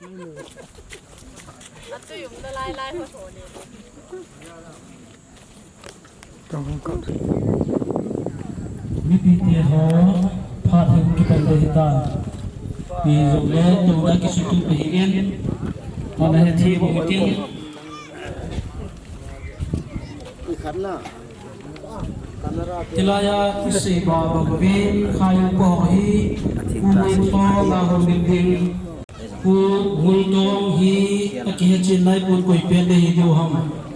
อัดจุ่มละลายพอโถนี่วิธีเดียวพาถึงกิจการต่างมีรูปเล่ตัวนักกิจกรรมไปเองวันนี้ที่บุกทิ้งทีละยาที่สี่บาบกบีขายอุปโภคีผู้ไม่ฟ้องลาหงดิบิงผู้หุ่นตองฮีตะเกียจินในปุ่นกุยเป็นได้ดูห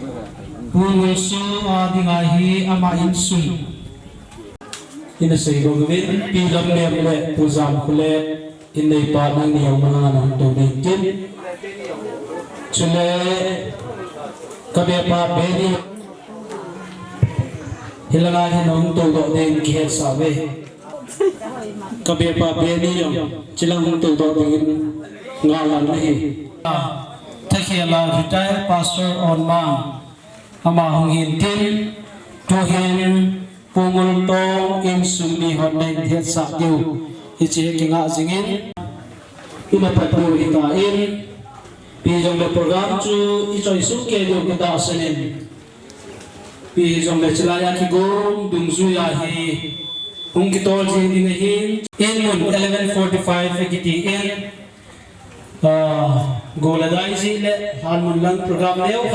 ำผู้ไม่สู้อาดิงาฮีอามาอินสุยอินสิโรกวินปีลำเลียมเล่ผู้จำคุเล่อินในป่านังเนียวมานังตัวเด็กจินชุเล่กระเบียบป่าเบรีฮิลลาฮินองตัวเด็กเขียนสาวเวกระเบียบป่าเบรียมจิลังตัวเด็กงาลันเลยถ้าเขียนลาพิจารณ์พาสเตอร์ออนมาอามาหงหินทินตัวเห็นปูมุลโตอินสุมีฮอดในเทียสักอยู่ฮิจิกิงาจิงินอินาปัตตุอิตาอินปีจงเลโปรแกรมจูอิจอยสุเกดูกิตาสนินปีจงเลชลายาคิโกดุงซุยาฮีฮุงกิโตจีดินหินอินมุน11:45กิติอินgoladai si le han mun lang program leo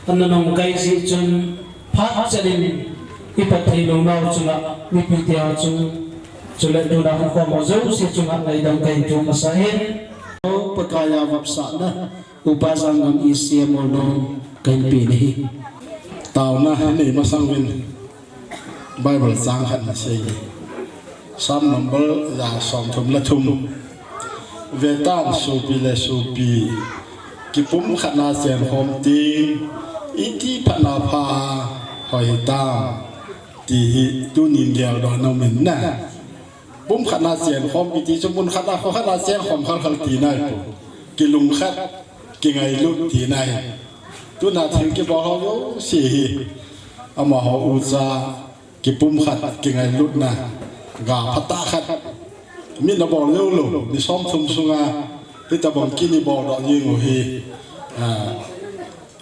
tan nong kai si chun phat chalin ipathi long nau chunga mi pitia chu chule du na ko mo zo si chunga nai dang kai chu masahin o pakaya vapsa na upasang ang isiem no kai pi ni tao na ni masang win bible sang khat na sei sam number ya som thum la thum về tan sopi le sopi kipum khana sen hom ti iti phana pha hoi ta ti tu nin gel do no men na pum khana sen hom iti chumun khana kho khana sen hom khal khal ti nai pu ki lung khat ki ngai lu ti nai tu na thil ki bo ho yo si ama ho u za ki pum khat ki ngai lu na ga phata khat mi na bol leu lo ni som thum sunga ti ta bon ki ni bo do yi ngo hi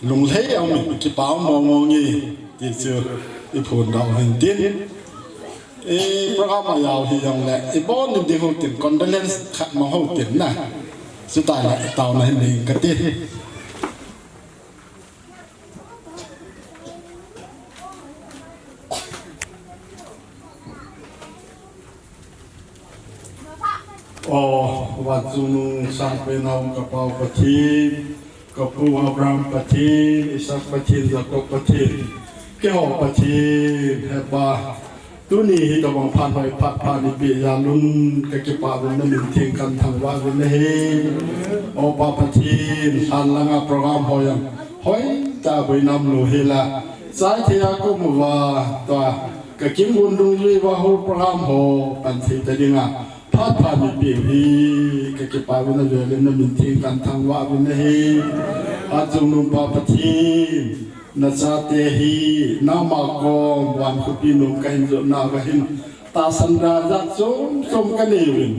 lung lei au mi ki pao mo ngo ngi ti chu i phun do hin tin e program ma yaw hi yong le e bon ni de ho tin condolence khat ma ho tin na su ta la taw na hin ni ka tiวัดจุนสังเป็นเอากระเป๋าปะทีกระปูอับรามปะทีอิสักปะทียากบปะทีเกี่ยวปะทีเฮบาตุนี่ตะวังผ่านหอยพัดผ่านอีปียาลุนกะกิปาเป็นนั่นเทียงกันทางว่าเป็นเฮโอปาปะทีอันลังโปรแกรมหอยังหอยตาไปนำโลเฮละสายเทียก็มัวตัวกะกิมบุญดุงลีว่าโฮโปรแกรมหอปันทีแต่ยังพัดผ่านปีฮีก็เก็บไปวันนั้นเรื่องนั้นมันทิ้งกันทางว่าวันนี้อาจงนุ่มปาปทีนัชาเตฮีน้ามากองวันคุปีนุ่มกันจนนากันตาสันดาจัดจุ่มกันนี่วิน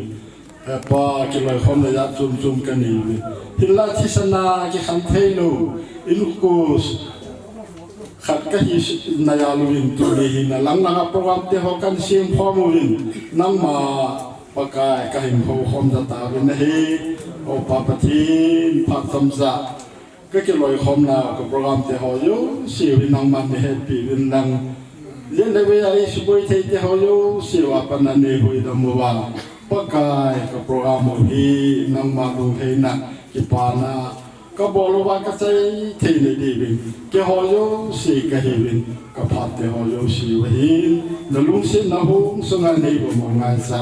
ป้าเกี่ยวกับคนระยะจุ่มกันนี่วินฮิลาทิศนาเกี่ยขันเทนูอินุกุสขัดก็ฮินายาลุวินตัวนี้นะหลังนักโปรแกรมที่เขากันเสียงพอมูวินนั่งมาปากายก็เห็นเขาคมจะตาเป็นนะฮีโอปาปทีผักสมศักดิ์ก็เกี่ยวกับคมนากับโปรแกรมที่เขาอยู่สิวินังมันในเหตุปีวินังเรื่องในเวลาที่สบายที่เขาอยู่สิว่าปนันเนหุยดำมัวปากายกับโปรแกรมฮีนังมาดูเฮนักกิปานาก็บอกว่าก็ใช้ที่ในดีวินเกี่ยวกับอยู่สิก็เห็นก็พัดที่เขาอยู่สิวินนลุงสินนะฮุงสงานในบ่มงานใจ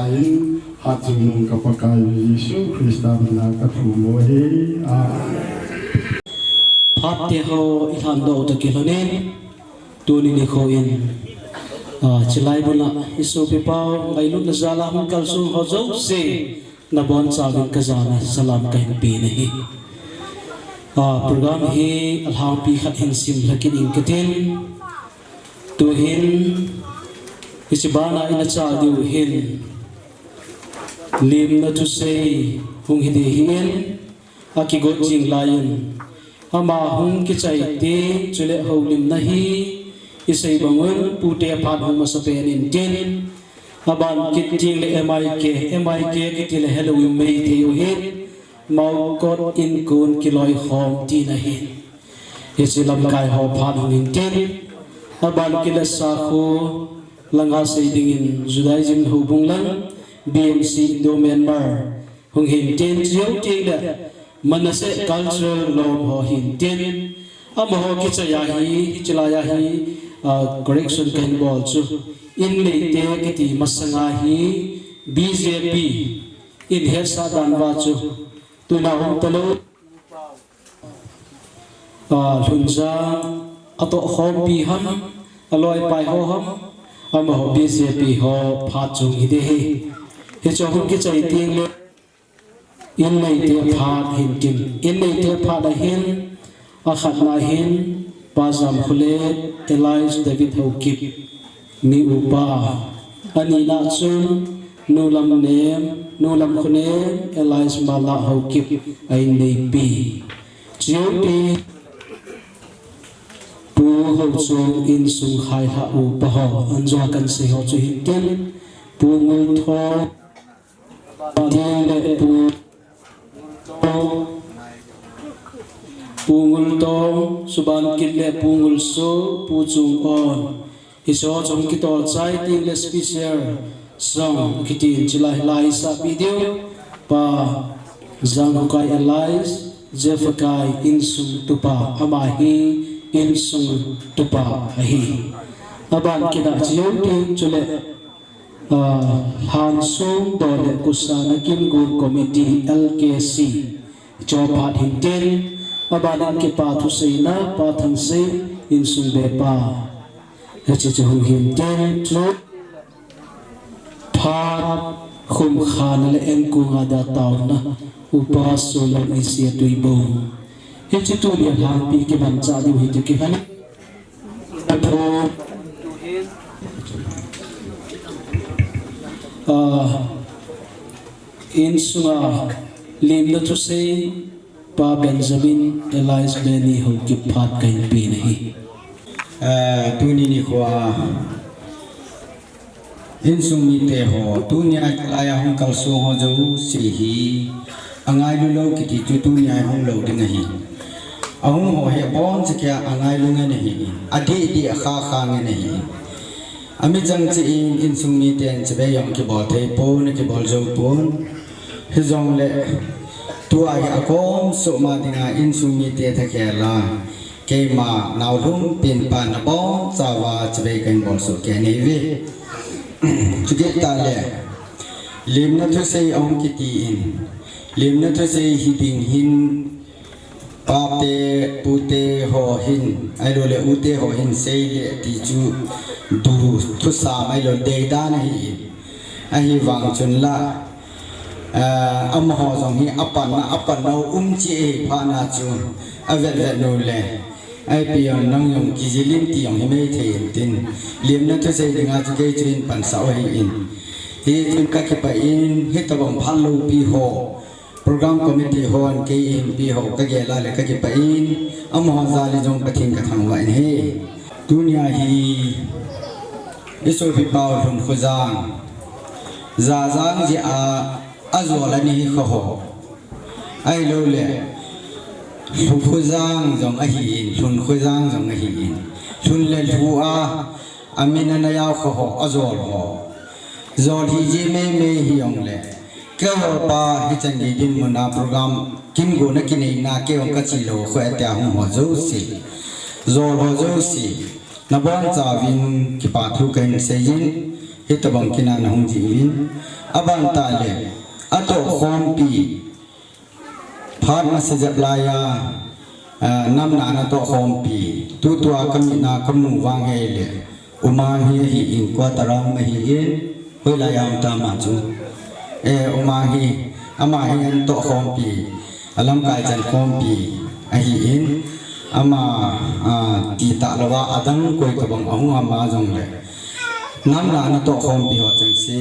ฮัจุนุงกับปากายยิสุคริสต์นานากับผู้โมหีพัดเทโฮอิทันโดตะกิโลเนตูนินิโคอินจิไลบุนะอิสุปิปาวไงลุนซาลามุกัลซุฮโจเซนับวันซาวินกะซานะสลามกันปีนี่โปรแกรมฮีอัลฮามปีขัดหินซิมลักินอินกตินตูหินอิสบานาอินชาดิวหินลิมนัทุเซฮุงฮิดีหิน aki go jing lain ama hung ki chai te chule holim nahi isai bangun pute phan hung masapen in tin aban kit jing le mik ki til halloween mei the u hin mau kot in kun kiloi khom ti nahi isilam kai ho phan hung in tin aban kila sa khu langa sei dingin judaism ho bunglang BMC Indo Myanmar hung hin tin jiu ti le manase cultural law ho hin tin ama ho ki cha ya hi chila ya hi correction kan bol chu in le te ki ti masanga hi BJP in he sa dan wa chu tuna hom talo lunja ato khom pi ham aloi pai ho ham ama ho BJP ho pha chung hi de he cho hum ki chai ting le in nei te pha hin tin in nei te pha da hin a khat na hin pazam khule Elias David Hokip mi upa ani na chung nulam nem nulam khune Elias Mala Hokip ai nei pi chiu pi pu ho chung in sung khai ha u pa ho anjwa kan se ho chu hin tin pu ngul tho le pungul tong suban kille pungul so pu chung on iso chom ki tol chai ting le special song kitin chilai lai sa video pa zang kai alais jefakai insung tupa amahi insung tupa hi aban kida chiu ting chule han sum dole kusana kim gur committee LKC chopat hinten abalan ke pa thu seina pa thang se in sum be pa he che hum hinten tro pha khum khan le en ku nga da taw na upa solar isia tui bo he che tu le han pi ke ban cha di hi te ke han in sunga lim na thu se pa Benjamin Elias Benny ho ki phat kai pi nahi tuni ni khwa in sung mi te ho tunia aya hong kal so ho jo si hi angai lu lo ki ti chu tunia hong lo ding hi ahung ho he bon che kya angai lu nge nahi adi di kha kha nge nahi ami jang chi in sung mi ten che be yong ki bol thei po ne ki bol jo pon he jong le tu ai akom so ma dinga in sung mi te tha kya la ke ma naw lum pin pan na bo cha wa che be kan bol so ke nei ve chu ke ta le lim na thu sei ong ki ti in lim na thu sei hi ding hin pa te pu te ho hin ai lo le u te ho hin sei le ti chu du thu sa mai lo de da na hi ai wang chun la am ho jong hi apan no chi pha na chu avet vet no le ai pi on nang yong ki jilin ti yong hi mai the tin lim na thu sei dinga chu ke chin pan sa hi in hi tin ka ke pa in hi ta bom phal lo pi ho program committee ho an ke in pi ho ka ge la le ka ke pa in am ho za le jong pathin ka thang wa in he dunia hi iso fi pau thum khuzang za zang ji azo la ni kho ho ai lo le khuzang jong a hi thun khuzang jong a hi thun le thu a amina na ya kho ho azo ho zol hi ji me hi yong le ke ho pa hi chang gi din mo na program kim go na ki nei na ke ong ka chi lo kho ta hum ho zo si zol ho zo si na bon cha win ki pa thu kan se yin he ta bang kina na hung ji win aban ta le ato khom pi phat ma se jat la ya nam na na to khom pi tu tua kam na kam nu wang he le uma hi in kwa taram ma hi in hoi la yam ta ma chu uma hi ama hi an to khom pi alam kai jan khom pi a hi in ama ti ta lawa adang koi ka bang ahung ama jong le nam na na to khom pi ho chang se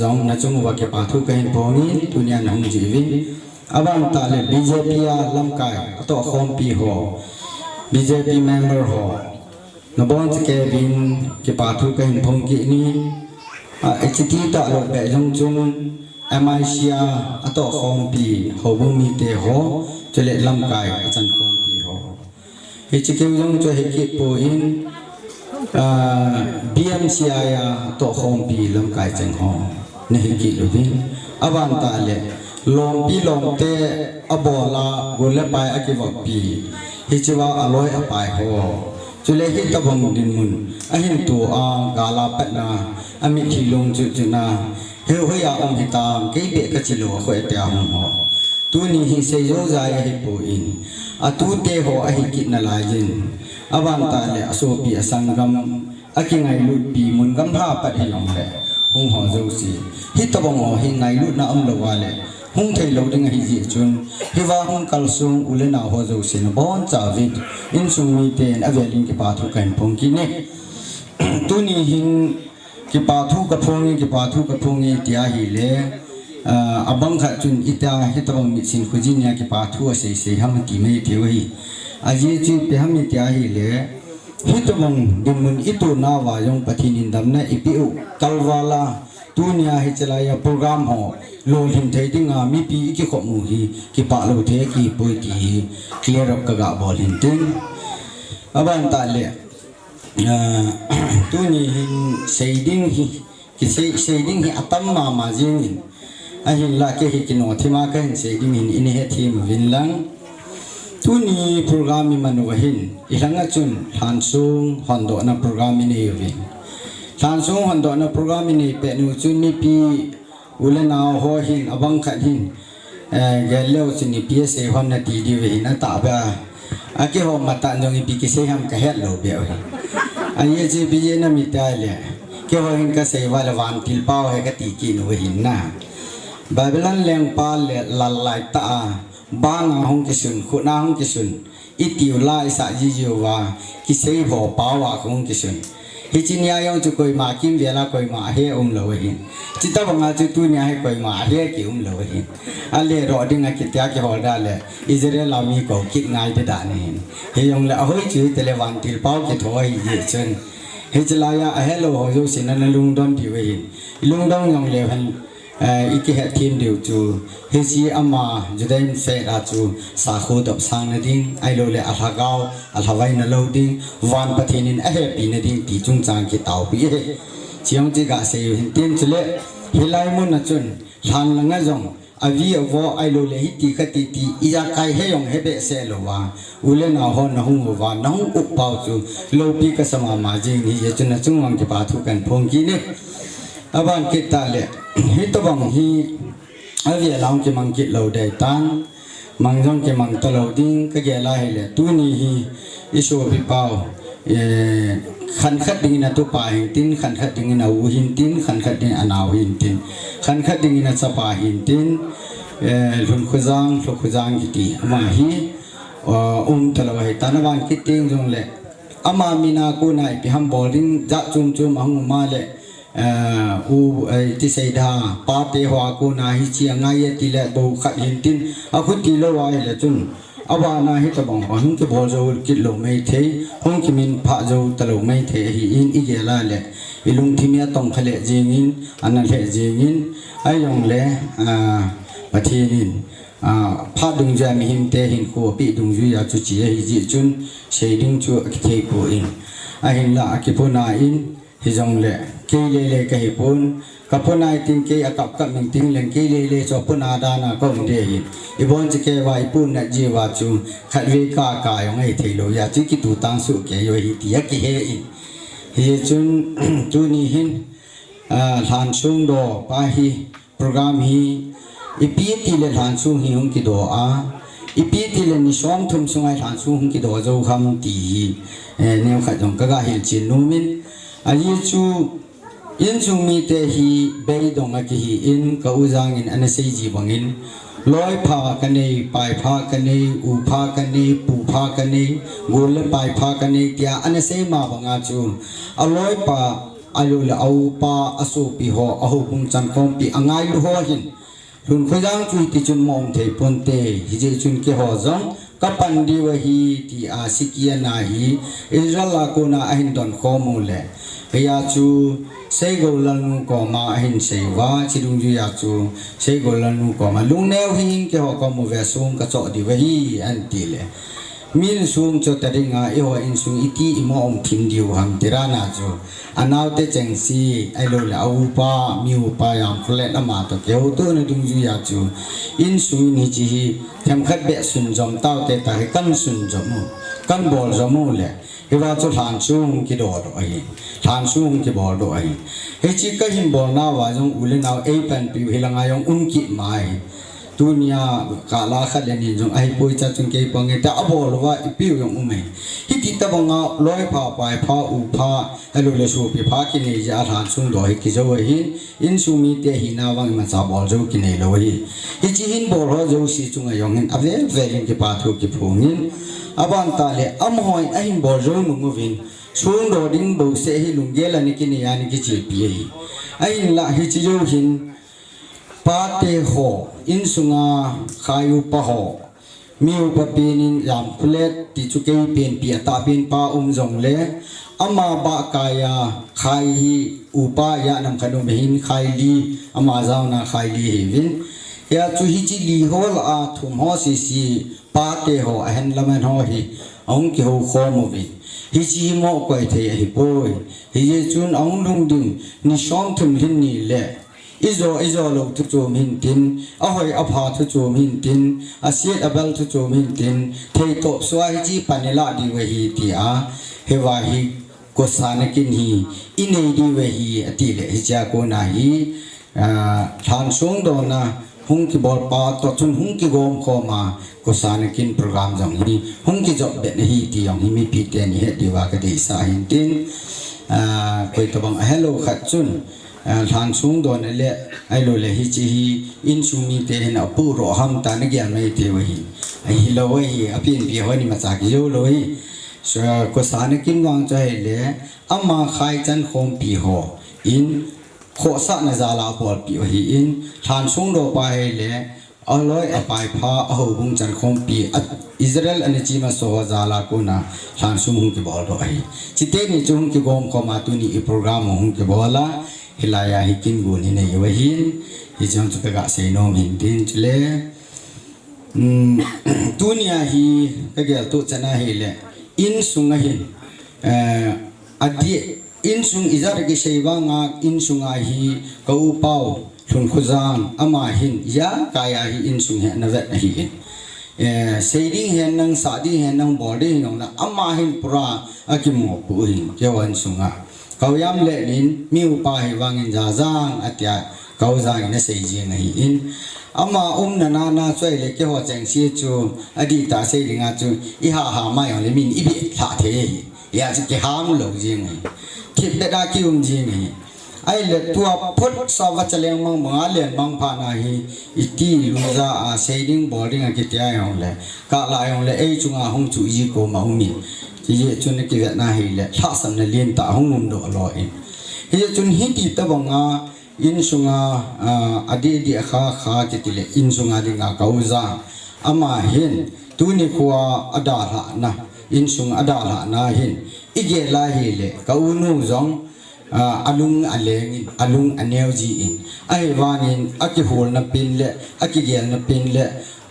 jong na chung wa ke pa thu kain po ni tunia na hung ji win abang ta le BJP ya lamkai to khompi ho BJP member ho nabon ke bin ke pathu ka hin phong ki ni HT ta lo be jong jong MICA ato khompi ho bung mi te ho chele lamkai achan khompi ho HK jong cho heki po in BMCI ya to khompi lamkai chang ho ne heki lo bin abang ta le long pi long te abola gole pai akiwa pi hichiwa aloi apai ho chule hi tabang din mun ahin tu a gala patna ami thilong chu chuna he hoya om hitam ke be ka chilo khoi ta hum ho tu ni hi se yo za ya hi po in atu te ho a hi kit na la jin aban ta le aso pi asangam akingai lut pi mun gam ha pat hi yong le hung ho zo si hi tabang ho hi ngai lut na am lo wa le hung thei lo ding hi ji chun hiwa hung kalsung ulena ho zo sin bon cha vin in sung mi ten avelin ki pa thu kan phong ki ne tu ni hin ki pa thu ka phongi tia hi le abang kha chun ita hi tabang mi sin khujin ya ki pa thu se se ham ki me theu hi aji chi pe ham mi tia hi le hi tabang din mun itu na wa yong pathin dam na ipu kalwala tunia hi chalaya program ho lo him thei dinga mi pi ki kho mu hi ki pa lo the ki poi ti clear up ka ga bol hin tin aban ta le tuni hin shading hi ki shading hi atam ma ma jin ahin la ke hi kino thima ka hin shading hin in he thim win lang tuni program mi manu hin ilanga chun hansung hondo na program ni yovi Langsung hondo na program ini pe nu chuni pi ulena ho hin abang khat hin gelo chuni PSA hon na ti di ve na ta ba ake ho mata jong pi ki se ham ka het lo be ai je bi je na mi ta le ke ho hin ka se wala wan til pau he ka ti ki nu hin na Babylon leng pa le lalai ta ba na hong ki sun khu na hong ki sun itiu lai sa ji ji wa ki se ho pa wa hong ki sun hi chinya yong chu koi ma kim vela koi ma he lo hin chita banga chu tu nya he koi ma he ki lo hin ale ro ding a kitya ki hol da le Israel ami ko kit ngai te da ni he yong la hoi chu tele wan til pau ki thoi ye chen he chala ya a hello ho yo sin na lung dom ti we lung dom yong le han iki he team deu chu he chi ama judain fe ra chu sa kho dop sang na ding ai lo le a hagao a hawai na lo ding wan pathinin a he pi na ding ti chung chang ki tau pi he chiang ji ga se hin tin chule hilai mun na chun han langa jong avi avo ai lo le hi ti khati ti iya kai he yong he be se lo wa ule na ho na hung wa na hung up pau chu lo pi ka sama ma jing ni ye chun na chung wang ki pa thu kan phong ki ne aban ki ta le hi to bang hi avi long ki mang ki lo dai tan mang jong ki mang to lo ding ka ge la he le tu ni hi isu bi pau khan khat ding na tu pa hin tin khan khat ding na u hin tin khan khat ding anaw hin tin khan khat ding na chapa hin tin lun khuzang ki ti ama hi talo he tanawang ki ting jong le ama mina ko nai pi ham bowling ja chum chum ang ma le ti sei da pa te hwa ko na hi chi anga ye ti le bo khat hin tin a khu ti lo wa le chun awa na hi ta bang hong ke bol zo ki lo mai the hong ki min pha zo ta lo mai the hi in i ge la le ilung thimia tong khale jing in ana le jing in ai yong le pathin pha dung ja mi him te hin ko pi dung ju ya chu chi hi ji chun shading chu ki the ko in a hin la ki puna in hi jong le ke le ka hi pun ka puna tin ke akap ka ming ting leng ke le cho puna da na ko de hi ibon chi ke wa ipun na ji wa chu khat ve ka yong ai thei lo ya chi ki tu tang su ke yo hi ti ya ki he in hi chun tu ni hin lan sung do pa hi program hi ipi ti le lan sung hi hung ki do a ipi ti le ni som thum sungai lan sung hung ki do zo kham ti ne kha jong ka ga hil chin nu min ayi chu in chung mi te hi be dong a ki hi in ka uzang in ana sei ji bangin loi pha ka nei pai pha ka nei u pha ka nei pu pha ka nei gol le pai pha ka nei tia ana sei ma banga chu a loi pa alu le au pa asu pi ho a hu pung chan kom pi angai lu ho hin ลุนคุยจังจุยติจุนมองเทปนเตฮิเจจุนเกหอจงกับปันดีวะฮีที่อาสิกียนาฮีอิสราเอลกูนาอหินดอนข้อมูลเลยเฮียจูเซโกลันนูก็มาอหินเสวาชิดุงจุยาจูเซโกลันนูก็มาลุงแนวหินเกหอก็มูเวซุงกระจอกดีวะฮีอันตีเลยมินซุงจดแต่ดิงาเอวอินซุงอิติอิมอมทิมดิวหัมติรานาจูอันเอาเตจังซีไอโลลาอูปามิวปายามคเลนอามาตเกวตัวนึดุงจุยาจูอินซุงนิจิฮีทำขัดเบะสุนจอมเต้าเตตาให้กันสุนจอมูกันบอลจอมูเลยเฮว่าจุทานซุงกิโดดไอทานซุงกิบอลดไอเฮจิกะหิมบอลนาวาจงอุเลนาวเอปันปิวเฮลังายองอุนกิไมตุนียากาลาขัดเลนิจงไอปุยจัดจงเก็บปังเงตาอบอลว่าอีปิวยองอุเมฮิติตะบังอาลอยพาไปพาอุพาเอลุเลสูปิพากินเอจาทานซุงดอยกิจวัยหินอินซูมีเตหินาวังมันซาบอลจูกินเอลอยฮิจิหินบอลฮะจูซีจงยองหินอับเวลลิงกิปาทุกิพงหินอับันตาเลอัมหอยอหินบอลจูนุงวินซุงดอดิงบุเซฮิลุงเกลันกินยานิกิจิปีไอหินละฮิจิโยหินปาเตโฮอินสุงาขายอุปะโฮมีอุปปีนินยามเพลตติจุเกยเป็นปีตาเป็นปาจงเลอามาบากายาขายฮีอุปายานำขนมหินขายลีอามาเจ้านาขายลีเฮวินยาจุฮิจิลีโฮลอาทุมโฮซีซีปาเตโฮเห็นละมันโฮฮีองค์เกโฮโคมวินฮิจิโมกวยเทฮิโปยฮิเจจุนองลุงดิงนิชอมทุมลินนี่เลอิโซโลทุจมินตินอหอยอภาทุจมินตินอาเซียอเบลทุจมินตินเทโตสวายจีปานิลาดีเวฮีติอาเฮวาฮีกุสานกินฮีอินเอดีเวฮีอติเลฮิจากูนาฮีทานสงโดนาหุงกิบอลปาตจุนหุงกิโกมโคมากุสานกินโปรแกรมจังฮีหุงกิจบเบนฮีติยองฮีมีพิเตนิเฮดีวากะเดสาหินตินคุยตบังเฮลโลขัดจุนทานสูงโดนเลยไอโลเลฮิจิฮีอินซูมีเตหินอปูโรหัมตานกียนไม่เทวหิไอฮิโลวฮีอภินพิฮวนิมาจากโยโลฮีก็สานกินวางใจเลยอามาขายจันคงปีโฮอินโคสันจาลาบอลปีโฮอินทานสูงโดไปเลยอลอยอปายพาอหูบุงจันคงปีอิสราเอลอันจีมาโซฮาจาลากุนาทานสูงหุงกิบอลโดไอจิตเตนิจุงกิกอมคอมาตุนีอีโปรแกรมหุงกิบอลhilaya hikin guni ne yawahin hijang tukaga seinom hindin chule dunia hi kagel tu chana hele in sungahin adi in sung izar ge seiwa nga in sunga hi kau pau thun khuzang ama hin ya kaya hi in sung he na vet hi in seiding hen nang sadi hen nang body nong na ama hin pura akimo pu hin kewan sunga kau yam le nin miu pa hi wangin za zang atya kau zang na sei ji ngai in ama na na choi le ke ho chang si chu adi ta sei linga chu I ha ma yong le min I bi tha the ya chi ke ham lo ji ngai khip da da ki ji ngai ai le tua phut sa wa chaleng mang ma len mang pha na hi iti lu za a sei ding boarding a ki tia yong le ka la yong le ei chu nga hong chu ji ko ma hong miที่จุนกิเวน่าเฮเลทักษะในเลียนตาหงมุมดอลอยที่จุนฮิตตบังอาอินสุงาอดีตข้าจิตเลอินสุงาดิงาเกาซาอามาเห็นตุนิคัวอดาละนะอินสุงอดาละนะเห็นอีเกลาเฮเลเกานูจงอลุงอเลงินอลุงอเนวจีอินไอวานินอากิโฮลนับปินเลอากิเกลนับปินเล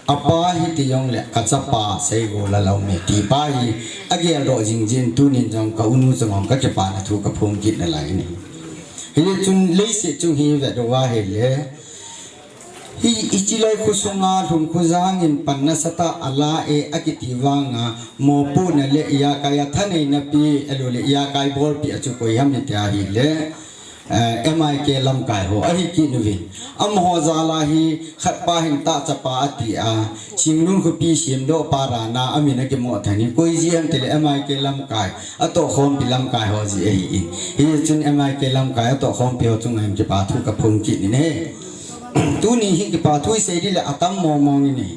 apa hi ti yong le ka chapa sei go la law me ti pa hi agel ro jing jin tu nin jong ka unu chong ka ke pa na thu ka phum kit na lai ni hi chun le se chu hi ve do wa he le hi ichi lai khu sunga thum khu jang in pan na sata ala e akiti wanga mo pu na le ya ka ya thanei na pi alo le ya kai bol pi achu ko yam ni ta hi le MIK lam kai ho ahi ki nuwin am ho zala hi khat pa hin ta chapa ati a chinglung khu pi sim do para na amina ke mo thani koi jiam tele MIK lam kai ato khom pi lam kai ho ji ai hi chun MIK lam kai ato khom pi ho chung am ke pa thu ka phung ki ni ne tu ni hi ke pa thu sei di la atam mo mo ni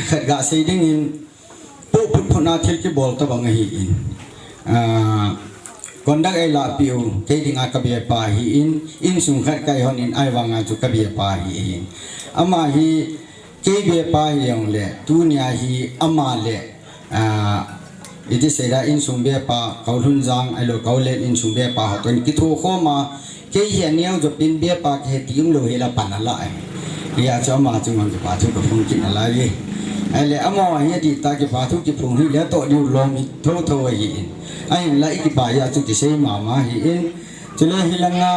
khat ga sei ding in pu pu na thil ke bol ta bang hi in ก็ คนดักไอละปิวเคดิงอากเบียปาฮีอินสุงขัดไกฮอนอินไอวังอาจุกเบียปาฮีอินอามาฮีเคเบียปาฮียองเลตุเนียฮีอามาเลอิติเสดาอินสุงเบียปาเขาลุนจังไอโลเขาเลอินสุงเบียปาตัวนี้กิทูโคมาเคเฮียเนียวจะเป็นเบียปาเคติมโลเฮลาปันอะไรเฮียจะมาจึงมันจะปาทุกกับพงกินอะไรไอเลอามอเฮียดีตากิปาทุกกิพงฮีแล้วโตดิวลมโทโทฮีอินไอ้ละอีกป่ายาจุดที่เสมาฮีอินจุลฮิลังา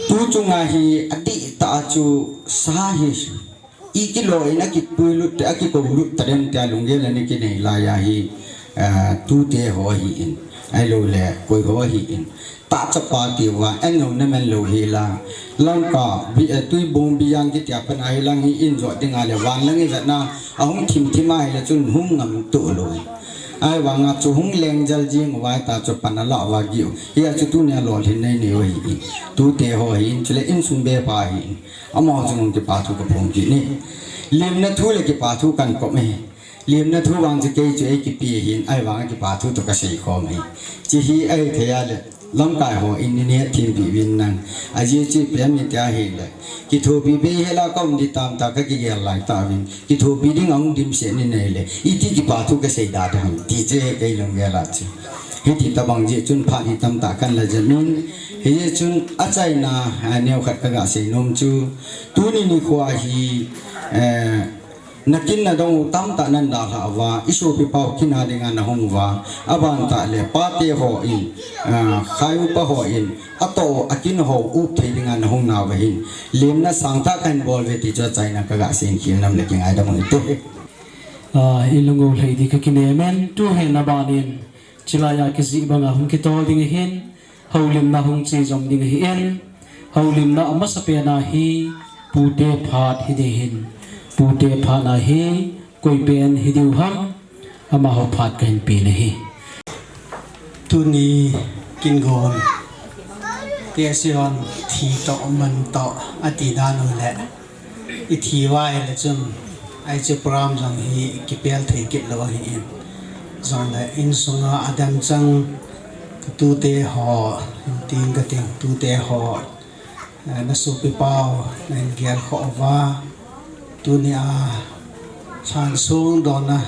ตูจุงาฮีอดีตาจูสาฮีอีกิโลอินักปุยลุตอากิโกลุตเตรนตาลุงเกลนี่กินลายาฮีตูเตหัวฮีอินไอ้โลเล่กุยหัวฮีอินตาจับปาติว่าเอ็นโนเนมันโลฮีลาลังกาบิตุยบงบิยังกิตยาเป็นไอ้ลังฮีอินจอดดิงาเลวันลังฮีจัดนาเอาหุ่นทิมทิมาให้จุนหุ่งงำตุโลไอ้วางจุหุ่งเลงจัลจิงไว้ตาจุปันละวากิวเฮียจุตุเนี่ยหล่อเห็นในนี้ว่าฮีตูเตหัวฮีจุเลอินสุนเบปาฮีอามอจุงกิปาทุกับพงกินี่เลี้ยมนัทุเลกิปาทุกันก็ไม่เลี้ยมนัทุวางจะเกยจุไอ้กิปีหินไอ้วางกิปาทุตกเสียคอไม่จีฮีไอ้เทียเลลำกายหัวอินเนี่ยทีมบีวินนังอาจีจีเปลี่ยนมิตรเฮเลยกิทูบีบีเฮล่าก็มีตามตาก็กิเกลไลตาวินกิทูบีดิ้งองดิมเสียนี่เนี่ยเลยอีที่กิปาทุก็เสียดาดังที่เจ๊เกยลงเกลัดจีเฮติตาบังจีจุนพานิตามตากันละจมินเฮจุนอาใจนาเนียวขัดกระกาเสียนมจูตูนี่นี่ขวาฮีนักกินนาดงตั้มตานันดาลาวาอิสุปิปาวกินาดิงานหงวาอบันตาเลปาเตหออินขายอุปหออินอัตโตอากินหออุปเทดิงานหงนาวหินเลี้ยมนัสังทักันบอลเวติจ่อใจนักกระสินขีนำเล็กยังไงดำมันตุอิลุงโอเลยดีก็กินเอเมนตูเห็นนาบานินจิลายาคิซิบังอาหุนกิโตดิงเห็นฮาวลิมนาหุงจีจอมดิงเห็นฮาวลิมนาอมัสเปียนาฮีปูเตพาดฮิเดหินปูเตพานาฮีกุยเป็นฮิดิวฮัมอามาฮอพาดกันปีนะฮีตุนีกินโกนเตียซิออนทีต่อมันต่ออติดานุแหละอิทีวายละจุนไอจะพรามจังฮีกิเปลเทกิลวะฮีอินจังเลยอินสุงาอดัมจังตูเตหอติงกติงตูเตหอนัสุปิปาวนันเกียร์ขอว่าตุนีอาชานซุงดอนะ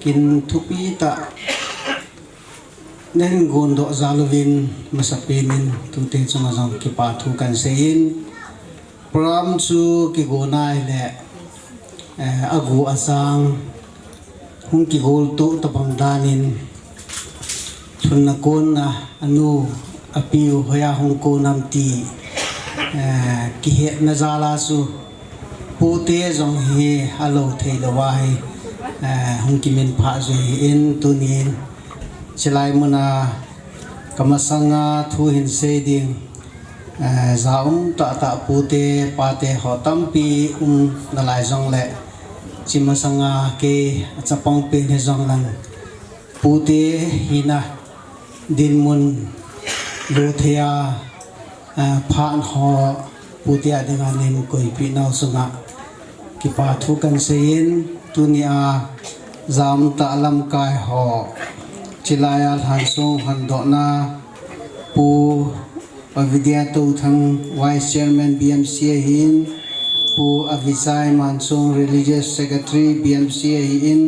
กินทุปีตะเน้นกุนดอกซาลวินมาสเปนินตุเตจงจังกิปาทุกันเซนพรามจูกิโกนายเลอากูอาซังหุงกิโกลตุตะบังดานินชุนนักคนนะอนุอภิวหยาหุงโกนัมตีกิเหนจาลาสุปูเตจงเฮฮัลโหลเทลวายหุงกิมินพาจุยอินตุนินชลายมุนากรรมสังาทูหินเซดิงซาตะตะปูเตปาเตหอตัมปีนลายจงเละจิมสังาเกจะปองเป็นจงลังปูเตหินะดินมุนโลเทียผ่านหอปูเตียdengan nin koi pinau sunga kipa thukan sein tunia zam ta lam kai ho chilaya hansung handona pu avidya tu thang vice chairman BMC hin pu avisai mansung religious secretary BMC hin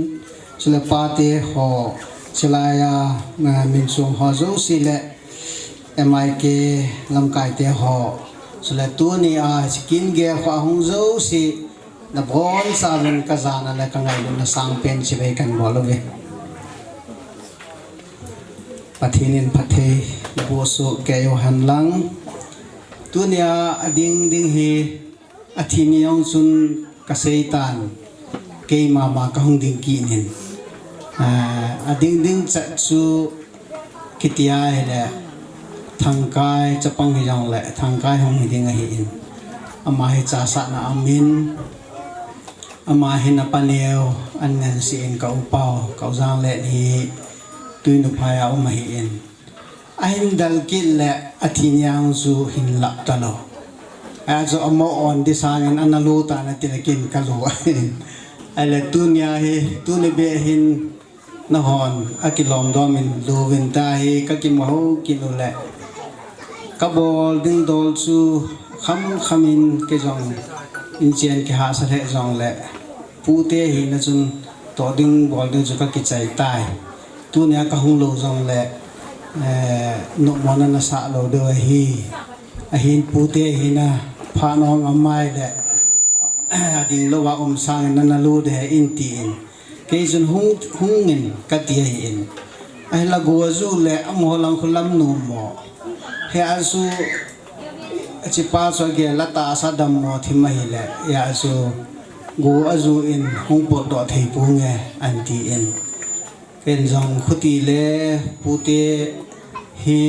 chilapate ho chilaya minsung ho zo sile MIK lam kai te ho sula tu ni a skin ge kha hung zo si na bon sa len ka zana la ka ngai na sang pen chi ve kan bol ve pathinin pathe bo so ke yo han lang tu ni a ading ding hi athini ong sun ka seitan ke ma ma ka hung ding ki nin ading ding cha chu kitia heleทางกายจะปังให้ยังแหละทางกายของหิดิงให้อินอามาให้จ่าสะนะอามินอามาให้นับปะเนียวอันเงินสิเอ็นเก่าเป่าเก่าจางแหละนี้ตุยนุพายเอามาให้อินไอ้ดัลกิและอธิญางจูหินหลับตลอดไอ้จะเอามาอ่อนดิสานินอันนั้นรู้ตาในติลกินกะโลไอ้เละตุนยาเฮตุนเบหิน นหอนอากิลอมดอมินลูเวนตาเฮกกิมหูกินุเลกบอลดึงดอลซูขมินเกจงอินเจียนเกหาสะเลจงเลปูเตหินจุนตัวดึงบอลดึงจุกกิจใจตายตัวเนี้ยก็หงโลจงเลนุมอนันสะโลเดอฮีหินปูเตหินะพานองอมัยเลดิ่งโลวาสังนันลูเดอินตีนเกจุนหงเงินกัตยอินไอ้ละกัวจูเลอมหลังคุลัมนุมอเฮอาซูจิปาสวเกลัตาสะดัมมอทิมหิเลยาซูกัวจูอินหงปอดอเทปุงเงอันตีอินเป็นจงขุติเลปูเตฮี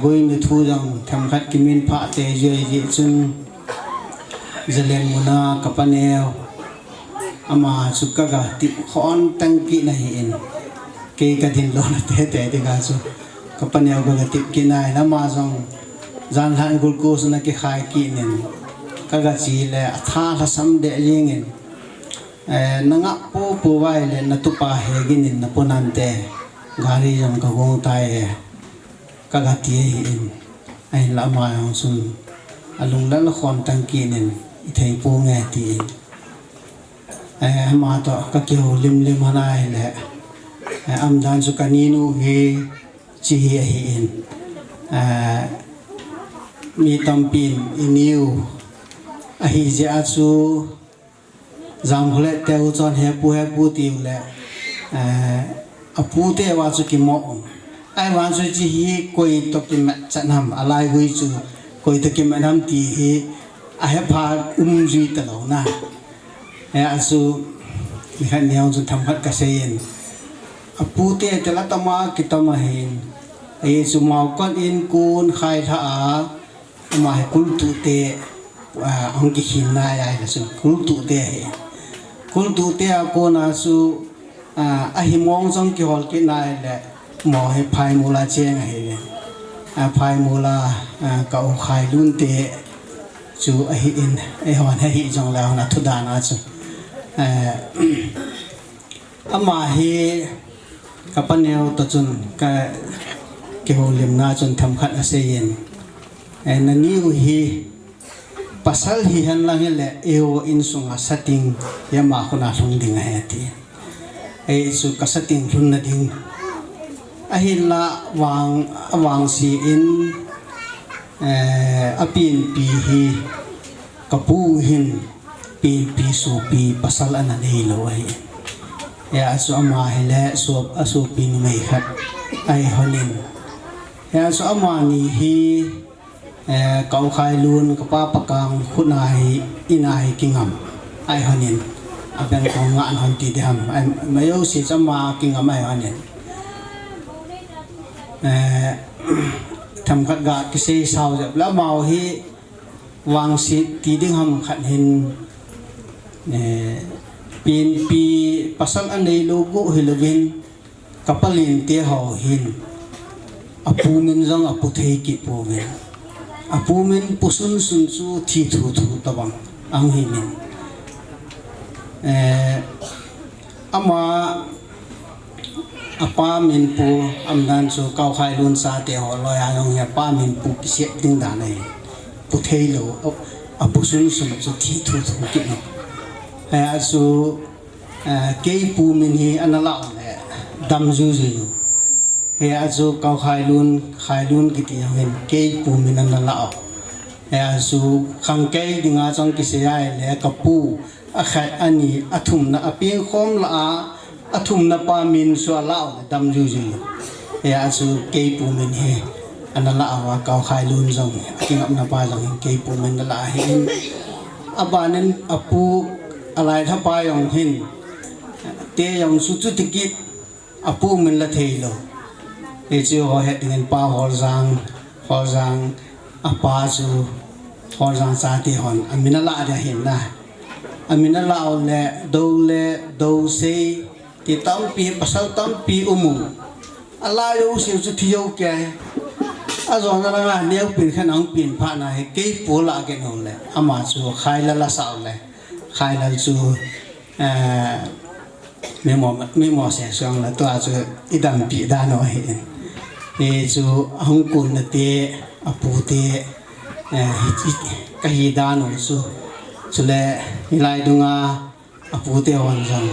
กุยมิทูจงทำขัดกิมินพระเตจยจิจุนเจเลมุนากัปเนลอามาสุกกะติขอนตังกินาหินเกกะดินโลนะเตเตติกาสุกัปเนลกะติกินายนะมาจงจานหันกุลโกสนะกิขายกินินกะกะจีเลอัฐาละสัมเดยิงินนังปูไว้เลนตุปาเฮกินินนะปุนันเตกาลีจงกะกงตายกะกะติหินไอ้ละมาของสุนอลุงละละครตังกินินอิเทปูงะตีมาต่อก็เกี่ยวลิมหานายแหละอัมดานสุกานีนูเฮจีเฮอินมีตัมปินอินิวอหิเจอาซูจามเลเตอุจอนเฮปูติวแหละอปูเตวาสุกิมอไอวันสุจีเฮคุยตกิมจันทำอะไรคุยจูคุยตกิมทำตีเฮไอพาจุยตลอดนะอาซูมีขันเดียวจนทำพัดกระเซียนปูเตะจะละตมากิตมาเห็นไอ้สุมาก้อนอินกูนใครท่ามาให้คุลตุเตะอังกิขินนายไอ้สุคุลตุเตะกูนาสุอาหิมองจงกิฮอลกินายแหละหมอให้พายมูลาเจงให้พายมูลาเก่าขายลุนเตะจูไอ้อินไอ้หอนให้จงแล้วนะทุดานาจูอามาเฮกับปนเนวตจุนก็เกี่ยวเลียมนาจนทำขัดอาเซียนนันนี่อุฮีปัสสาวะฮีฮันลังเลเอวอินสุงาสติงยามาคนอาลงดิ่งไอ้ที่ไอ้สุกัสติงรุนนดิ่งไอ้ฮิลละวางสีอินอปีนปีฮีกับปูหินปีสูปีปัสสาวะนั่นเองเลยอาสุอามาเฮเลสูปีนไม่ขัดไอฮอนินอาสุอามานี่ฮีเกาขายลุนกับป้าปะกังคุณนายอินายกิงหำไอฮอนินอาเป็นของงานฮันตีเดียมไอไม่เอาสิจะมากิงหำไอฮอนินทำขัดกาดกิเซสาวจะแล้วมาฮีวางสิตีดิ้งหำขัดเห็นปีปัสสันอันใดโลโก้ฮิลวินกับปลินเตหอหินอปูมินจังอปูเทกิปูมินอปูมินปุสุนสุนซูทีทูตะบังอังหิมินอามาป้ามินปูอัมดันซูเกาขายลุนซาเตหอลอยอายองเฮียป้ามินปูกิเสดิ้งดานเลยปูเทโลอปูสุนสุนซูทีทูกินอาสูเกี่ยปูมินฮีอันนั้นละดำจูอาสูเกาขายลุนกิติยังเห็นเกี่ยปูมินอันนั้นละอาสูขังเกี่ยดิ่งอาจังกิเสียเลยกับปูอาขัดอันนี้อัฐุมนะอเปียงคมละอัฐุมนะปามินสัวละดำจูอาสูเกี่ยปูมินฮีอันนั้นละว่าเกาขายลุนจังกินอันนั้นปาจังเกี่ยปูมินนั่นละเห็นอบานันอปูอะไรถ้าไปอย่างหินเตยอย่างสุดที่กิจอปูมันละเทโลเอจิโอเฮติเงินป้าฮอลซังอป้าจูฮอลซังซาติฮอนอามินาละจะเห็นนะอามินาละเอาดูเซที่ตั้มปีภาษาตั้มปีมูอะไรอยู่สิ่งสุดที่อยู่แก่อาจารย์นั่นเนี่ยปีนขนมปีนผ่านให้เก็บปูละกันนู่นเลยอามาจูขายละสาวเลยขายแล้วจู ไม่หมอเสียช่วงแล้วตัวจะอีดำปีด้านหน่อยนี่จูห้องกุนเตะอปูเตะกะฮีด้านหน่อยจูเล่มีลายดุงาอปูเตะวันจัง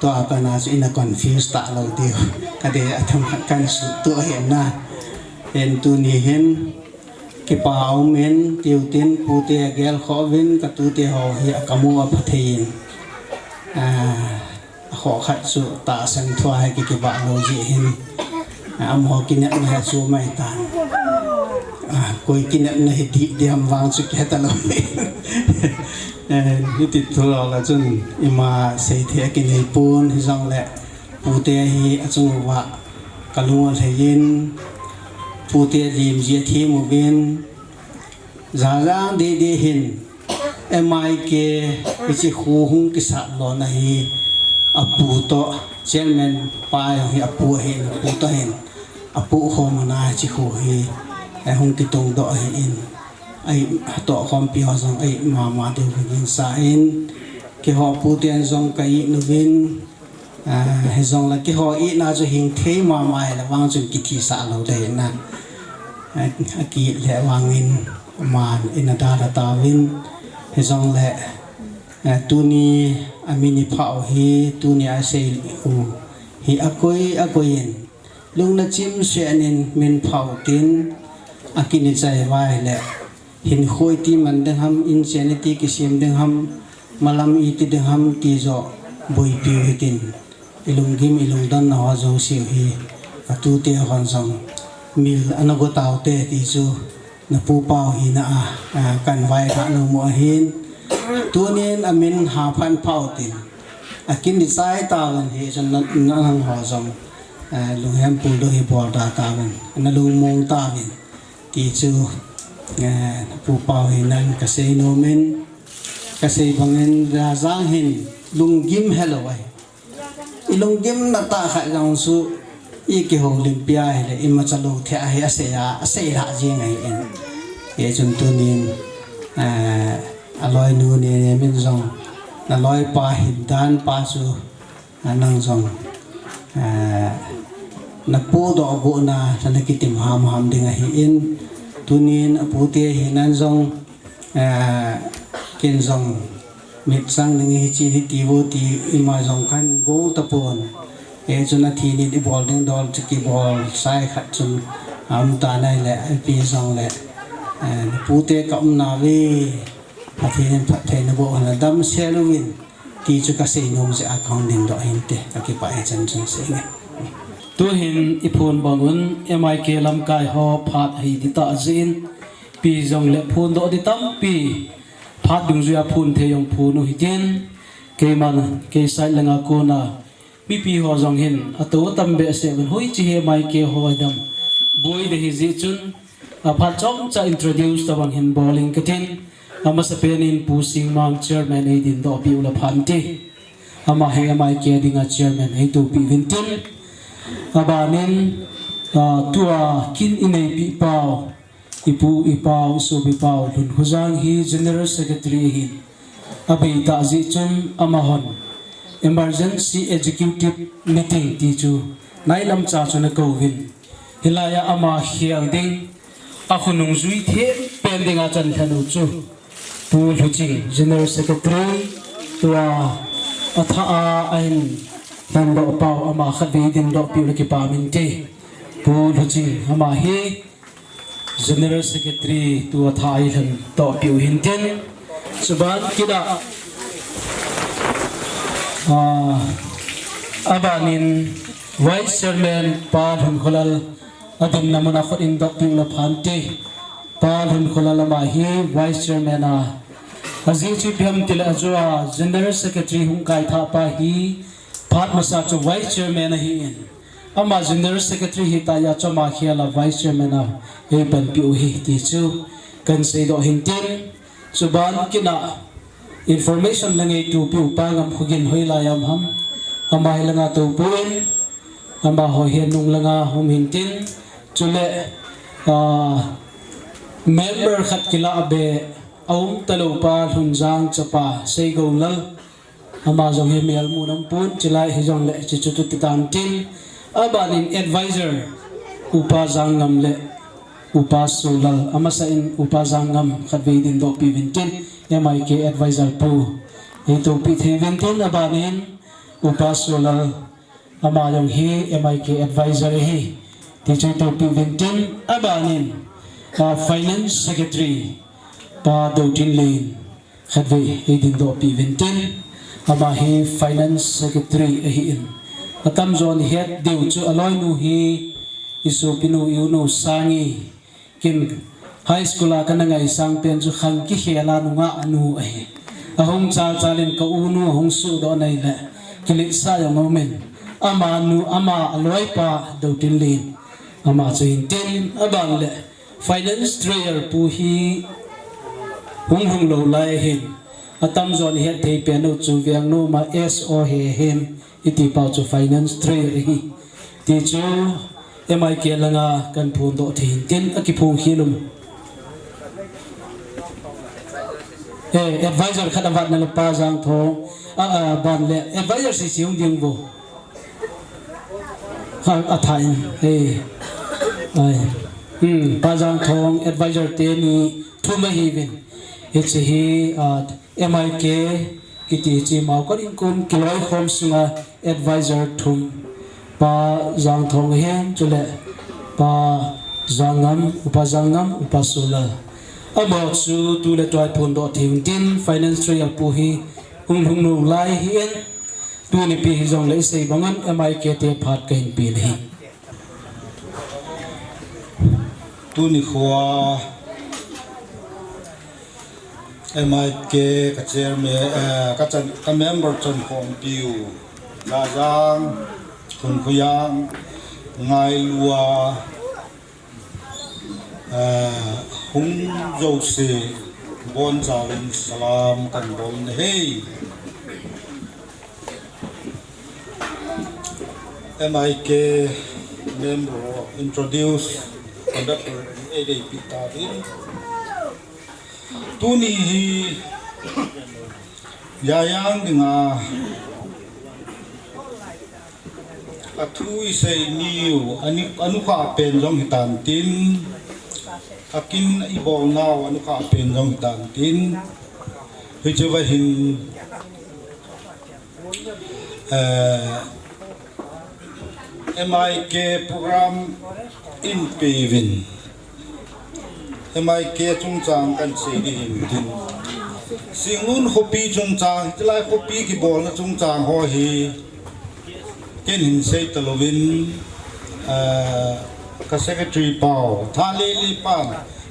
ตัวก็น่าจะอินคอนฟิวส์ตาเราเดียวก็เดี๋ยวทำกันสุดตัวเห็นนะเห็นตัวนี้เห็นกิปาวเมนติวตินปูเตะเกลขอวินกับตัวเตะหอเฮียกมัวพัทยินขอขัดสุตาสังทวายกิบะโลจิหินอมหอกินเนี่ยไม่สู้ไม่ตานคุยกินเนี่ยในดีเดียมวางสุดแค่ตลอดนี่ติดตัวเราจนอิมาเสียเทียกินให้ปูนให้จังแหละปูเตะให้จงว่ากะลุงเทียนปูเตะริมเจียทีมูบินจางดีหินไอเกอิจิคูหุงกิสัตโลนะฮีอปูโตเชนแมนปายฮีอปูเห็นอปูโตเห็นอปูโคมนาจิคูฮีไอหุงกิตงโตเห็นไอโตคอมพิวซองไอมาเดียวกินสายนกิฮอปูเตียนซองไกนุบินเฮซองละกิฮออีน่าจะหิงเทมาละวางจนกิทีสาเราได้นะอากีและวางวินมาอินาดาตาวินเฮซองและตัวนี้อามินิพาวฮีตัวนี้อาศัยอูฮีอากอยเย็นลุงนัดจิมเสียนินมินพาวตินอากินิใจไว้แหละหินคุยที่มันดึงทำอินเซนิตี้กิสิมดึงทำมาลำอีที่ดึงทำที่จะบอยพิวหิตินอิลุงกิมอิลุงดันนาวาโจเสียวฮีกับตัวเตะขันซังมิลอันนั้นก็ตาวเตะที่จูนับปูเปาฮีน่ะกันไว้ขันมัวหินตัวนี้อามินหาพันเผาตินอากินดิสายตากันเฮจนนั่งหัวซองลุงแฮมปูลุงเฮบอดาตากันนั่นลุงมองตากันที่จูปูเปาเฮนันกษย์โนเมนกษย์บังเงินราจางหินลุงกิมเฮลไว้ลุงกิมนัตตาขัดลองสู้อีกโฮลิมปิอาเฮอิมาจัลุเทียเฮอาเซียละจีไงเอ็นเฮจนตัวนี้อร่อยนูเนี่ยมินซองอร่อยปลาหินด้านปลาสูนังซองนับปูดอกบัวนาฉันคิดถึงหามดึงให้อินตัวนี้ปูเตะหินันซองกินซองมิดสังดึงให้ชีวิตตีโวตีอิมาซองกันโกตะปนจนนาทีนี้ดิบอลดึงดอลจะกีบอลใส่ขัดจนตาในแหละปีซองแหละปูเตะกับนาวีพัฒนาบุคคลดำเซลวินที่จะกระเซ็นนมจะอาคอนดินดอกหินเตะตะกี้ไปจันทร์เสียงตัวหินอิพูนบางวันMIK ลำกายหอพัดให้ดิตาจีนปีจงเล็บพูนดอกดิตั้มปีพัดดุงจุยพูนเทียงพูนหิจินเกมันเกสัยลังอากูนามีปีหอจงหินอัตัวตั้มเบสเซวันหุยจีMIK หอดำบุยเดฮิจิจุนพัดจงจะ introduce ตะวังหินบอลลิงกันทินama sa penin pusing mang chairman ay din do piula phanti ama hengamai ke dinga chairman ay to pi vintin abanin tua kin inay pi pau ipau so pi pau lun huzang hi general secretary hi abai ta ji chun amahon emergency executive meeting ti chu nailam cha chuna kovin hilaya ama hial ding akhunung zui the pendinga chan thanu chu pu lujing general secretary tua atha ain dan do pau ama khadi din do pi laki pa min te pu lujing ama hi general secretary tua tha ai han do pi hin ten suban kida abanin vice chairman pa hun kholal adum namuna khot in do pi la phante pa hun kholal ama hi vice chairman Azing Chipiam Tila Azua General Secretary Hung Kai Thapa Hi Phat Masa Cho Vice Chairman Hi In Ama General Secretary Hi Taya Cho Ma Khiala Vice Chairman Hi Ban Piu Hi Ti Chu Kan Sei Do Hin Tin Suban Kina Information Langai Tu Piu Pangam Hugin Hoi Layam Ham Ama Hi Langa Tu Puin Ama Hoi Hian Nung Langa Hum Hin Tin Chule Member Khat Kila Abe Aum Talopa Hunjang Chapa Seigolal ama jong hi mel mu nam pun chilai hi jong le chi chu tu tan tin abanin advisor upa jangam le upa sulal ama sa in upa jangam khatve din do pi vintin MIK advisor pu hi to pi the vintin abanin upa sulal ama jong hi MIK advisor hi ti chu to pi vintin abanin finance secretary pa do tin lane khatve hi din do pi vintin ama hi finance secretary hi in atam zon het deu chu aloi nu hi isu pinu yu sangi kin high school a kan ngai sang pen chu khang ki khela nu nga anu ai ahong cha chalin ka unu hong su do nei le kilik sa yo moment ama nu ama aloi pa do tin lin ama chain tin abang le finance trader pu hi hung lo lai hin atam zon het thei pe no chu viang no ma so he hen iti pau chu finance trader hi ti chu MIK langa kan phun do thin tin akiphung hilum advisor khadawat na pa jang tho ban le advisor si siung ding bo ha athain ai pa jang thong advisor te ni thuma hi vin it's hi MIK kiti chi mau ko in kun kiloi khom sunga advisor thum pa jang thong hen chule pa jangam upa sula about su tu le toy phun do thing tin financial pu hi hung nu lai hian tu ni pi hi jong le sei bangan MIK te phat kain pi le tu ni khwa MIK ka chairman ka member chon khom piu la jang kun khuyang ngai lua hung zo se bon zawin salam kan bol ne hey MIK member introduce conductor ADP Tavin tuni hi yayang dinga athui sei niu anu kha pen jong hitan tin akin ibol naw anu kha pen jong hitan tin hi chewa hin MIK program in Pevin MIK chung chang kan sei di hin tin singun hopi chung chang tilai hopi ki bol na chung chang ho hi ken hin sei talovin ka secretary pau thale li pan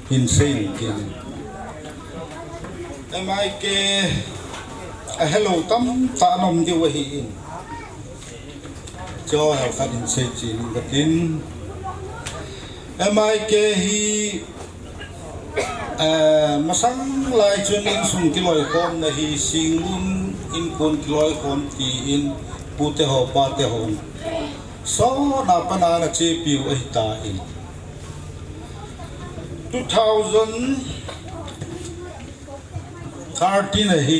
hin sei ken MIK hello tam ta nom di wa hi in cho hal khat hin sei chin gatin MIK hi masang lai chun in sung kiloi khom na hi singun in kon kiloi khom ti in pute ho pate ho so na pana na che piu ai ta in 2013 hi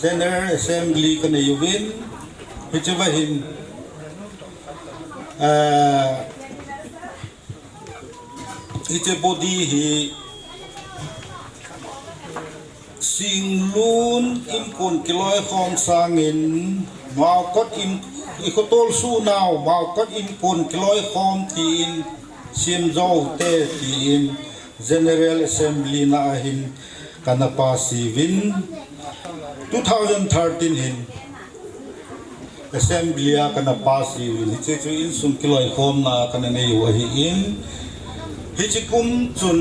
General Assembly kan yuvin hichwa hin hiche body hi singlun in kon kiloi khom sangin mau kot in ikotol su now mau kot in kon kiloi khom tin sim zo te tin General Assembly na hin kanapa sivin 2013 hin Assembly kanapa sivin hiche chu in sum kiloi khom na kanane yu hi in hichikum chun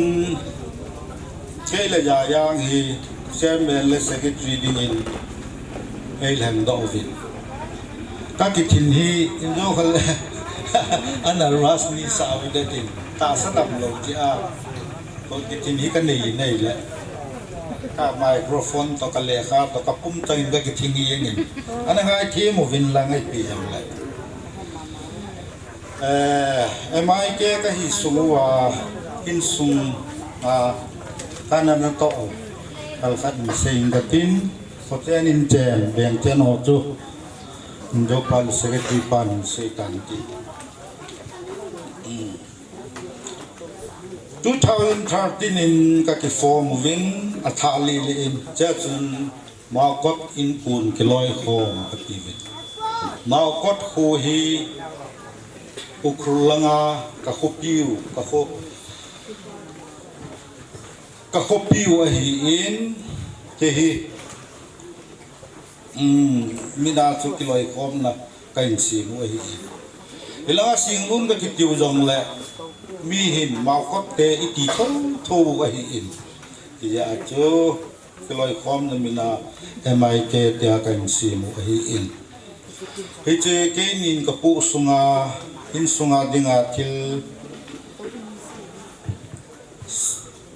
kela ya yang hi chairman le secretary ding in eilam do vin ka ki thin hi in jo khal ana rasni sa wi de tin ta sanam lo ji a ko ki thin hi ka nei le ka microphone to ka le kha to ka pum chain ga ki thin hi eng ana ngai the mo vin la ngai pi ham le MIK ka hi suwa in sung kanan to al khat mi sein gatin có thể nên chèn đèn chèn hồ chú do pan sẽ đi pan sẽ tàn đi 2013 in các cái form win athali in chắc chun mau cốt in pun cái loi khom cái gì mau cốt khu hi ukrulanga các khu piu các khu piu ở hi in thế hi mina chu cái loi khom là cái gì mua hi ilanga sing lun cái piu jong lệ mi hin mau cốt te ít thâu cái hi in thì giờ chú cái loi khom là mina MIK te cái gì mua hi in hi che ke nin ka pu sunga in sunga dinga thil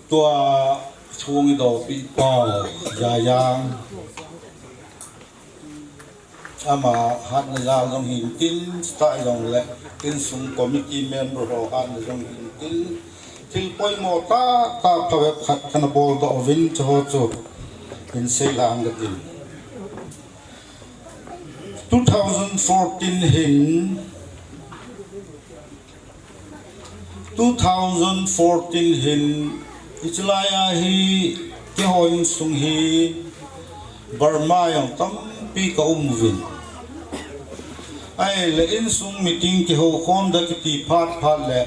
tua chung do pi pa ya yang ama hat na ya long hin tin sta long le in sung committee member ho han long hin tin thil poi mo ta ka web khat kana bol do win cho cho in sei lang ga tin 2014 hin 2014 hin Ichlaya hi ke hoin sung hi Burma yang tam pi ka vin ai le in sung meeting ke ho khom da ki phat le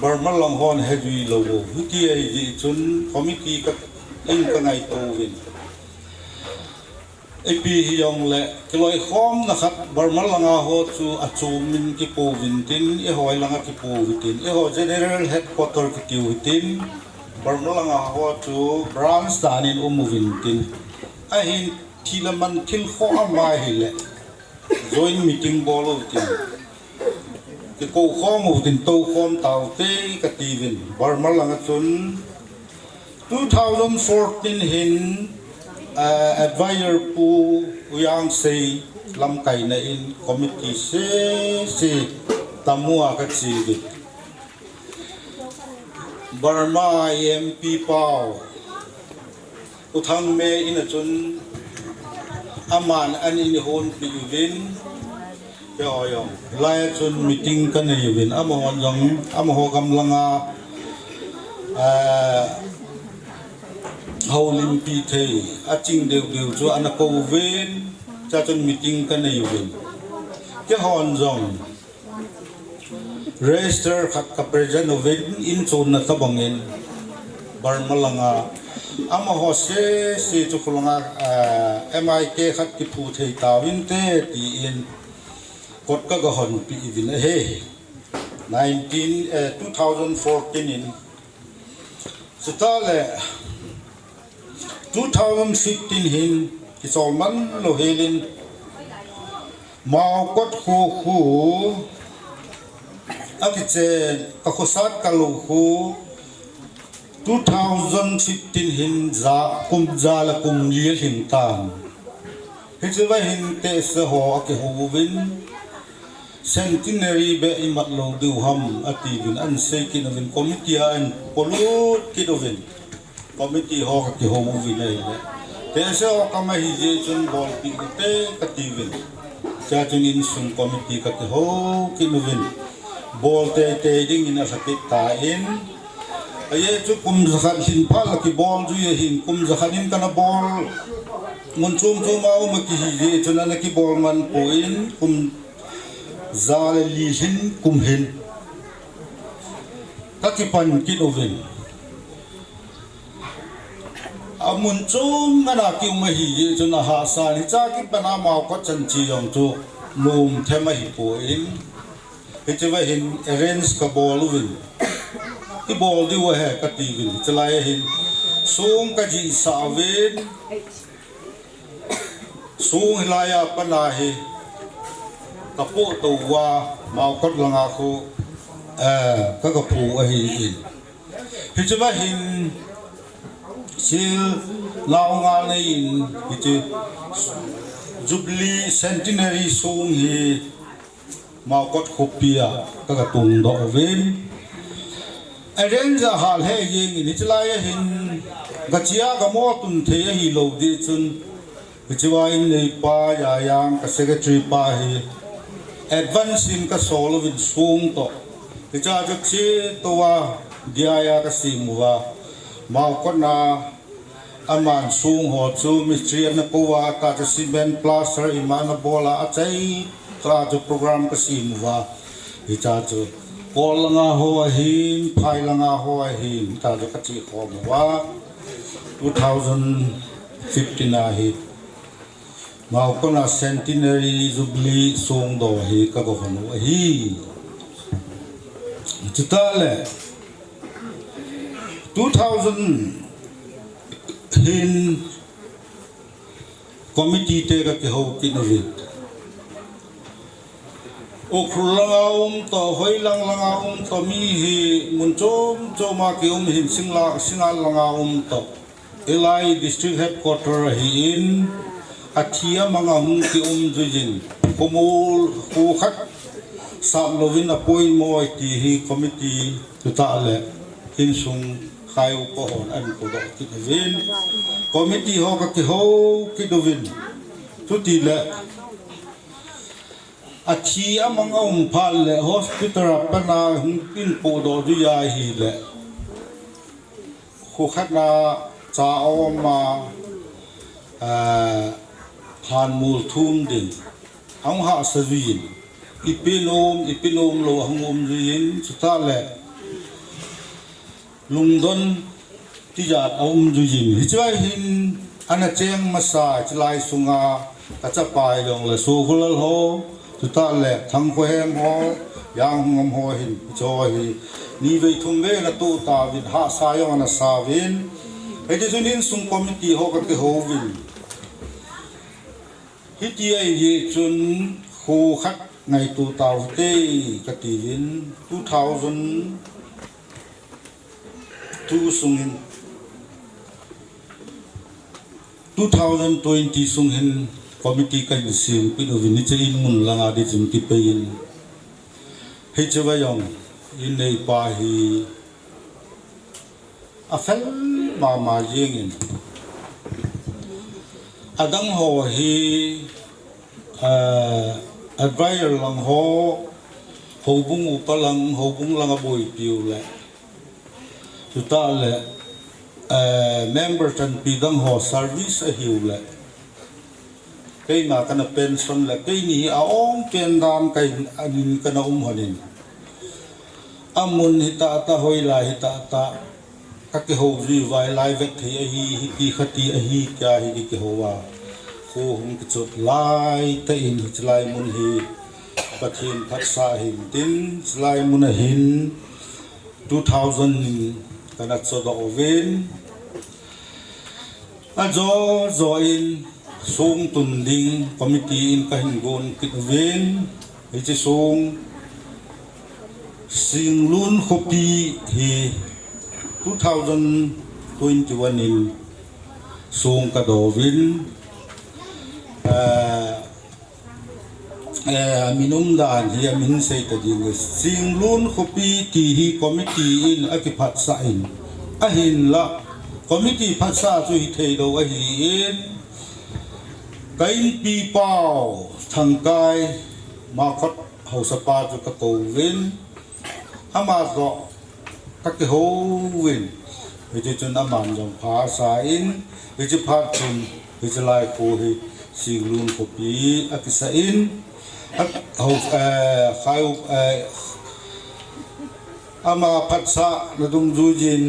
Burma long hon he dui lo hu ti ai ji chun committee ka in ka ngai to vin epi hiyong le kiloi khom na khat Burma langa ho chu achu min ki po vin tin e hoi langa ki po vitin e ho general headquarter ki tiu tin Burma langa ho chu branch tan in vin tin a hin thilaman thil kho ma hi le join meeting bolo tin ki ko khom tin to khom taw te ka ti vin Burma langa chun 2014 hin advisor pu uyang sei lam kai na in committee se tamua ka chi di Burma MP pau uthang me in a chun aman an in hon pi vin yo lai chun meeting kan nei vin amon jong amho kam langa hầu lim pi thầy chinh đều cho anh câu ven cha chân meeting cái này về cái hòn rồng register khắc cặp present ven in chôn na tabang in Burma langa ama ho se cho khulanga MIK khắc ki phu thầy ta vin te ti in cốt các cái hòn pi vin he 2014 in Sutale 2015 hin kisolman lo helin mau kot khu akiche kakhosat kalu khu 2015 hin za la kum liel hin tan hichewa hin te se ho ke hu win centenary be imat lo du ham ati win an sei kin win committee an polut kidovin committee ho ka ki ho vi nei te se o ka ma hi je chun bol pi te ka ti vin cha chun in sung committee ka ki ho ki nu vin bol te ding in a sakit ta in aye chu kum zakhan hin phal ki bol ju ye hin kum zakhanin kana bol mun chum ma ma ki hi je chun ana ki bol man po in kum zal li hin kum hin ka ki pan ki nu vin amun chum mana ki ma hi ye chuna ha sa ni cha ki bana ma ko chan chi yong chu lum thema hi po in hichewa hin arrange ka bol win ki bol di wa he ka ti win chalai hin sung ka ji sa wen sung hilaya pana he ka po to wa ma ko langa ko ka ka pu a hi in hichewa hin sil launga nei ite jubilee centenary sung hi ma kot khopia ka tung do ven arrange hal he yeng ni chlai hin gachia ga mo tun the hi lo di chun Kecuali ini pa yang ke secretary pa hi advancing ke solo win sung to. Kecuali si tua dia ya ke simua mau kena aman sung ho chu mistri na kuwa ta cement plaster imana bola acai ta program ke simua. Kecuali Kolanga hoa hin, pailanga hoa hin, ta jo kachi koma wa 2015 hi. Mau kona centenary jubilee song do hi ka ko hanu hi. Chutale 2000 hin committee te ka ke ho kinavit. Okrulanga to hoilang langa to mi hi munchom choma ki hin singal langa to Elai district headquarter hi in athia manga ki jujin komul ko khat sam lovin apoi moi ti hi committee tu ta le hin sung khai ko on an ko do ki vin committee ho ka ki ho ki do vin tu ti le athi amang phal le hospital pana pin po do du ya hi le khu khat na cha oma han mul thum din ang ha savin ipinom lo hangom rin suta le lungdon tijat juin hichwai hin ana cheng masa chlai sunga kachapai dong le sugulal ho Tuta le thang ko hem ho yang ngam ho hin cho hi ni ve thum ve na tu ta vin ha sa yo na sa vin e de junin sung committee ho ka ke ho vin hi ti ai ye chun ho khat ngai tu ta te ka ti vin 2002 sung hin 2020 sung hin committee kan sim pin ovini chein mun langa de jim ti pein he chawayong in nei pa hi afel ma jingin adang ho hi advisor lang ho hobung upalang hobung langa boy piu le tuta le member tan pidang ho service a hiu le kay nga kana pension la kay ni aong pendam kay anin kana hanin amun hita ta hoila hita ta kake ho ri vai lai vet thei a hi ki khati a hi kya hi ki howa ko hum ki chot lai ta in chlai mun hi pathin phaksa hin tin chlai mun hin 2000 kana choda oven a zo in sung tunding committee in kahingon kitven iti sung singlun kopi hi 2021 in sung kadovin minum dan hi min sei ta ding singlun kopi ti hi committee in akiphat sa in ahin la committee phatsa chu hi thei do a hi in kain pi pao thang kai ma khat ho sa pa chu ka ko win ama zo ka ke ho win we ji chun aman jong pha sa in we ji pha chun we ji lai ko hi singlun ko pi akisa in ho khai ama phat sa na dum ju jin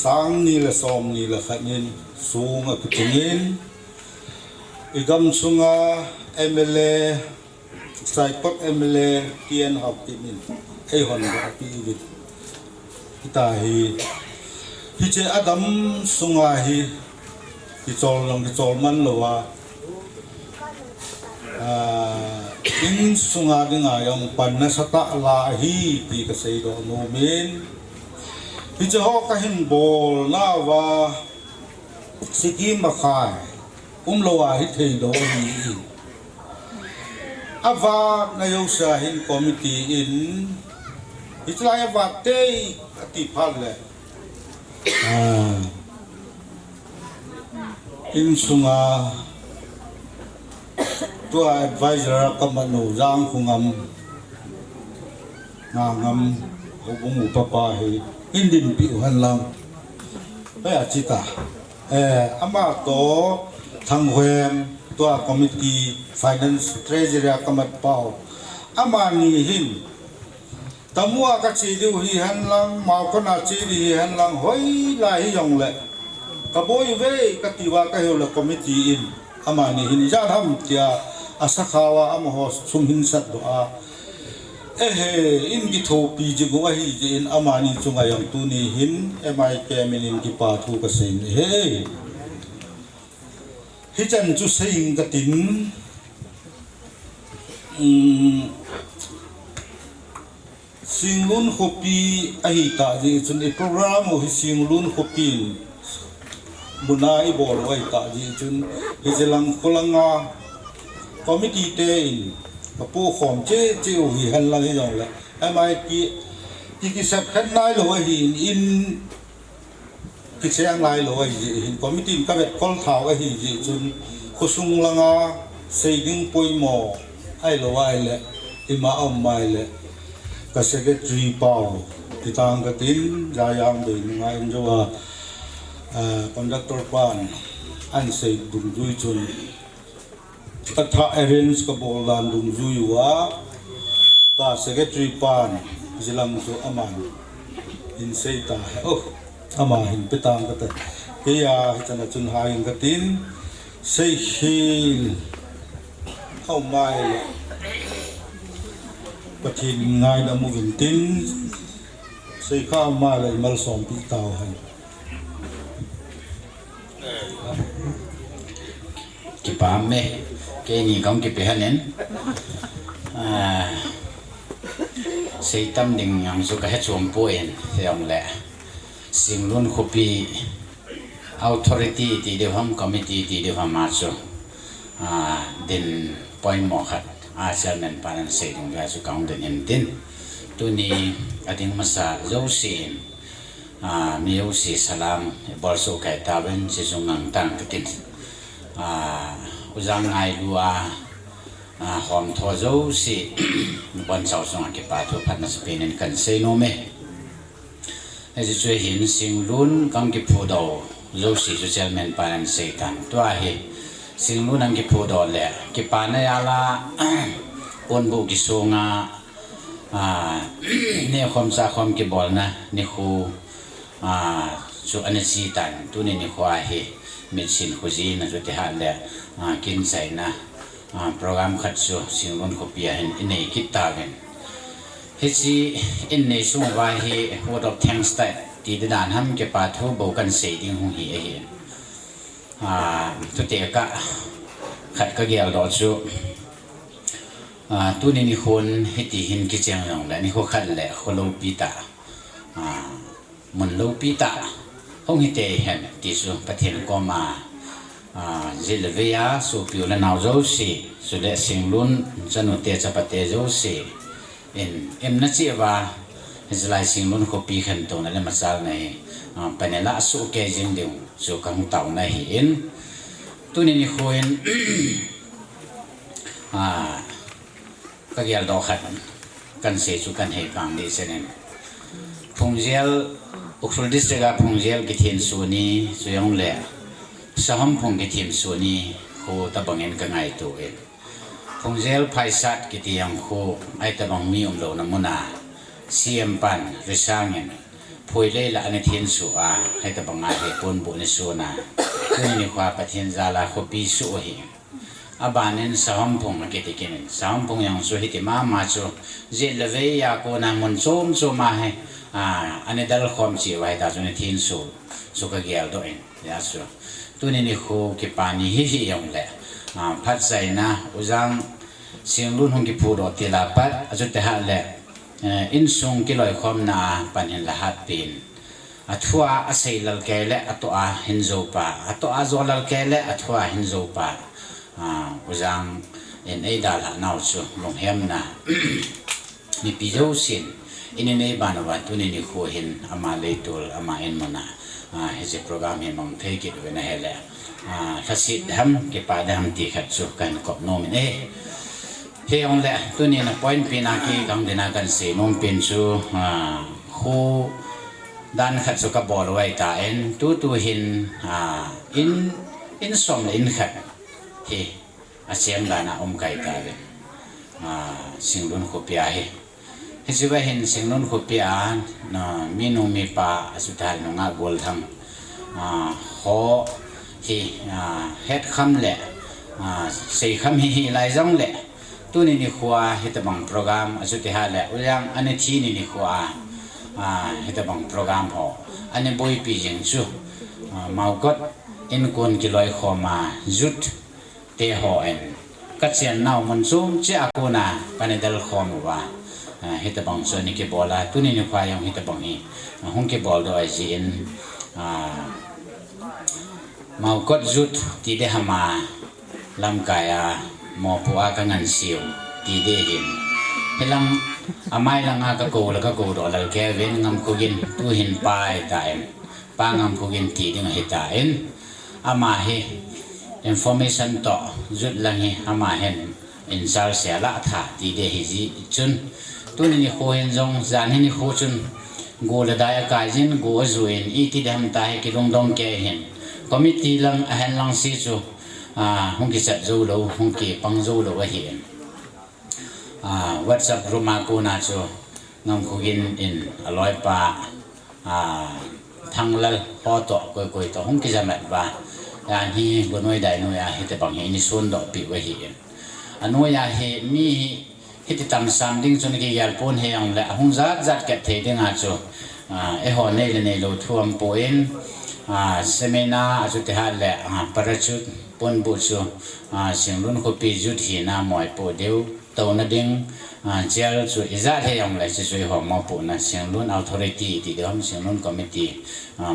sang ni la som ni la khanin sung ak tungin igam sunga MLA Saipot MLA Kian Hopkinin ai hon ba pi bit kita hi che adam sunga hi ki chol man lowa in sunga dinga yang panna sata la hi pi ka sei do no men hi che ho ka hin bol na wa sikim ma khai lowa hi thei do hi ava na yo sa hin committee in itlaya va te ati phale in sunga ตัว advisor กำมันหนูร่างคงงามเขาบุ้งป้าให้อินดินปิวหันลังไปอาจิตาอามาโตทางเวมตัว committee finance treasury กำมันเป่าอามานี่หินตัมัวก็ชีดิวหิหันลังมาคนอาชีดิหันลังเฮ้ยลายยองเละกบอยเวกติวาก็เฮล committee in อามานี่หินจะทำเจ้าอาศักขาวอามาหัวสุมหินสัตว์ตัวอินกิโทปีจิกว่าฮิจินอามานี่จงอายังตุนี่หินไม่แกมินินกิปาทูกสินฮิจันจุเซิงกตินสิงลุนขบีอหิตาจีจุนโปรแกรมของสิงลุนขบีบุญายบอลไว้ตาจีจุนฮิจลังโคลังอาคอมมิตี้เตนกับผู้ของเจ้าหิฮันลังอย่างละไม่กิสับขันนายหลวงหินอินกิเสียงนายหลวงหินคอมมิตี้ก็เป็นคนเท้าไอ้หินจุนคุสุงลังอาเสียงปุยหมอไอ้หลวงไอ้ละอิมาอมไอ้ละก็เสกตรีเป่าติดตามกันตินยายังเดินงานจัวคอนดักเตอร์ปานอันเสกดุงจุยจุนตัดเอเรนส์กับโบราณดุงจุยวะตาเสกตรีปานจิลังจุอามันอินเซตาโอ้อามาหินไปตามกันแต่เฮียฮิจันจุนหายิงกันตินเซฮิลเข้าไม่ปะทินง่ายนะมุกินตินเซข้ามาเลยมาสอมปีเตาให้กิปามเมเกนี่กองกิปฮันเนนเซตัมดิ่งยังสุกเฮชวมป่วยเสียงแหละสิ่งล้วนคุปี authority ที่เดียวทำ committee ที่เดียวทำมาสุดินปอยหมอขัดอาเซียนนั้นปานันเสด็จงานสุกังเดินเห็นดินตัวนี้อดีตมาสาเจ้าสีมีเจ้าสีสลามบอลสุกัยตาเป็นสิสุงังตังติดอุจังไงลัวหอมทอเจ้าสีวันเสาร์สงฆ์ปาทุพันนัสเปนินกันเซโนเมให้จะช่วยเห็นสิ่งลุ้นกังกิพูดเอาเจ้าสีสุเซลเมนปานันเซตันตัวเหตุสิ่งลุ้นนังกิพูดเอาแหละกิปานายาลาคนบุกิสูงเนี่ยความสาความกิบอลนะนี่คือสุอันนี้ตันตัวนี้นี่คือเหตุมิสินคุจีนะจุดที่หาแหละกินใส่นะโปรแกรมขัดสูสิ่งลุ้นขบีเห็นอินในคิดตาเป็นเฮจีอินในช่วงว่าเหตุวอดอฟแทงสต์ที่ด่านทำเก็บปาทูบุกันเสียดิ้งหงเหตุทุกเด็กก็ขัดก็เกี่ยวดอจูตัวนี้นี่คนเฮติหินกิจยังอย่างไรนี่เขาขัดแหละเขาลูปีตามันลูปีตาห้องเฮติเห็นที่สุประเทศก็มาจิลเวียสุพิวและนาวโจสีสุดเด็กสิงลุนจะนุเตจะประเทศโจสีเอ็มนัดเชื่อว่าจะไล่สิงลุนเขาปีขันตัวนั่นแหละมาสารในเป็นเละสุเกจิงเดียวสุขังเต่าในหินตัวนี้นี่คนก็เกี่ยวดอกขัดกันเสียสุกันเหตุการณ์นี้เช่นนั้นพงเจลอุกสุดิสเกาพงเจลกิเทียนส่วนนี้ส่วนเล่สหมพงกิเทียนส่วนนี้โคตะบังเงินกันไงตัวเองพงเจลไพศาลกิเทียงโคไอตะบังมีอมโลน้ำมันเสียมปันริสางเงินพวยเล่ละอันเทียนสัวให้ตะบังอาเหตุปนบุญส่วนน่ะตัวนี้ความปฏิญญาละขบีสุเหอาบานินสหมพงกิติกินสหมพงยังสุหิติมาจูเจลเวียโกนังมันโซมาให้อันนี้ดัลคอมจีไว้ตาจุนเทียนสุกเกี่ยวด้วยยาสุตัวนี้นี่คู่กิปานีฮิยังแหละพัดใส่นะอุจังเสียงรุ่นของกิพูดอติลาปัดอาจุดเตหัดแหละอินซุงกิลอยคอมนาปันเห็นละหัดปีนอัตว่าอาศัยลลเกลอัตว่าหินโจปาอัตว่าโจลลเกลอัตว่าหินโจปาอุจังเอ็นเอดาลานาวชูลงเฮมนะมีพิจารณาอินเนบานวัตุนินิโคหินอามาเลตุลอามาเอ็นมนาเฮจิโปรแกรมเฮมังเทกิดเวนะเฮเล ทัศน์ทำเก็บป่าดำตีขัดสุกันกบโนมินเฮียงแหละตัวนี้นะพอยปีนักีกังเดนากันเสียนมเป็นชูคู่ด้านขัดสุกับบอลไว้ตาเอ็นตัวหินอินสมอินขัดเฮอาเซียนลานาอมไก่ตาเวนสิงลุนขุปีอาเฮเฮ้ยว่าเห็นสิงลุนขุปีอามีนุ่มมีป่าสุดท้ายนุ่งกอลทำเขาเฮดคำแหละสี่คำฮีไล่จังแหละตัวนี้นี่ขวาเฮตบังโปรแกรมสุดท้ายแหละอย่างอันนี้ที่นี่ขวาเฮตบังโปรแกรมพออันนี้บอยปีจิงชูมาก็อินคนกิโลขอมาจุดเตะหอเอ็นกัดเสียนน่ามันซูมเจ้ากูน่ะปันเดลขอมัวเฮตบังส่วนนี้เก็บบอลตัวนี้นี่ขวายังเฮตบังนี่ห้องเก็บบอลโดยจีนมาก็จุดที่เดหมาลำกายมอปัวกังันเสียวที่เดหินเฮลังไม่ลังก็กูแล้วก็กูดอลแกเว้นงำคุกินตัวหินปลายตายปางงำคุกินที่ดึงเฮตายมาเฮinformation ต่อจุดลังเฮมาเห็นอินซาลเสียละท่าที่เดหิจิจุนตัวนี้โคเห็นจงจานนี้โคจุนกูเลยได้กายจินกูจุนอีที่เดิมตายกิลงดงแกเห็นคอมมิตี้ลังเห็นลังซีจูหงกิจัดจูโลหงกิปังจูโลก็เห็นWhatsApp รูมากูน่าจูงำคุกินอินอร่อยปะทั้งเล่พอต่อกุยต่อหงกิจะแม่บ้าอันนี้กูน้อยได้น้อยเห็นแต่บางเห็นนี่ส่วนดอกปีไว้เห็นอันน้อยเห็นมีเห็นที่ตั้งซ้ำดิ้งจนกี่ยาปนเฮียงแหละหงจัดเก็บเทดิ้งอาจูหอเนี่ยเลยเราท่วมป่วยเซมินาสุดท้ายแหละประชุมปนบุตรเสียงรุ่นคุปีจุดหินหมอยปูเดียวตัวนั่นเองเจ้าสุดอิจฉาเทียมเลยจะช่วยหอมหมอปูนะเสียงรุ่น authority ที่เดียวเสียงรุ่น committee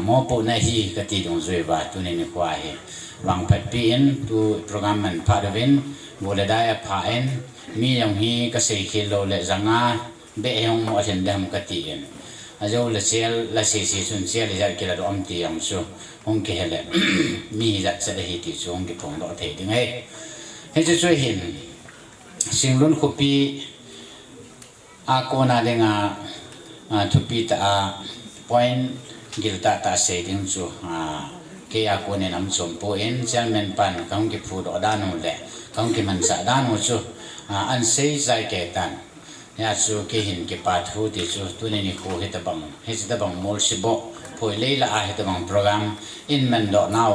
หมอปูนะฮีก็ที่ตรงช่วยว่าตัวนี้นี่กว่าเหวางพัดปีนตัวโปรแกรมมันพาดวินบุลได้พาเอ็นมีอย่างฮีก็สี่กิโลเลยจังเบี้ยของหมอเช่นเดิมก็ที่เอ็นอาจจะละเซลละสี่ส่วนเซลจะกินแล้วอมตีอย่างสูงเกเหลมีจัดเสด็จที่สูงกี่พงดอกเทดึงให้จะช่วยเห็นสิ่งรุ่นคุปีอาโกนาเดงทุปีตาพอยน์กิลตาตาเสดิงสูเกียอาโกเนน้ำสมปูเอ็นเจ้าเมนปันเขากี่พูดอดานุเล่เขากี่มันสะดานุสูอันเซ่ใจเกตันยาสูเกหินเกปาทูติสูตัวนี้คู่เฮตบังเฮตบังมอลสิบพอยเลยละเฮตบังโปรแกรมอินมันดอกนาว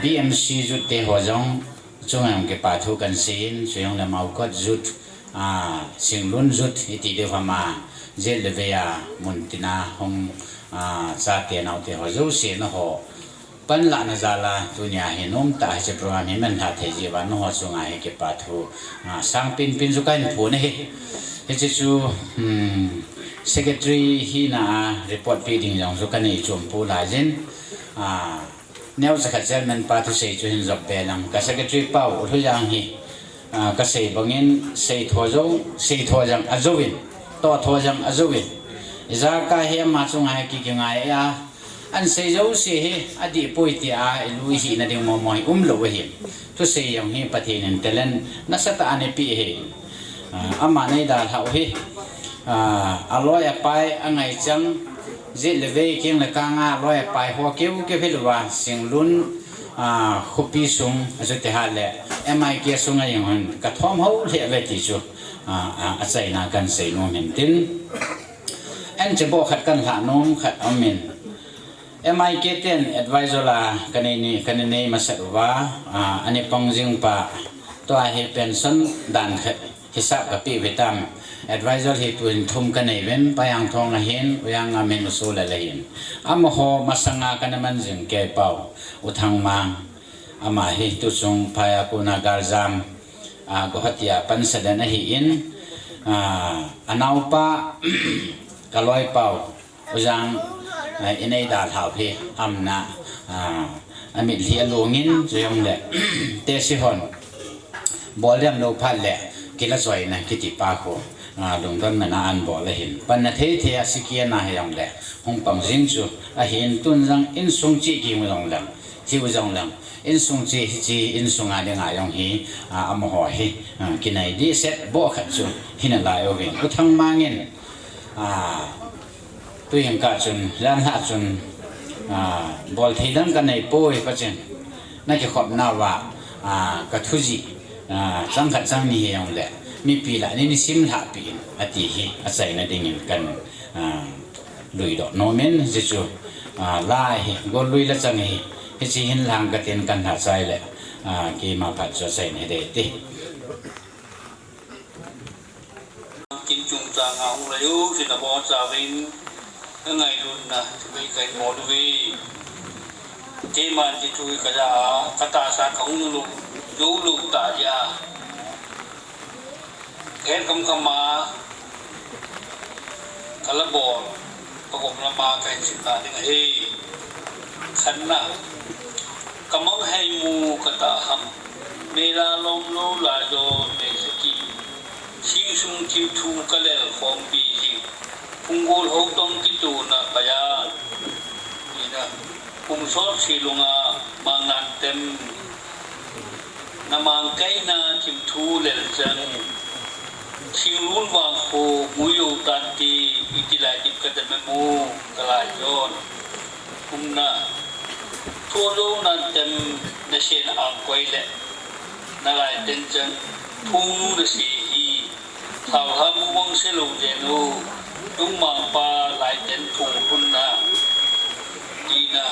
BMC จุดเตะหัวจงช่วงเก็บปาทูกันซีนช่วงละมาก็จุดสิ่งลุ้นจุดอิติเดฟมาเจลเวียมุนตินาหงซาเตียนเอาเตะหัวจูเสียนหัวปันละนจาลาตัวนี้เห็นน้องตาจะโปรแกรมนี้มันหาเทจีวันหัวช่วงเก็บปาทูสังปินสุกันผู้นี่เฮจิจูsecretary ฮีน่า report ปีดิ่งอย่างสุกันนี่จมผู้ลายเจนแนวสักเจมันปาทุเสยจุหินจบเปลังก็ secretary เป้าอุทยังฮีก็เสยบางเงินเสยทัวจังอจูวินต่อทัวจังอจูวินจากการเฮียมาส่งให้กี่ยังไงอันเสยจูเสยอดีตปุยที่ลุยฮีนั่นเองมอยลวเห็นทุเสยยังฮีปฏิเนนเตลันนัสตาอันนี้ปีเฮอามาในดาเขาเฮอร่อยไปอันไงจังเจลเวย์เกี่ยงละกางอร่อยไปหัวเกี่ยวเกี่ยวพิลว่าเสียงลุ้นคุปปี้ซุงสุดท้ายแหละMI เกี่ยวซุงอะไรอย่างนั้นกระทอมเขาเลี้ยเวทีจูอาศัยนากันเสียงเหม็นตินอันจะบอกขัดกันหาน้องขัดอเมนMI เกี่ยวเต้น advisor ละกันนี่มาสักว่าอันนี้ปองจิงปะตัวเฮเป็นสันดันฮิสับกับปีวิตามadvisor ที่ตัวทุ่มกันในเว้นไปยังทองละเห็นไปยังเมนุสูละเห็นอามาหอมาสังอากันมันจึงแก่เป่าอุทังมาอามาเฮตุสงพายากุนาการจามกุหัตยาปันสดานหินอนาวปะกลอยเป่าอุจังอินไอดาถาวเพอัมนาอามิเลียลงินจะยงเละเตสิฮอนบอลเลี้ยงโลพันเละกิละสวยนะกิติปาโคลงต้นมันอันบ่เลยเห็นปันเทเทียสิเกียนาให้ยังแหละหงปังจิงจูเห็นตุนจังอินสงจีกิมลงแหละ hiu zong lang in sung chi in sung a de nga yong hi am ho hi kinai di set bo khat chu hina lai o vin ku thang mangin tu yang ka chun ran ha chun bol thi dam kan nei poi pa chen na ki khop na wa ka thu ji chang khat chang ni yong le mi pi la ni sim la pi ati hi a sai na ding kan lui do no men je chu lai go lui la chang hi he chi hin lang ka ten kan ha sai le ki ma phat cho sai ne de ti kinh trung ta ngao la yu sin na bo cha vin ngai lun na ve kai mo du ve te man ti chu ka ja ka ta sa khong lu lu ta ja ken kam ma kala bo pa ko la ma kai sin ta ding he khan na kamang hai mu ka ta ham mela long lo la do ne ki sing sung chiu thu ka le khom bi ji pungol ho tong ki tu na baya ina pung so si lunga mang nan tem na mang kai na chim thu le chang sing lun wang ko mu yo tan ti itilai ti ka ta mu ka la yon pung na thua lo nan tem na sen ang koi le na lai ten chang thung nu de si hi thảo ham mong sẽ lùng đèn ô đúng mà pa lại đến thùng hun na đi na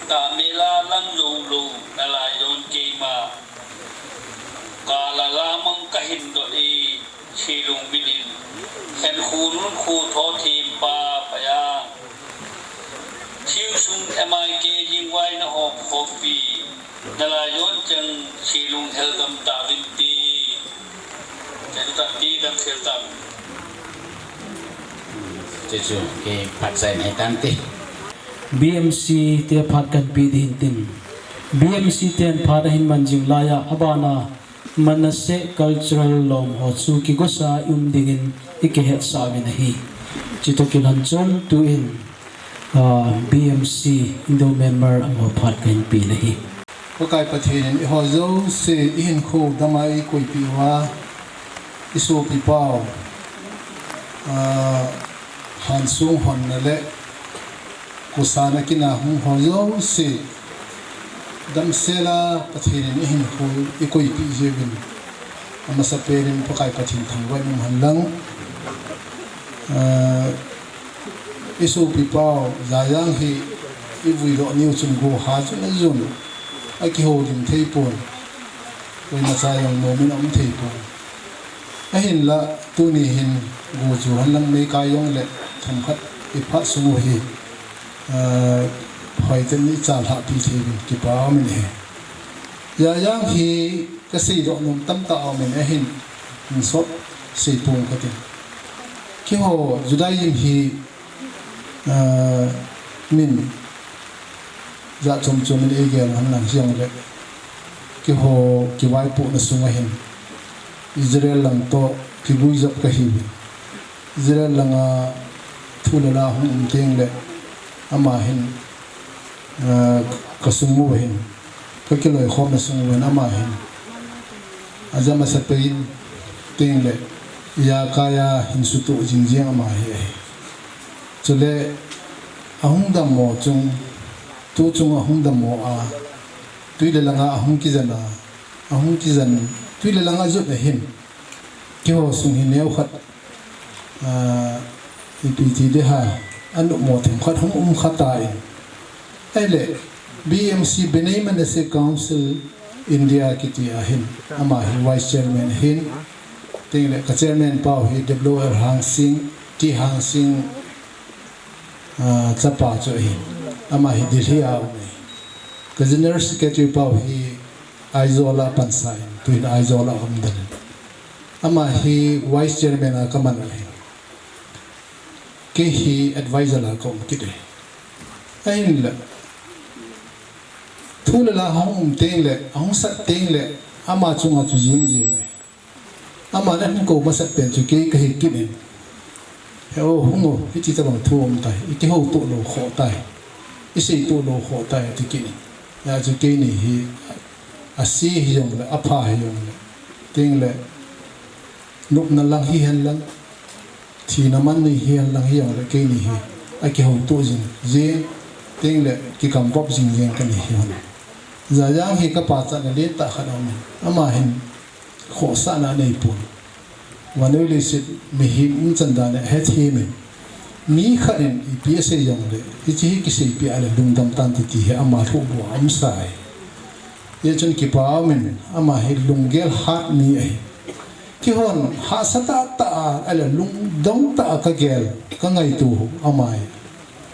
ta mê la lăng lù lù na lại don kê mà cả là mong cả hình độ đi xì lùng bi din khen khu nun khu thọ thêm pa phải à siêu sung em ai kê riêng vai na hộp hộp pi na lại don chăng xì lùng theo tâm ta vinh ti chu ke phat sai nei tan ti BMC te phat kan pi din tin BMC ten phat hin manjing laya abana manase cultural lom ho chu ki gosa dingin ike het sa mi nahi chito kilan chon tu in BMC indo member ang phat kan pi nahi ko kai pathin ho zo se in kho damai koi pi wa isu pi pao han sung hon na le kusana kina hum ho zo se dam sela pathin in kho ikoi pi jebin amasa perin ko kai pathin thangwai num han lang isu pi pao zayang hi ivui lo niu chun go ha chun zun aki ho dim thei pon koi na sa yang mo min am thei pon ahin la tu ni hin go chu han lang me ka yong le tham khat i pha su hi hoi ten ni cha la pi thei ki pa min he ya yang hi ka sei do nom tam ta min ahin so sei pon ka tin ki ho judaism hi min dạ chom chom niegen han lang siang le ki ho ki wai pu na sunga hin Israel lang to ki bui zap ka hi Israel lang thula la hum teng le ama hin ka sumu hin ka ki loi khom na sumu na ama hin azama sa pein teng le ya kaya hin su tu jing jing ama hi chule ahung da mo chung tu chung ahung da mo tui le langa ahung ki zan tui le langa zut hin ki ho sung hin neu khat ipiti de ha anu mo them khat hum khata in ele BMC Benay Manase Council India kiti ahin ama hi vice chairman hin ting le ka chairman pau hi WR Hang Singh T Hang Singh chapa cho hi ama hi dilhi a ka general secretary pau hi Aizola Pansai tuin Aizola Hamdan ama hi vice chairman a kaman hi ke hi advisor la kom kide ain la thula la hong teng le hong sat teng le ama chunga chu jing jing ama na ko ma sat pen chu ke ka hi kine he o hungo hi ti ta bang thuom tai i ti ho to lo kho tai i sei to lo kho tai ti kine ya chu ke ni hi asi hi yong le apha hi yong le ting le nup na lang hi hen lang thi na man ni hi hen lang hi yong le ke ni hi a ki ho tu jin je ting le ki kam pop jing jeng kan hi hon za yang hi ka pa cha na le ta kha dom ama hin kho sa na nei pun wanoi le sit mi hi un chan da ne he thi me mi kharin ipsa yong le chi ki sei pi ala dum dam tan ti he ama thu bo am sai ye chun ki pa men ama he lungel hat mi ai ki hon ha sata ta ala lung dong ta ka gel ka ngai tu amai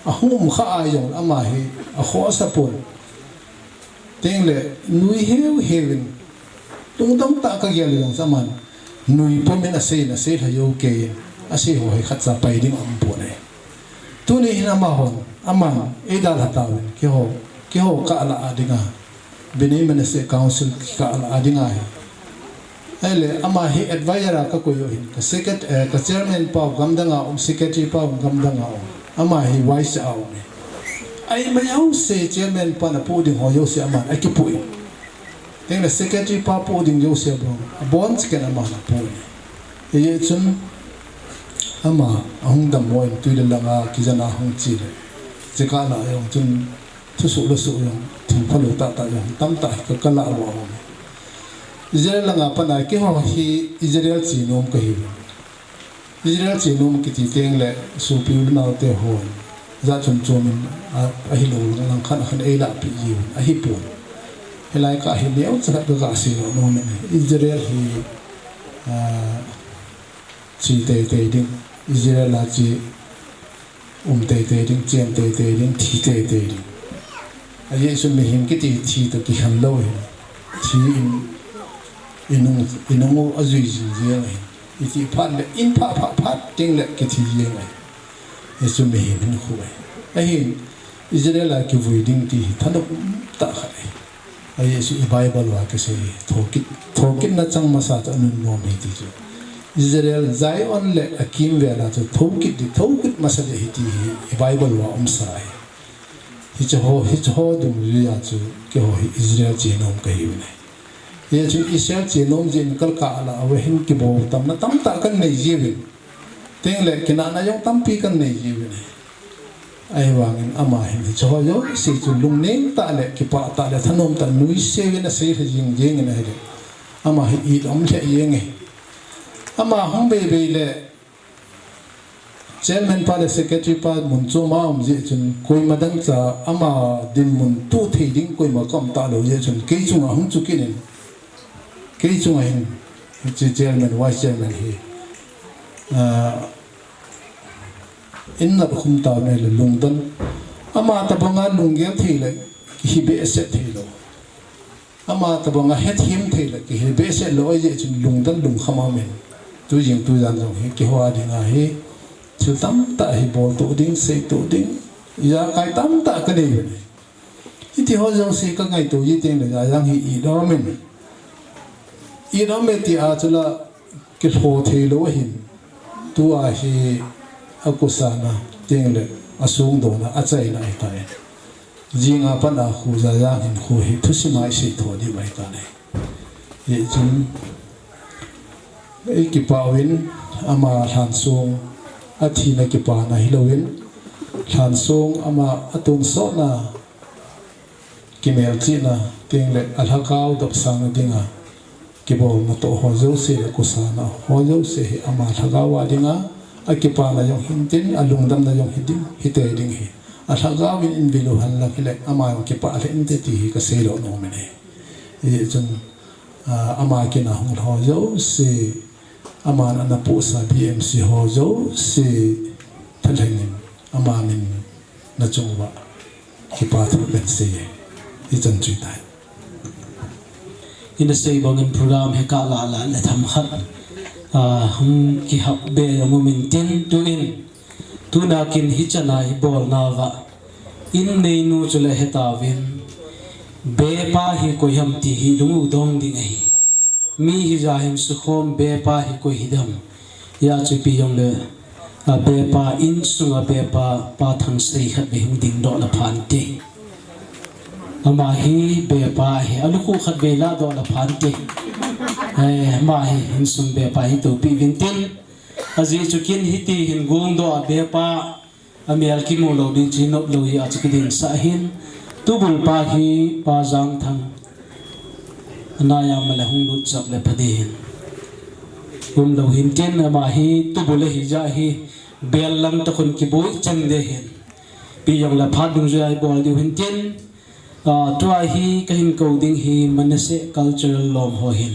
a hum kha ayong ama he a kho sa pon teng le nui heu heaven lung dong ta ka gel yong saman nui po men a se ha yo ke a se ho he khat sa pai ding am po ne tu ni hina ma hon ama e da la ta ki ho ka la adinga bini men se council ka la adinga ele ama hi advisor ka ko yo hin ka secretary ka chairman pa gamdanga secretary pa gamdanga ama hi vice au ne ai ma yau se chairman pa na po ding ho yo se ama ai ki po teng la secretary pa po ding yo se bonds ke na ma na po ne ye chun ama ahung dam mo tu de langa ki jana hung chi le chika la yong chun thu su lo su yong thim phalo ta yong tam ta ka kala wa Israel langa pana ki ho hi Israel chi nom ka hi Israel chi nom ki ti teng le su pi na te ho za chum chum a hi lo lang khan e la pi yi a hi pu helai ka hi leo cha ka si no me Israel hi chi te ding Israel la chi te ding chen te ding thi te ding a ye su me him ki ti thi to ki han lo thi inung azui ji ai iti phat le in phat ting le ki thi ye ai yesu me hin khu ai hin Israel la ki vui ding ti thano ta khai ai yesu bible wa ke se thokit na chang ma sa ta nun no me ti ju Israel zai on le akim ve la to thokit ma sa le hi ti bible wa sa ai hi cho dum ri ya chu ke ho Israel chi nom ka hi ne ye chu Israel chi nom jin kal ka la awe hin ki bo tam na tam ta kan nei ji bin teng le kina na yong tam pi kan nei ji bin ai wangin ama hin cho yo si chu lung ne ta le ki pa ta le thanom ta nui se na se jing jing na he ama hi I om the ye nge ama hom be le chairman pa le secretary pa mun chu ma om ji chun koi madang cha ama din mun tu thei ding koi ma kam ta lo ye chun ke chu ma hum chu ki ne ke chu ma hin chi chairman vice chairman hi in na khum ta ne le lung dan ama ta banga lung ge thei le hi be se thei lo ama ta banga het him thei le hi be se lo ye chun lung dan lung khama men tu jing tu jan jong hi ki hoa ding a hi chu tam ta hi bol tu ding se tu ding ya kai tam ta ka dei ne iti ho jong se ka ngai tu yi teng le ya yang hi I do men ti a chula ki ho thei lo hin tu a hi akusana teng le asung do na achai na ta e jinga pa na khu za ya hin khu hi thu si mai si tho di bai ta ne ye chun e ki pa win ama han sung athi na ki pa na hilowin han sung ama atung so na kimel chi na teng le alhakau dap sang dinga kibo na to ho zo se ko sa na ho zo se ama thagawa dinga akipa na yong hintin alungdam na yong hidim hite ding hi alhagaw in bilu han la kile ama yong kipa le inte ti ka se lo no me ne ye chun ama ki na hong ho zo se ama na pu sa BMC ho zo se thalengin ama min na chuwa kipa thu ben se ye chan chui tai in the same program he ka la le tham khat hum ki hab be mumin tin tu in tu na kin hi chana hi bol na wa in nei nu chule heta win be pa hi ko yam ti hi lungu dong ding hi mi hi ja him su khom be pa hi ko hidam ya chu pi yong le be pa in sunga be pa thang sei khat be hum ding do la phan ti ama hi be pa hi aluku khat ve la do la phan ti ma hi hin sum be pa hi to pi vintin azi chukin hi ti hin gong do be pa amial ki mo lo din chin lo hi a chikidin sa hin tubul pa hi pa jang thang anaya malahung lut chap le phadin lo hin ten ama hi tubul hi ja hi bel lam ta khun ki boi chang de hin pi yang la phat dung jai bol di hin ten try hi kahin coding hi manase cultural lom ho hin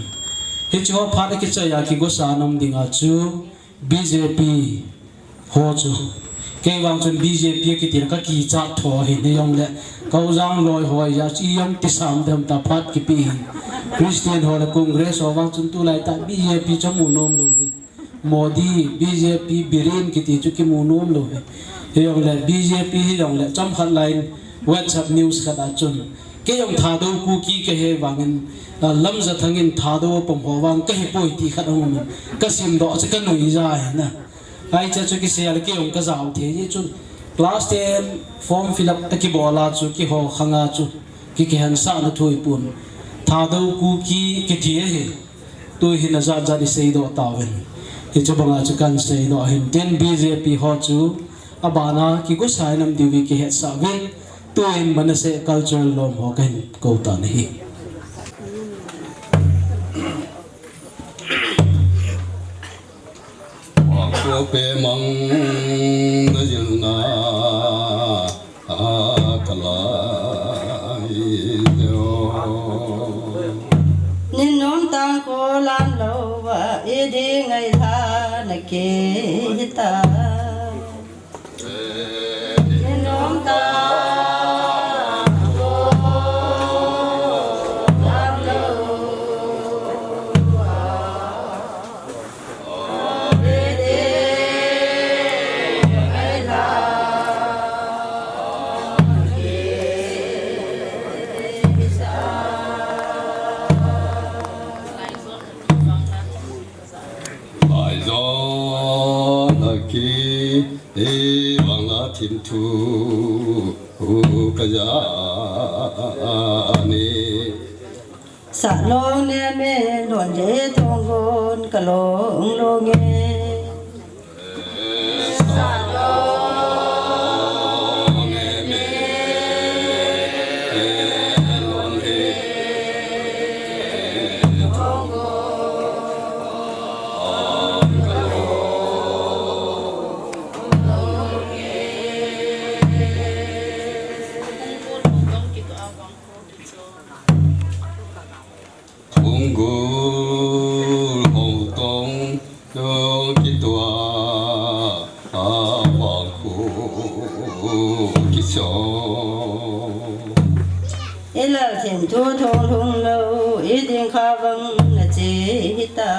hi cho phat ki cha ya ki go sanam dinga chu BJP ho chu ke wang chun BJP ki tir ka ki cha tho hin yong le kau jang loi hoi ya chi yong ti sam dam ta phat ki pi Christian ho la congress ho wang chun tu lai ta BJP cha mu nom lo hi Modi BJP birin ki ti chu ki mu nom lo hi yong le BJP hi yong le cham khat line WhatsApp news khat a chun ke yong tha do ku ki ke he wangin lam za thangin tha do pom ho wang ke he poi ti khat hom ka sim do cha kan noi ja na ai cha chu ki se al ke yong ka zaw the ye chun class 10 form fill up ki bola chu ki ho khanga chu ki han sa na thoi pun tha do ku ki thi he to hi na za za di sei do tawen he chu banga chu kan sei do hin ten BJP ho chu abana ki go sai nam diwi ki he sa vel to in manase cultural lom ho kan ko ta nahi wa ko pe mang na jil na kala Nên nón tang cô lan lâu và ý đi ngày tha na kê ta Nên nón tang cô lan lâu và ý đi ngày tha ai do na ki vang la thim thu ka ja ni Sa lo ne me lon de thong gon ka lo nghe sa lo ne me lon he thong Ungul hong tong yo kitwa awang ku kiso Ela thêm thu thong thong lâu ý tiếng kha vang na chế ta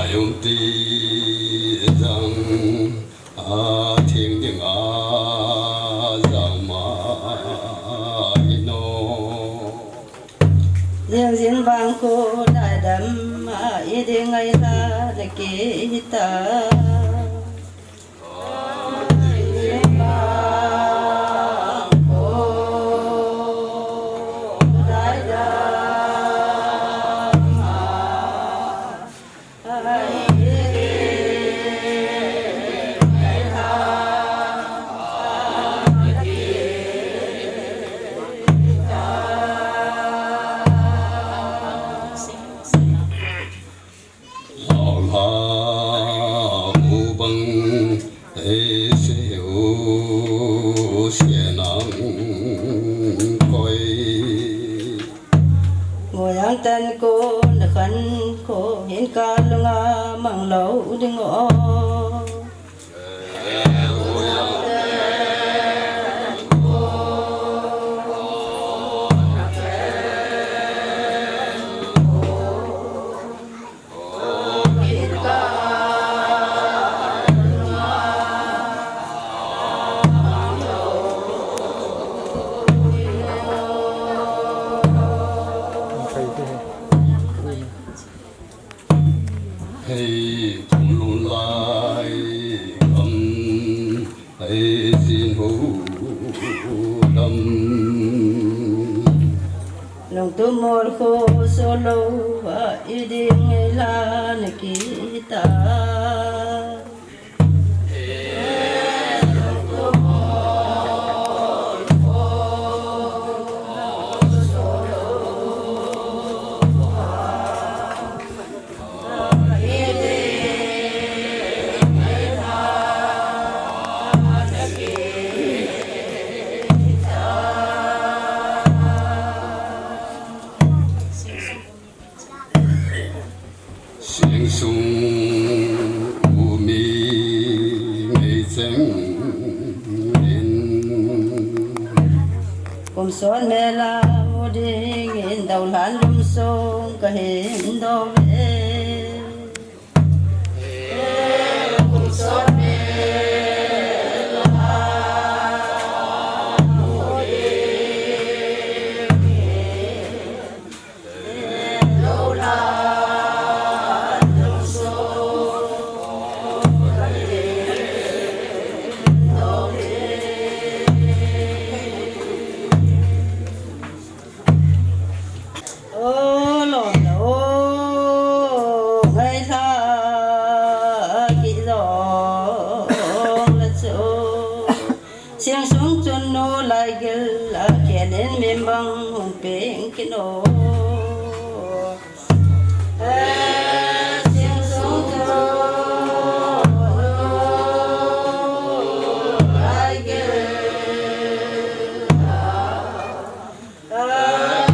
ayong ti dang thing ding dang ma ino riêng riêng vang cô đại đam ý tiếng ngày ta na kê ta riêng vang cô đại đam ngồi ăn tên cô đã khấn cô hiện ca lưng mang lâu đi ngõ lòng tu mor kho solo wa iding la nakita Sinh sung u mi ngày chẳng đến cùng son mê la mô đi nghìn đầu lan lum sông cả hình đô về cùng son mê la mô đi nghìn đầu lan Siang xuống chân nô lại gel là kẻ đến miền băng hùng biển cái nô siang xuống chân nô lại gel là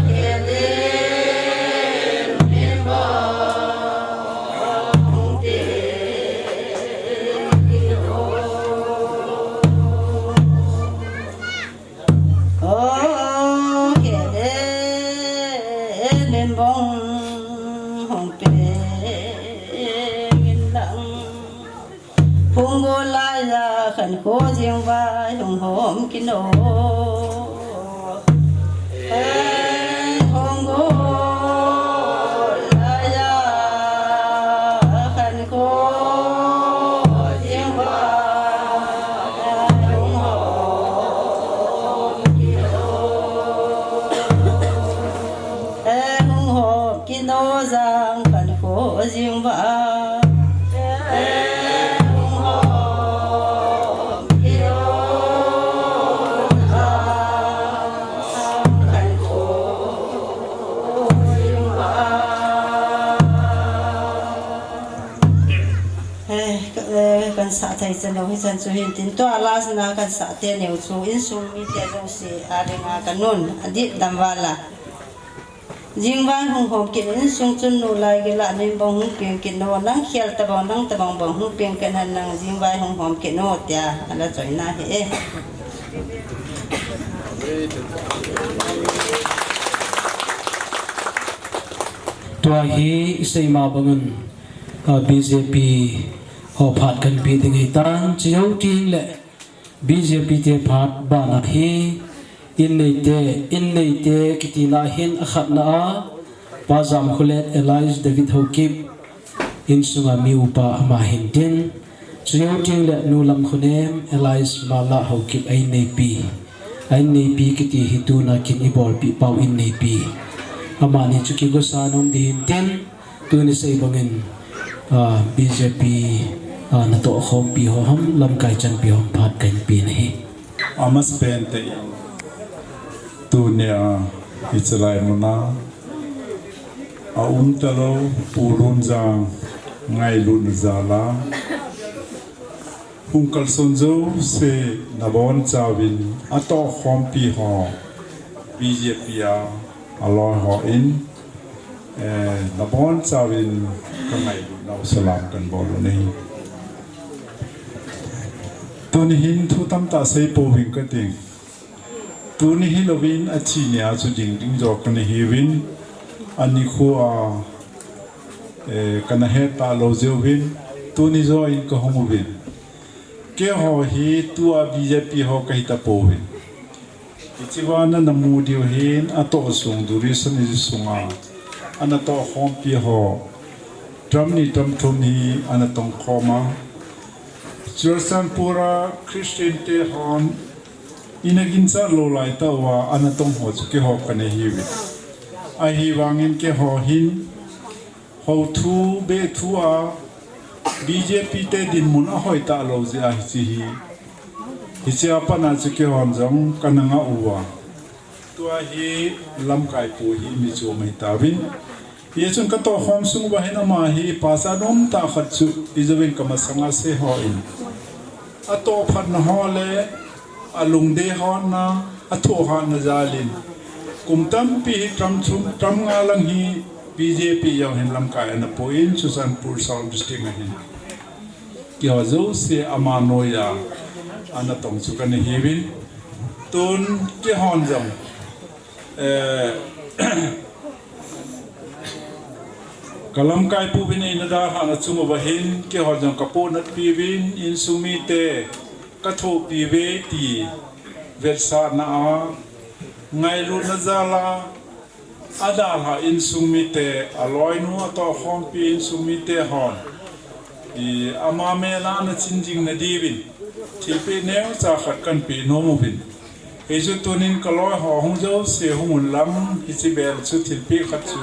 kẻ đến miền băng hùng biển cái nô nên bóng hồng bề nghìn lặng phung ngô lại ra khẩn khô riêng vai hồng hổm kín nổ phung ngô lại ra khẩn khô riêng vai hồng hổm kín nổ kino giang khẩn khổ riêng vã khẩn khổ riêng vã kan sa thai chân đâu chân su hin tin toa la na kan sa te neu chu in sung mi te lo se arenga kanun adi damwala riêng van hùng hồn kiện in sung chun nô lai cái lạ nên bông hùng pieng kiện nô nắng khel ta bông nắng ta bông bông hùng pieng cái hành năng riêng van hùng hồn kiện nô tia là choi na he tua hi seima bangun BJP ho phat kan pi ding hi tan chiu ting le BJP te phat ba na hi in nei te kitina hin akhat na a pazam khulet Elias David Hokip in sunga mi upa ama hin tin chiu ting le nu lam khunem Elias mala Hokip ai nei pi kiti hitu na kin ibol pi pau in nei pi ama ni chuki go sanom din tin tu ni sei bangin BJP na to khom pi ho ham lam kai chan pi hom phat kan pi nahi amas pente tunia itzalai muna a untalo purun jang ngai lun zala hungkal sonzo se nabon chawin ato khom pi ho BJP aloy ho in nabon chawin kangai naw salam kan bol nei tuni hin thu tam ta sei po wing ka ting tuni hi lovin a chi nia chu ding ding jo kan hi win ani khu a kan he ta lo jo win tuni zo in ko homu win ke ho hi tu a BJP ho ka hi ta po win ichiwana namu dio hin ato sung duri san is sunga anato hom pi ho tram ni tam thum ni anatong khoma Chursan pura Christian te hon inagin sa lo lai ta wa anatong ho chu ke ho kan hi wi a hi wangin ke ho hin ho thu be thu a BJP te din mun a hoi ta lo ze a chi hi chi apa na chu ke hon jong kananga uwa tua hi lam kai pu hi mi chu mai ta win ye chun ka to hom sung ba hena ma hi pasa dom ta khat chu izawin kama sanga se ho in a to phan na ho le alung de ho na a tho ha na zalin kumtam pi tram chum tram nga lang hi BJP yang hen lam kai na point Susanpur South District ma hin ki ho zo se ama noya ana tong chu kan hi win tun ki hon jong kalam kai pu bin in da hana chuma ba hin ke ho jong kapo nat pi bin in sumi te ka tho pi ve ti versa na a ngai lu na zala adal ha in sumi te aloi nu to hom pi in sumi te hon I ama me la na chinjing na di bin thipe ne cha khat kan pi no mu bin eju tunin kaloi ho hung jo se hung lam hisibel chu thilpi khat chu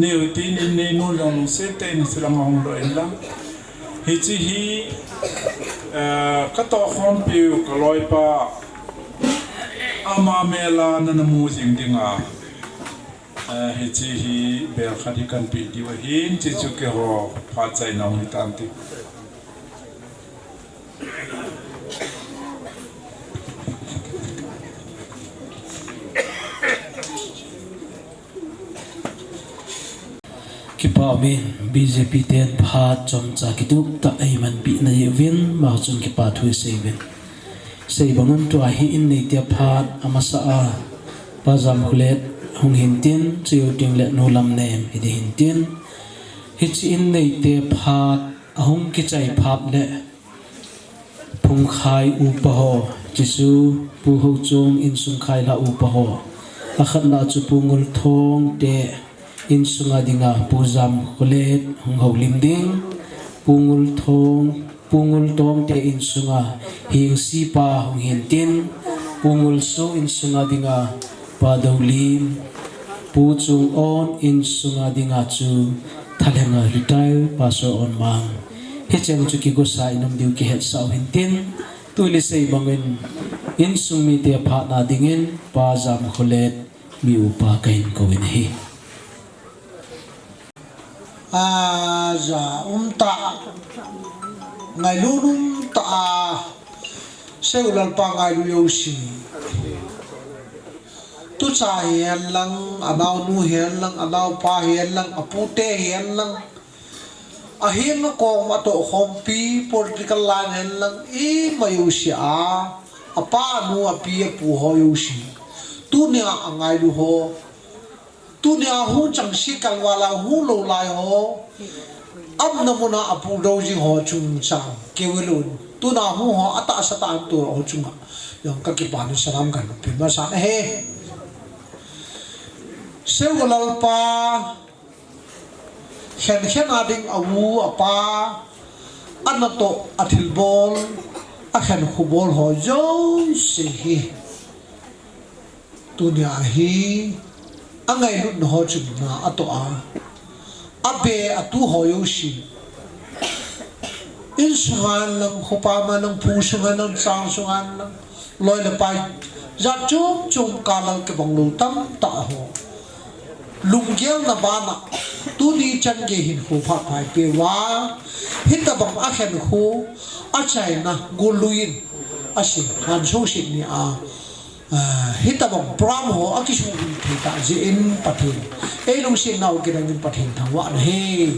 neu tin in ne no long se ten silang hong do en la hi chi hi ka to hom pi kaloi pa ama me la na na mu jing dinga hi chi hi bel khadi kan pi di wa hin chi chu ke ho pha chai na hi tan ti kipa mi BJP ten phat chom cha kituk ta ai man pi na yevin ma chun kipa thui seven sei bangun to hi in nei te phat amasa a pazam khulet hung hintin chiu ting le no lam nem hi de hintin hi chi in nei te phat ahung ki chai phap le phung khai u pa ho chisu pu ho chung in sung khai la u pa ho akhat na chu pungul thong te in sunga dinga puzam khulet hung ho lim ding pungul tong te in sunga hing si pa hung hintin pungul so in sunga dinga pa dawlim pu chung on in sunga dinga chu thalenga retire paso on mang he cheng chu ki go sa inam diu ki het sau hintin tuili sei bangin in sumi te pha na dingin pa jam khulet mi upa kain ko win hi za ta ngai lu ta seulan pa ngai lu yo si tu cha hian lang anau nu hian lang anau pa hian lang apute hian lang a hian no ko ma to khompi political line hian lang I mayu si a pa nu a pi pu ho yo si tu ne angai lu ho tu ne hu chang si kalwala hu lo lai ho am na mo na apu do ji ho chung chang kewelun tu na hu ho ata sa ta tu ho chung yang ka ki pa ni salam kan pe ma sa he sewalal pa hen ading awu apa anato athil bol akhan khubol ho jo se hi tu ne hi angai lut no ho chung na ato a abe atu ho yo shi in suhan lang khopa ma lang pu suhan lang sang suhan lang loi la pai za chum ka lang ke bang lu tam ta ho lungyal na bana tu ni chan ge hin ho pha pai pe wa hita bang a khen ho a chai na guluin asin han so shi ni a hita bang pram ho a ki su thi ta ji in pathin e long sin nau ke dang in pathin thang wa na he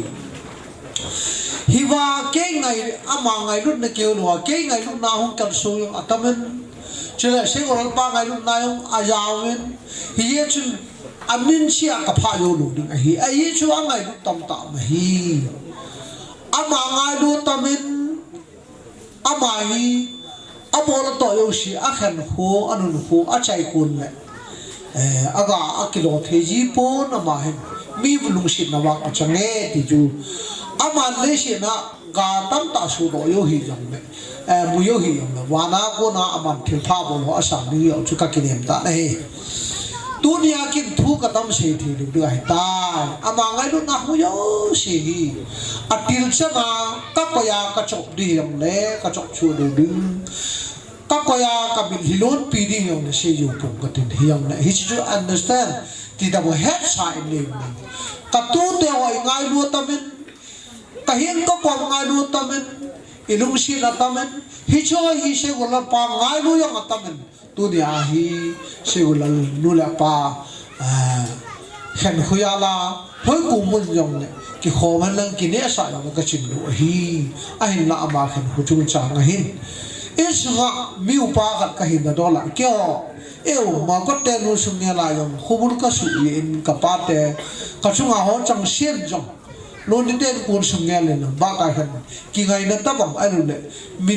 hiwa ke ngai ama ngai lut na ke lo ke ngai lut na hong kan so yung atamen chela se gol pa ngai lut na yung ajawin hi ye chun amin sia ka pha yo lu ding hi a ye chu angai lut tam ta ma hi ama ngai lut tamin ama hi abol to yo si akhan ho anun ho achai kun le aga akilo theji pon ama hen mi bulung sin na wa achange ti ju ama le si na ga tam ta su do yo hi jang le มุยหิยงวานาโกนาอมันทิลพาบโลอาสังนิยจุกกิเลมตาเนตุนียกินทุกตัมเสียทีดูด้วยตายอามังไงดูนะมุยสีอัติลชนะกักยากระจกดีอย่างเล่กระจกชูดูดึงกักยากับบิลฮิลุนปีดีอย่างเล่เสียอยู่ปุ่มกตินเฮียงเล่ he should understand ที่ดาวเฮดสายนี่กัตูเดียวไอ้ไงดูตามินกะเห็นก็ความไงดูตามินอิลุงชีนตามินฮิช่วยฮิเชกุลปาไงดูยังตามินตัวเดียฮิเชกุลนูเลปาเห็นขุยาลาเฮ้ยกูมุ่งยังเนี่ยที่ขอมันลังกินเนี่ยสายมันก็ชิมดูฮิไอ้ละอามาเห็นหูจุงจางหินอิสระมิวปากัดก็เห็นนะดอลลาร์เกี่ยวมาก็เตนุสุนียลายงขบุนก็สุยอินกับปาเตก็ช่วงอาหารจังเชียนจังโลนิเตนกุนสุนียเลยนะบ้ากันกี่ไงนั่นตะบังไอ้นู่นเลยมิ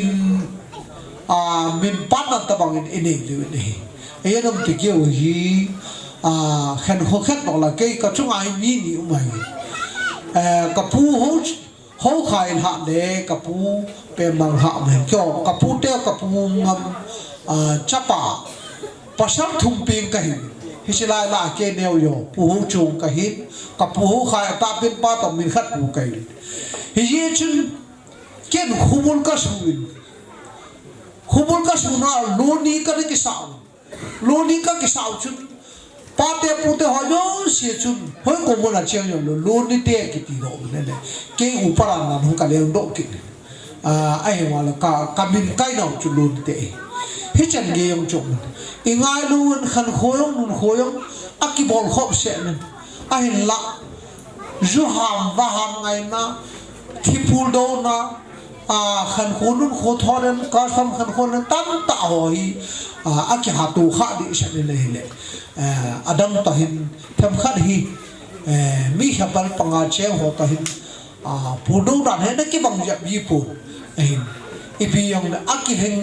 นปันนั่นตะบังอินเองเลยนี่ไอ้ยังติเกี่ยวฮีเห็นหัวแค่บอกละเกี่ยก็ช่วงไอ้มีนี่อุ้มไงกับผู้เขาขายหาเด็กกับผู้เป็นบางหาเหมือนก็กับผู้เต้กับผู้งามจับปะภาษาทุ่มปิงกันฮิชลายลาเกเนียวโยผู้จงกันฮิกับผู้ขายตาเป็นป้าต้องมีขัดผู้กันฮิเยจุนเก่งขุบุนก็สูนน่ะโลนี้ก็ได้กิสาวโลนี้ก็กิสาวจุนป้าเตปูเตหอยเสียจุนเฮ้ยกูมันเชียงอยู่โลนี้เตะกิตีโดนเนี่ยเก่งอุปราณนั้นหุกันเลี้ยงโดกินไอ้ว่าละกาบินไก่น้องจุนโลนี้เตะฮิจันเกียงจงอีง่ายลูนขันโคยงนุนโคยงอักกิบอลขบเสนไอ้ละจูหามว่าหามไงนะที่พูดโดนะขันโคนุนโคทอดันการทำขันโคนั้นตั้งตาหอยอักกิหาตูขาดิฉันเลยเลยอดัมตาหินทำขัดฮีมีขบันปังอาเชียงหัวตาหินพูดโดนันเห็นนักกิบังจับญี่ปุ่นอีพียังอักกิเห็น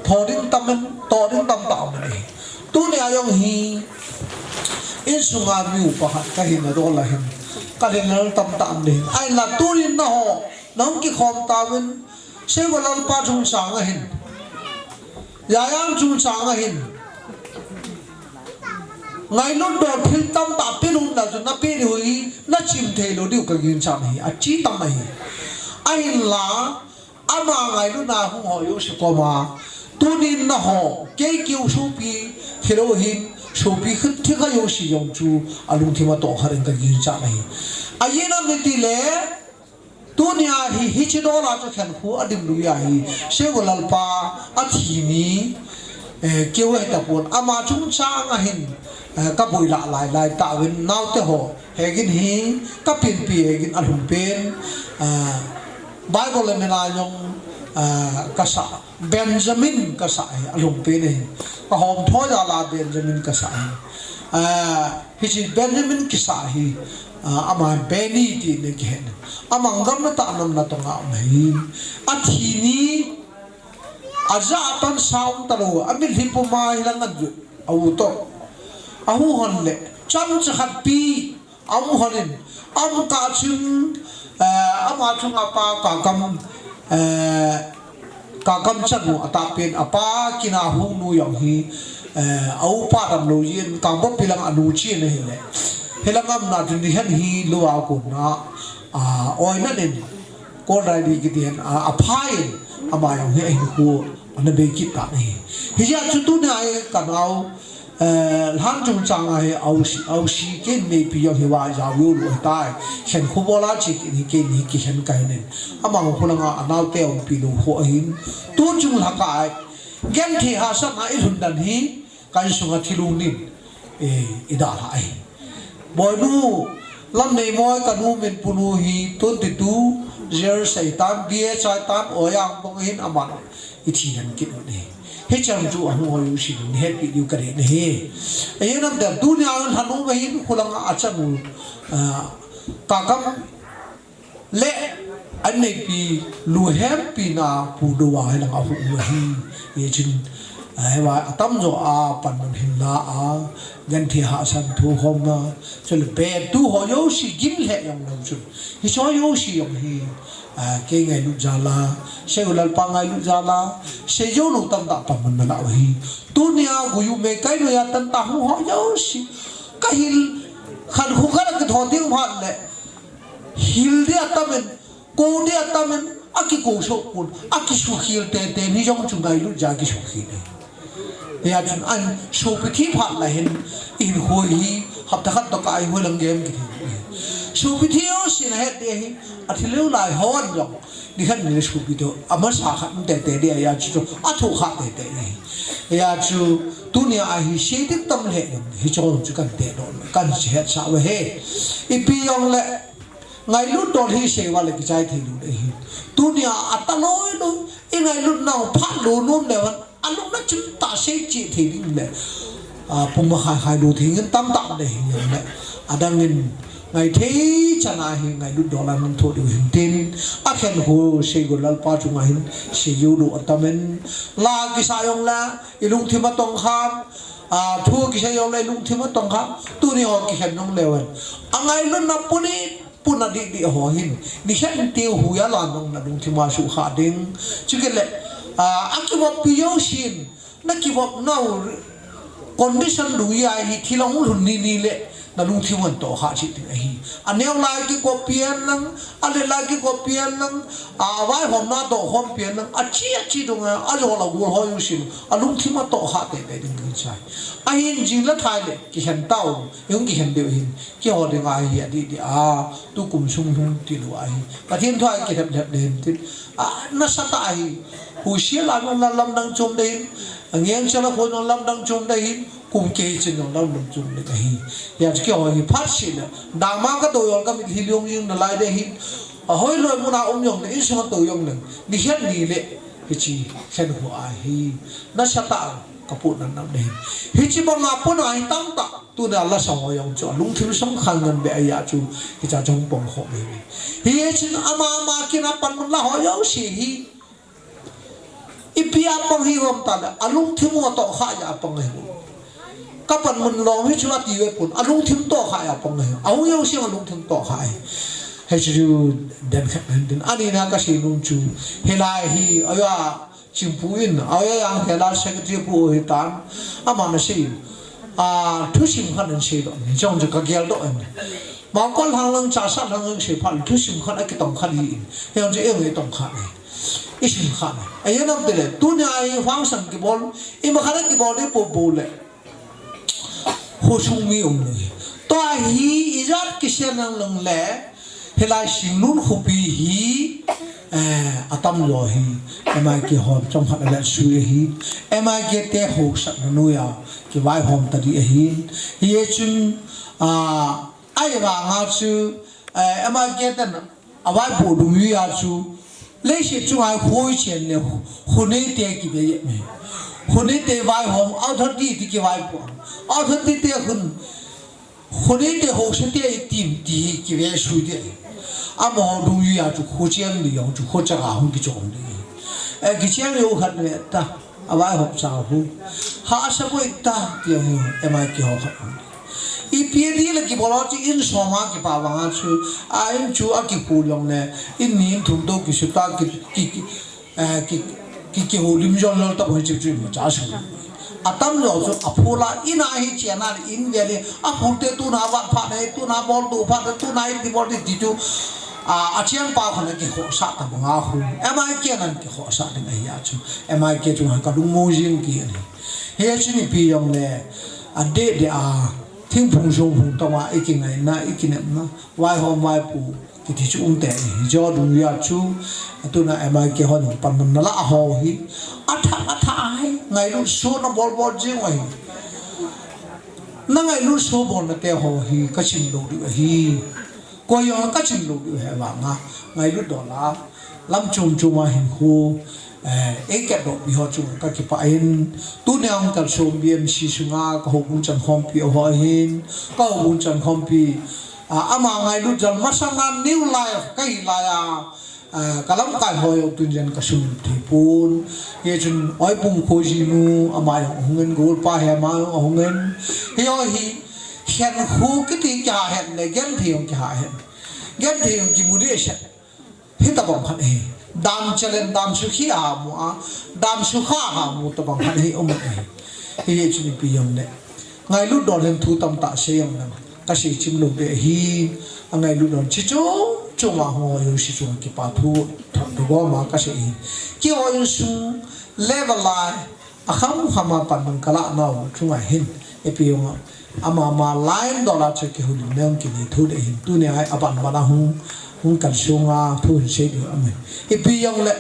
ทอดิ้งตำมันต่อดิ้งตำตำเลยตัวเนี่ยยังฮีอินสุงามิวปะฮัดก็เห็นนะตัวละเห็นก็เห็นแล้วตำตำเลยไอ้ละตัวนี้นะฮะน้องกี่คอมตาวินเชื่อว่าเราป้าจุงสังเห็นยายังจุงสังเห็นไงนุ่นโดดพิลตำตาพิลุนแล้วจนนับปีดูอีนัดชิมเทโลดิวกับยืนจำฮีอาจีตำไม่ไอ้ละอามาไงลูนาหงหอยสุกมาตัวนี้นะฮะเกี่ยวกับชูปีเทโลหินชูปีขึ้นที่เขาอยู่สิยงจูอารมณ์ที่มาต่อหาเรื่องกันยืนจับไหมไอ้ยันนั่นนี่ทีเล่ตัวนี้ฮิชิโดราจะแข่งขัวอดีตลุยฮีเชื่อว่าลลปาอาทีนี้เกี่ยวกับตะปนอามาจุงช้างหินกับบุยละลายตาวินนาวเตหอเฮกินหิงกับเปลี่ยนเปลี่ยนกินอารมณ์เป็นไบเบิลเมนายงกษัตริย์เบนจามินกษัตริย์อารมณ์เป็นเองก็หอมท้อยาลาเบนจามินกษัตริย์ฮิจิเบนจามินกษัตริย์อามาเบนีตีนึกเห็นอามังกำนัตานำนัตงาไม่อาทีนี้อาจจะตันสาวตลอดอามิลิปุมาฮิลังกันอยู่เอาตัวเอาหันเลยจันจะขัดปีเอาหันเอากาชินอามาชุงอาปากากำจัดหัวตาเป็นอาปากินาหุงนูอย่างฮีเอาปาดำลุยินกางบพิลังอนุชีนนี่แหละเฮลังอำนาจนี้เห็นฮีลัวกุนะอ้อยนั่นเองก็ได้ดีกิเดียนอาพายอามาอย่างฮีหัวอันนั้นเบกิตานี่ฮิจาจุดตัวนี้กันเอาหันจงจังไอ้เอาสีเก่งไม่พิจารณาจะวิวรู้ได้เห็นขบวนลาจิกนี่เก่งนี่เห็นกันเนี่ยอามาของพลังงานน่าเตะองพิลูหัวหินตัวจงหลักไอ้เก่งที่หาสักไอ้หุ่นดันฮีการส่งที่ลุงนี่อิดาไอ้บ่อยนู้ลำในมอยกันนู้เป็นปุโนฮีต้นติดตู้เจอใส่ตามเบียใส่ตามโอ้ยังบางหินอามาอิที่นั่นกินวันนี้เฮจังจูอันหัวอยู่สิเฮปิดิวกันเนี่ยไอ้นั่นแต่ดูเนี่ยอันหันหัวหินคนละอาจารย์มูกากำเละอันนี้ปีลูเฮมปีนาปูดัวให้ลังเอาหัวหินเยจิน ai wa atam zo a pan man hin la a gan thi ha san thu hom na chul be tu ho yo si gim le yong lo chu hi cho yo si yong hi ke ngai lu jala se ulal pa ngai lu jala se yo no tam ta pan man la hi tu nia gu yu me kai no ya tan ta hu ho yo si ka hil khan khu ka ke tho ting phan le hil dia tamen ko dia tamen aki ko so kun aki su hil te ni jong chu ngai lu ja ki su hi ne ya chun an so pi thi phat la hin in hoi hi hap ta khat to kai hoi lang game ki so pi thi o sin he de hi athileu lai hon jong ni khan ni su pi to amar sa khat te de ya chu a thu khat te ni ya chu tu ni a hi she dik tam le hi chong chu kan te do kan se het sa we he I pi yong le ngai lu to hi se wa le ki chai thi lu de hi tu ni a ta loi lu I ngai lu nau phat lu num le wan alung na chun ta se chi thi ding le pung ma khai lu thi ngin tam tam de hi le adang ngin ngai the chana hi ngai lu dollar man tho du hin tin a khen ho se go lal pa chu ngai hin se yu lu atamen la ki sa yong la ilung thi ma tong kham thu ki se yong la ilung thi ma tong kham tu ni ho ki khen nong lewan angai lu na puni puna di ho hin ni khen ti hu ya la nong na dung thi ma su kha ding chu ke le akibo piyo shin na kibo now condition lu ya hi thilong hun ni le na lung thi wan to ha chi ti hi aneu lai ki ko pian nang ale lai ki ko pian nang wai hom na to hom pian nang chi dong a lo la gu ho yu shin lung thi ma to ha te ding ni chai a hin jing la thai le ki han tao yung ki han de hin ki ho de nga hi di tu kum sung hung ti lu ai pa thiên thai ki thap den ti na sa ta hi hu sia la ngom la lam dang chom de hin ngiang cha la phon lam dang chom de hin kum ke chen lam dang chom de hi ya ki ho hi phat si na da ma ka to yol ka mi hi lyong yin na lai de hin hoi loi mu na yong de in sa to yong nang ni hian ni le hi chi khen ho a hi na sa ta ka pu nan nam de hi chi ba ma pu na hi tam ta tu da la sa ho yong cho lung thil sam khan ngan be ya chu hi cha jong pong ho be hi chin ama ki na pan la ho yo si hi ipia pang hi rom ta la alung thim mo to kha ya pang hi ka pan mun long hi chua ti we pun alung thim to kha ya pang hi au yo si alung thim to kha he chu den khat den ani na ka si lung chu he lai hi aya chim pu in aya yang he la secretary pu hi tan ama na si thu sim khan an si do ni jong ju ka gel do an ma kon hang lang cha sa lang si phan thu sim khan a ki tong khan hi he on je eng hi tong khan isim khan ayan nam tele tu ni ai hwang sang ki bol I ma khan ki bol ni po bol le ho sung mi ni to hi izat ki sen nang lang le helai sing nun khu pi hi atam lo hi emai ki hom chom khan le su hi emai ke te ho sak nu ya ki vai hom ta di hi hi chun ai ba nga chu emai ke tan awai po du ya chu lấy sự chung ai khối chuyện này khối này tiền kỹ về vậy khối này tiền vay hòm áo thắt đi thì cái vay của áo thắt đi tiền khối này tiền hồ sơ tiền tìm thì cái về suy tiền à mà họ đúng như chú khối chuyện này chú khối chắc không cái chỗ này cái chuyện này họ này ta à vay hòm sao không họ sẽ có ta tiền em ai cái họ không IPD lagi bola tu in sama ki pawang chu in chu aki pulong ne in nin thum to ki suta ki holim jon lo ta boi chu ma cha su atam lo chu apula ina hi chena in vele apute tu na wa pha ne tu na bol tu pha tu na di bol di tu achiang pa khone ki ho sa ta nga hu emai ke nan ki ho sa de ya chu emai ke chu ka lu mo jing ki ni he chu ni pi yong ne ade de thiên phùng sông phùng tông à ít ngày na ít ngày na vài hôm vài pu thì chú ung tệ do đúng ya chú tôi nói em ai kia họ nông pan mình là hồ hi hay ngày lúc số nó bol chứ ngoài nó ngày lúc số bol nó tê hồ hi cái trình độ được hi coi yo cái trình độ được hệ vàng à ngày lúc đó là làm chung mà hình khu ấy cái độ bị họ chung các cái pain tu nang tal som biam si sunga ka hokun chan khompi ho hin ka hokun chan khompi ama ngai lu jan masangan new life kai la ya kalam kai hoi tunjan kasum thipun ye chun oi pum khoji nu amai hungen gol pa he ma hungen he hi hen hu ki ti cha hen le gen thiong cha gen thiong ki muri sha he ta bang khan he dam chalen dam su khi a mu a dam su kha ha mu ta bang khan he om he ye chun pi yom ne ngai lu don len thu tam ta se yam na ka si chim lu de hi angai lu don chi chu chung ma ho yu si chung ki pa thu do go ma ka se ki ho yu su level la a kham khama pan man kala na chung a hin e pi yong ama ma line dollar che ki hu nem ki ni thu de hin tu ne ai aban ma na hu kan sunga thu se di ame e pi yong le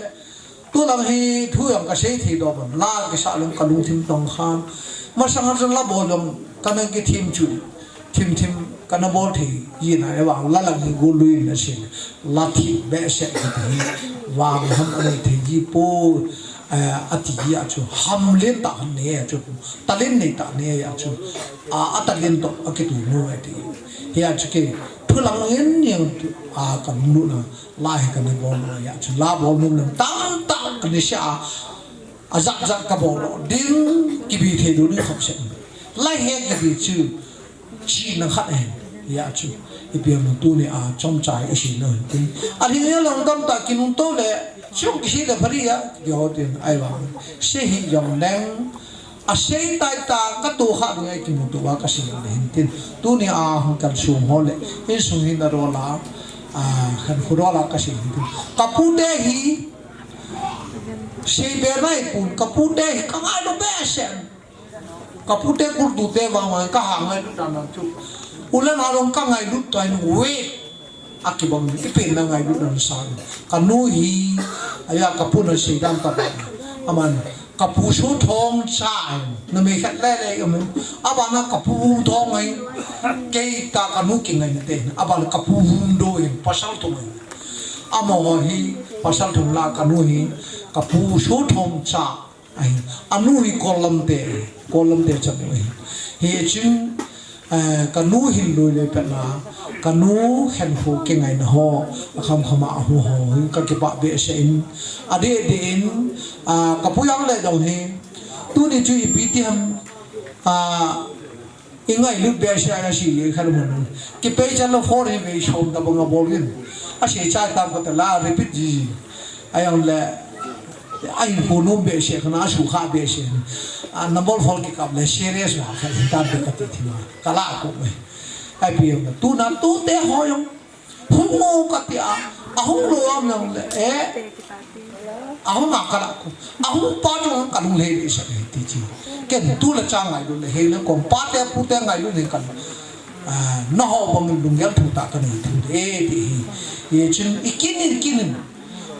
tu lang hi thu yong ka se thi do ban la ki sa lung ka lung thim tong khan ma sang han la bo lom ka na ki thim chu thim kana bol thi yi na e wa la lang go lui na sin la thi be se thi wa ham ane thi ji po ati ya chu ham len ta ne chu talin ne ta ne ya chu a talin to akitu no ati ya chu ke thulang yen yang a kan nu na la he kan bol ya chu la bol nu na tam ta kan sha a zak ka bol ding ki bi the du ni khop se la he ki bi chu chi na khat ya chu ipiam tu ne a chom chai a shi no tin a ri ne long dam ta kinun to le chung ki le phari ya yo tin ai wa se hi yong nang a se tai ta ka tu kha ngai ki mu tu wa ka si le tin tu ne a hung kan su ho le in su hi na ro la a khan khu ro la ka si tin ka pu de hi se be nai pun ka pu de ka ngai do be se ka pu de ku du te wa ma ka ha ngai du ta na chu ulan arong ka ngai lut toin we akibam ti pen na ngai lut na san kanu hi aya kapuna sidam ta aman kapu su thong cha na me khat le le am abana kapu thong ngai ke ta kanu ki ngai te abana kapu do in pasal to amo hi pasal thum la kanu hi kapu su thong cha ai anu hi kolam te cha hi chin kanu hin lui le pe na kanu hen hu ke ngai na ho kham khama hu ho ka ke ba be se in ade de in ka pu yang le dong he tu ni chu bi ti ham ingai lu be se na si le khal mon ki pe cha lo for he be shom da bang bol gin a se cha tam ko ta la repeat ji ayang le ai hu no be se khana su kha be se na bol fol ki kap le serious wa kha ta be ka ti thi kala ko me ai pi na tu te ho yong hu mo ka ti a hu lo am long le hu ma kala ko hu pa jo ka lu le se ti chi ken tu la chang ai lu le he na ko pa te pu te ngai lu le kan no ho bang lu ngel thu ta ka ni thu de ti ye chin ikinin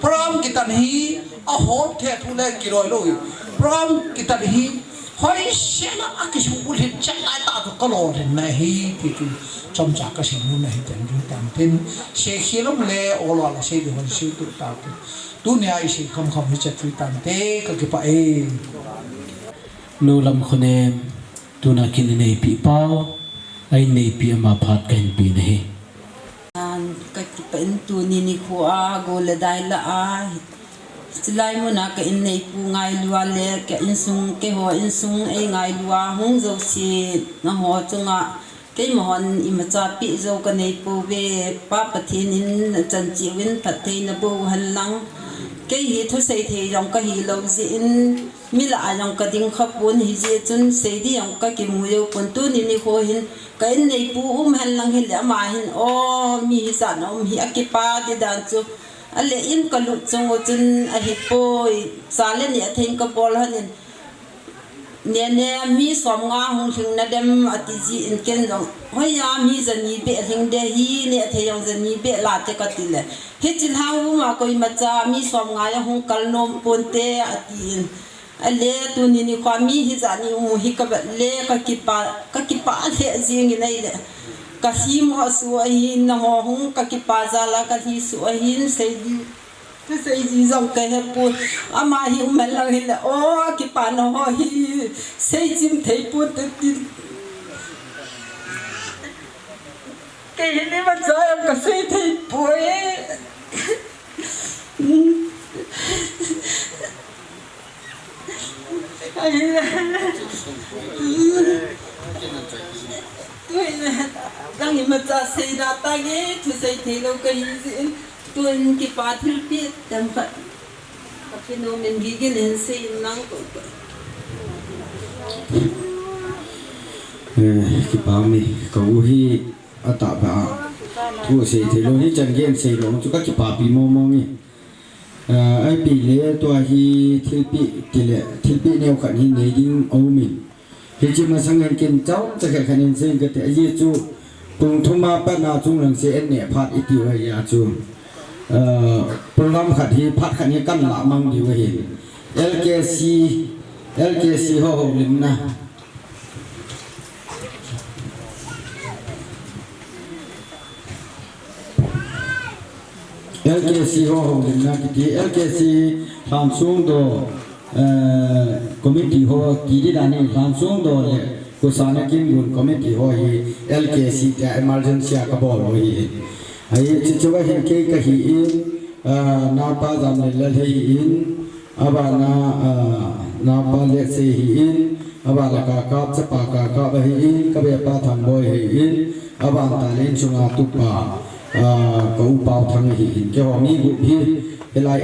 pram kitan hi a hot the thu le ki roi lo pram kitan hi hoi sena akisu ul cha ta ko lo na hi ti tu chom cha ka sin nu na hi tan ju tan tin se khilom le olo la se de hon se tu ta tu ne ai se kham hi cha tu tan te ka ki pa e nu lam khonem tu na kin nei pi pau ai nei pi ma phat kan pi nei an ka ki pen tu ni khu a go le dai la a silai mo na ka in nei pu ngai lua le ka in sung ke ho in sung e ngai lua hung zo si na ho chunga ke mohon i ma cha pi zo ka nei pu ve pa pathin in chan chi win pathe na bu han lang ke hi thu sei the yong ka hi lo ji in mila ayong ka ding khapun hi je chun sei di yong ka ki mu yo pun tu ni ho hin ka in nei pu han lang hi la ma hin o mi hi sa no hi akipa di dan chu ale in ka lu chung chun a hi poi sale ni athen ka bol hanin ne mi som nga hung thing na dem ati ji in ken dong hoya mi zani be thing de hi ne the yong zani be la te ka ti le he chin ha wu ma koi ma cha mi som nga ya hung kal nom pon te ati ale tu ni kwa mi hi zani mu hi ka le ka ki pa le jing nei le ka hi mo su hi na ho hung ka ki pa za la ka hi su hi sei di te sei ji zong ka he pu ama hi ma la hi le o ki pa no ho hi sei jim thei pu te ti ke ni ma cha ka sei thei pu e lang imaca sei datang tu sei thelo kai tuan ki pathil pi tempat tapi no men gigin hen sei nang ko ki pa mi ko hi ata ba tu sei thelo hi chan gen sei lo chu ka ki pa pi mo mo ni ai pi le to hi thil pi neu khan hi nei ding au mi hi chi ma sang hen ken chau cha kha khanin sen ka te ye chu tung thuma pa na chung lang se en ne phat iti wa ya chu program khat hi phat khan hi kan la mang di wa hi LKC ho ho lim na LKC ho ho lim na ki LKC tham sung do committee ho ki di da ni tham sung do le ko sana kim gun committee ho hi LKC ta emergency ka bo lo hi ai chi chu wa hin ke ka hi in na pa jam le le hi in aba na pa le se hi in aba la ka cha pa ka ba hi in ka be pa tham boy hi in aba ta len chunga tu pa ko pau thang hi in ke ho mi gu hi elai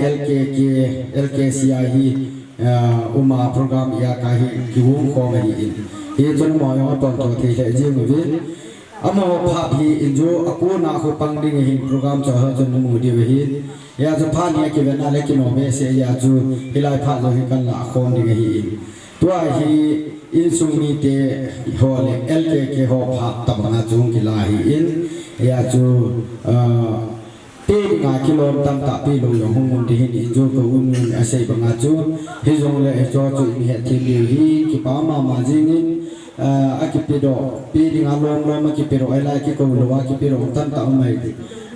LKCI hi uma program ya ka hi ki wu ko hi in he chon mo yo ton to the le je mu vi amo pha hi in jo aku na ko pang ding hi program cha ha chon mu di hi ya jo pha ni ke na le ki no me se ya ju elai pha lo hi kan la khom ding hi in to hi in sung mi te ho le LKK ho pha ta na chung ki la hi in ya ju pe nga kilom tam ta pi lo yo hong di hi jo ko un asai banga chu he jong le cho chu ni he thi li hi ki pa ma jing in akipido pi ding alom lo ma kipiro ai lai ki ko lo wa kipiro tam ta mai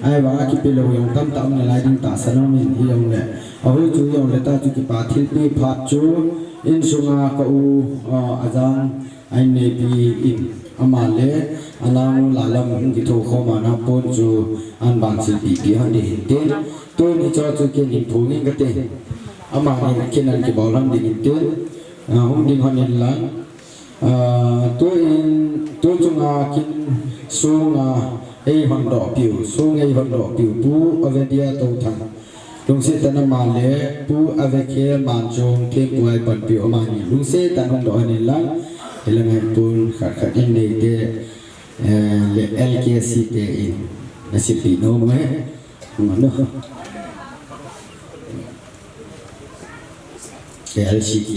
ai wa kipilo yo tam ta na lai ding ta sanom min hi yong le a hu chu yong le ta chu ki pa thil pi phat chu in sunga ko u azang ai ne pi in amale alang lalam ki tho kho ma na pon chu an bang sil pi pi han de te to ni cho chu ke ni phu ni ka te ama ni kenan ki bolam ding te hum ding han ni lang tôi chung kin sung ai hòn đỏ piu sung ai hòn đỏ piu pu avedia to thang lung se tan ma le pu aveke man chung ke puai pan piu ma ni lung se tan hòn đỏ ni lang elang hai pun khat in nei te le LKC te in nasipi no me no LCK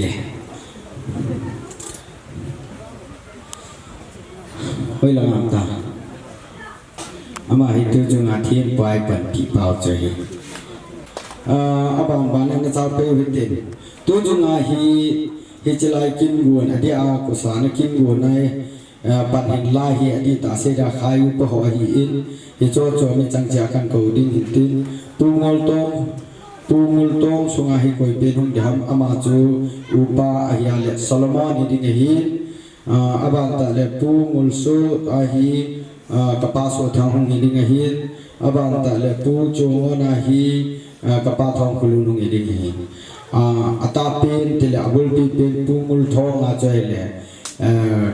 hoi lang am ta ama hi tu chung a thien pai pan pi pau che hi abang ban na cha pe wi te tu chung a hi chalai kin gun adi a ko sana kin gun nai pan hin la hi adi ta se ra khai u po ho hi in hi cho mi chang cha kan ko ding hin tin pungol tong sunga hi koi pe hung dam ama chu upa ahya le solomon hi ding hi abanta le pu ngulsu ahi kapaso thang hi ding hi abanta le pu chona hi kapa thong kulunung hi ding hi atapen tele abul pi pen pu ngul thong a chai le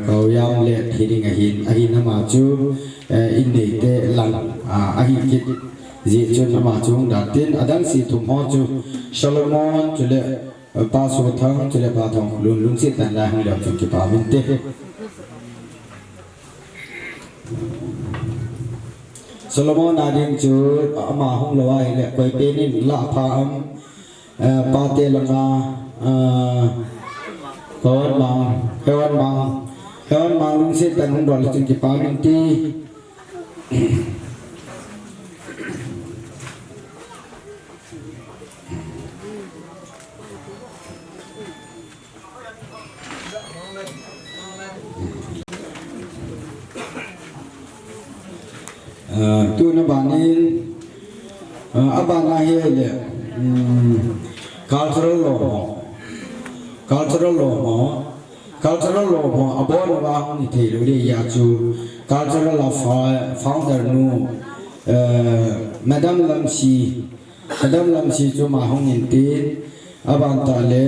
kau yang le hi ding hi ahi nama chu in nei te lang ahi kit ji chun nama chung da tin adang si thum ho chu solomon chu le pa so thang chule pa thong lung si tan la hang lo chu ki pa min te solomon ading chu ama hong lo ai le koi pe ni la pha am pa te langa kon mang lung si tan hong lo chu ki pa min ti tu na banin abana he le cultural law abon wa ni the lu ri ya chu cultural law founder nu madam lamsi chu ma hong in tin aban ta le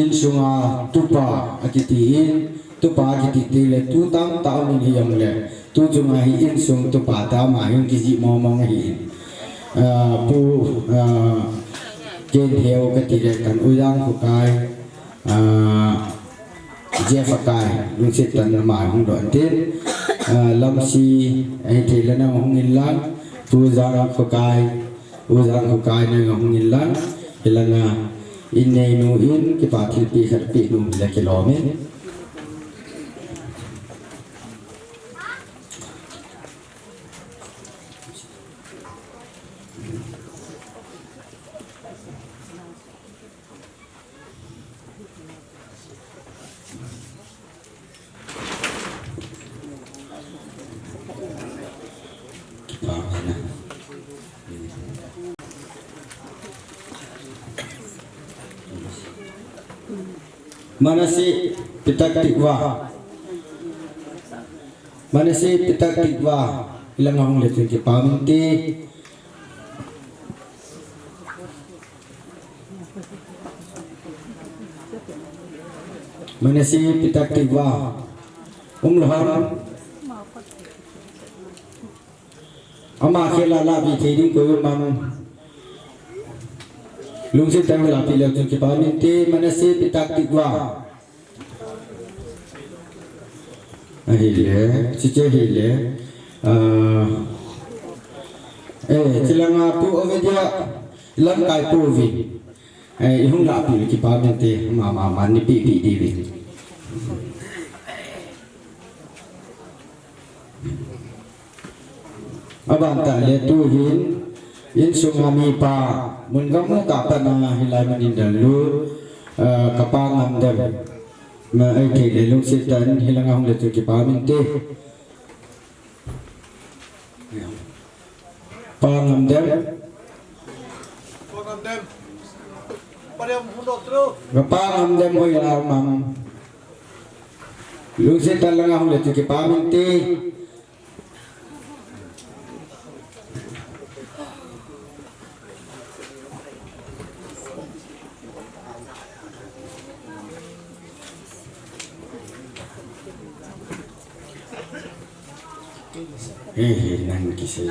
in sunga tupa akitin tu pa ki ti le tu tam ta ni hi yong le tu chung hi in sung tu pa ta ma hin ki ji mo mong hi pu gen theo cái tỷ lệ cần uy đang của cái Jeff cái luôn sẽ tận mà không đoạn tiết lâm si anh thì là nào không nhìn lắm tu giang của cái này không nhìn lắm thì là in này nu in cái bà thiên pi khát pi nu là cái lò mấy Manasi pitak tikwa ilang hong letung ki paminti Manasi pitak tikwa laham ama khela la bi theding ko mam lung se tang la pi letung ki paminti manasi pitak tikwa hele chiche hele chilanga pu ovedia lam kai pu vi hung la pi ki pa mente ma ni pi di vi abanta le tu hin in sungami pa mun gamu ka pana hilai manin dalu kapangam dem mà ai thì để lúc sẽ tận hay là không được từ cái báo mình tê ba ngầm đêm và ba ngầm đêm hồi là mà lúc sẽ tận là không được từ cái báo mình tê nan kisi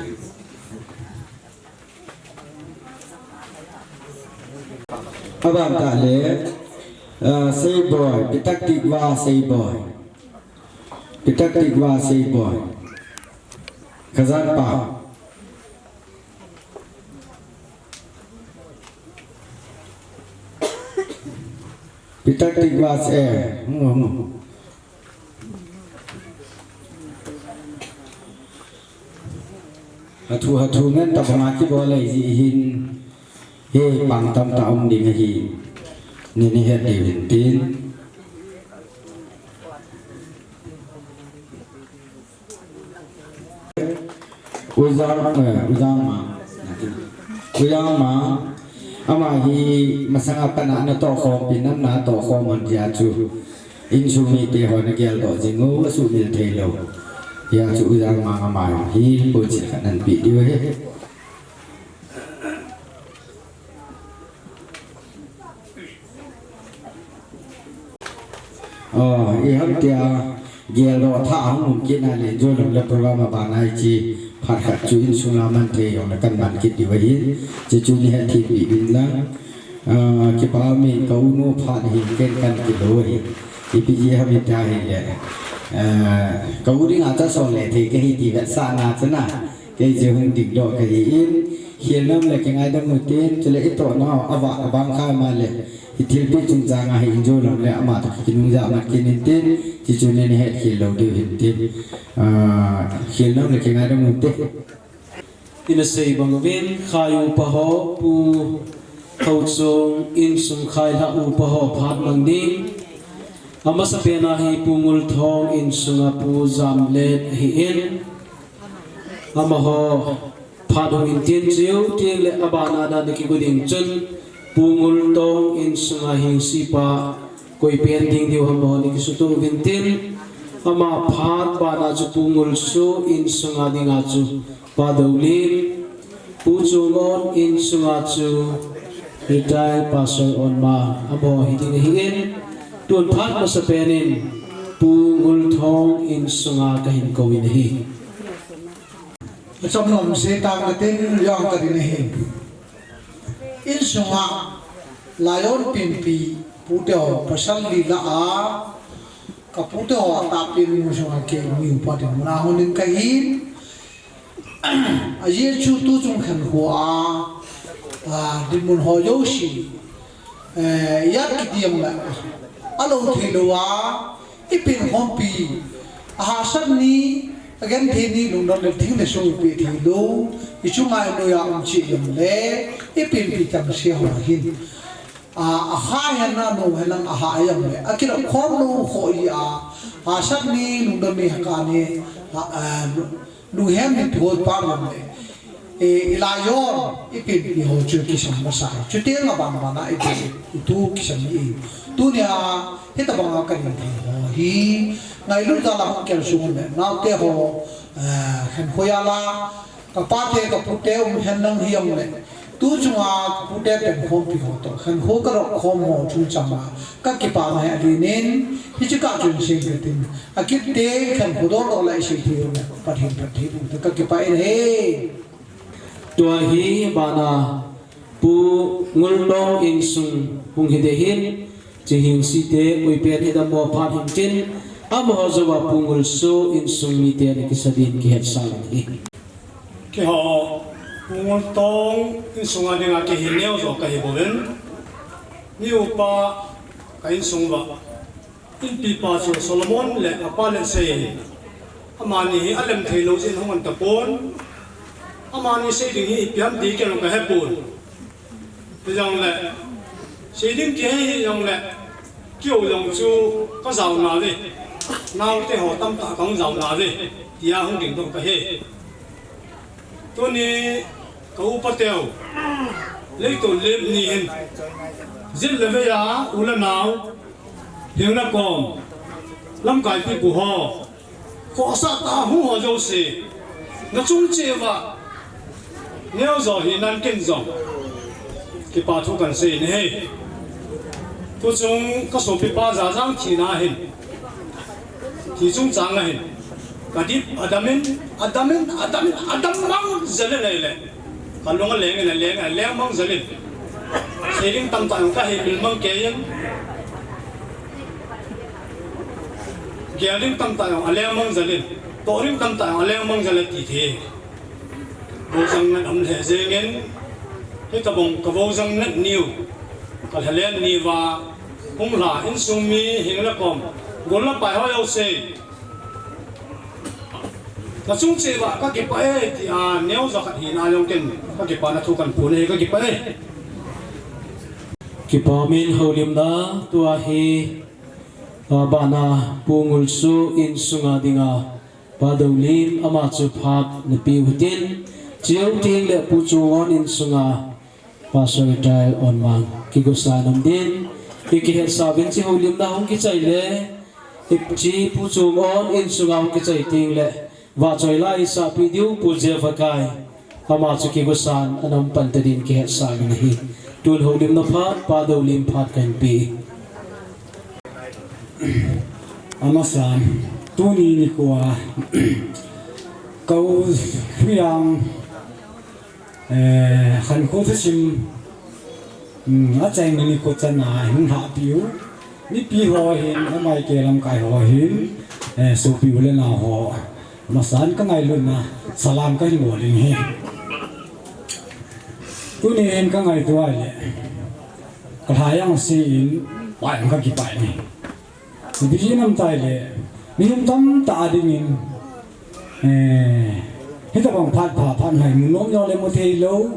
abang tak le say boy pitak tikwa say boy kazan pa pitak tikwa say hatu ngan ta ma ki bo lai ji hin he bang tam ta om ding hi ni he de vin tin uyang ma ama hi masanga pana na to khom pinam na to khom man ja chu in su mi te ho na gel do jingu su mi the lo ya chu uyang ma hi bo chi khanan pi di we i ham tia gel do tha hum ki na le jo lo le program ba nai chi phát khát chú in xuống làm ăn thì ông là căn bản kết điều ấy chỉ chú đi hết thì bị bình lắm cái bao mình câu nô phát hiện cái căn cái lối ấy thì bây giờ mình ta hiện lệ câu đi ngã cho sòn lệ thì cái thì vẫn xa ngã thế nào cái giờ hùng đỉnh độ cái in hiện năm là cái ngày đó một tên cho lệ tổ nó ở bang khai mà lệ thì thiếu biết chúng ta ngày hình dung làm lệ mà cái nông gia mặt cái nên tên chỉ cho nên hết hiện lâu đều hiện tên hiện năm là cái ngày đó một tên in sei bang ven khayu pa ho pu thau chung in sum khai la u pa ho phat mang ding ama sa pena hi pungul thong in sunga pu jam let hi in ama ho phadong in tin chiu tieng le abana da de ki goding chun pungul tong in sunga hing sipa koi pen ding diu ham ho ni ki su tu vin tin ama phat ba na chu pungul su in sunga dinga chu padolin pu chu on in sunga chu hitai pasol on ma abo hi ding hi in tuan phat ma sa penin pungul thong in sunga kahin kawin hi trong lòng sẽ tăng cái tên yong cái này hình in sunga lion pimpi puteo pasal lila a kaputeo tapin sunga ke miu patin na honin kahin aye chu tu chung khan hoa dimun ho yoshi yak kidiam la alo thilowa ipin hompi ni again thini lung don le thing le so pi thilo ichu mai no ya chi yam le ipin pi tam se ho hin ha ya na no helang ha yam le akira khom no ho ya ni lung don ni ka ni lu hem ni thol pa yam le ilayon ipin pi ho chu ki sam sa chu te nga bang bana ipin tu ki sam ni tu nya heta bang ka ni hi ngày lúc đó là kiểu xuống này nào tiêu hồ hình khối ala các ba thế các phụ tiêu hình năng hiểm này tu chung à phụ tiêuเป็นคนพิโตhình khối các độ khom hồ chung chăm à các cái bà này đi nên thì chỉ các chuyện sinh cái tin à cái thế hình khối đó lại sinh thiếu này phát hiện thì các cái bà này tua hi bana pu ngul dong in sung hung hi de hin chi hin si te oi pen hi da mo phan hin tin amo zawa pungul so in sung mi te ni kisadin ki het sang hi ki ho pungul tong in sung a dinga ki hin neo zo ka hi bolen ni upa ka in sung ba in pi pa so Solomon le apa le se amani hi alem theilo jin hong an tapon amani se ding hi piam di ke lo ka hepun te jong le se ding ke hi jong le kyo jong chu ka zau na le nào thế họ tâm ta không giàu nào đi thì không định đâu cái hệ tôi ni câu bắt đầu lấy tôi lên niên giết lấy về á u là nào hiện là còn lâm cái gì của họ họ sát ta không họ đâu xí nó chung chế và nếu rồi thì nan kinh rồi cái bà thu cần xí này tôi chung các số bị bà giả rằng thì na hình thì chúng chẳng là cái đi Adam mang zele này lệ còn lúc này lẽ mang zele xây dựng tâm trạng cái hình mang cái dựng tâm trạng lẽ mang zele tổ dựng tâm trạng lẽ mang zele thì thế vô rằng nó âm hệ dễ nghe cái tập bông cái vô rằng nó nhiều cái lẽ nhiều và không là in sung mi hình là còn gồm là bài hỏi sẽ là chúng sẽ và các cái bài thì nếu do các hiện ai kinh các cái bài là thu cần phụ này các cái bài min holim da tua hi bana pungul su in sunga dinga padawlim ama chupat na piutin chiu ting le pu chungon in sunga pastor trial on mang kigusanam din ikihet sabin si holim da hong ki chai le chi pu chungon in sunga hong ki chai ting le và trời lại sa pidiu pulje vakai ama chu kigusan anam pantadin ki het sa ni tul holim na phat padawlim phat kan pi amasan tuni ni kwa câu huyang khan ko sim a chang ni ko chana hin ha piu ni pi ho hin amai ke lam kai ho hin so piu le na ho masan ka ngai lun na salam ka ngo ling he tuni en ka ngai tu ai le ka hayang si in pai ka ki pai ni bây năm tay lệ mình tâm ta đi mình hết tập bằng phát này mình nôm nhau lên một thế lâu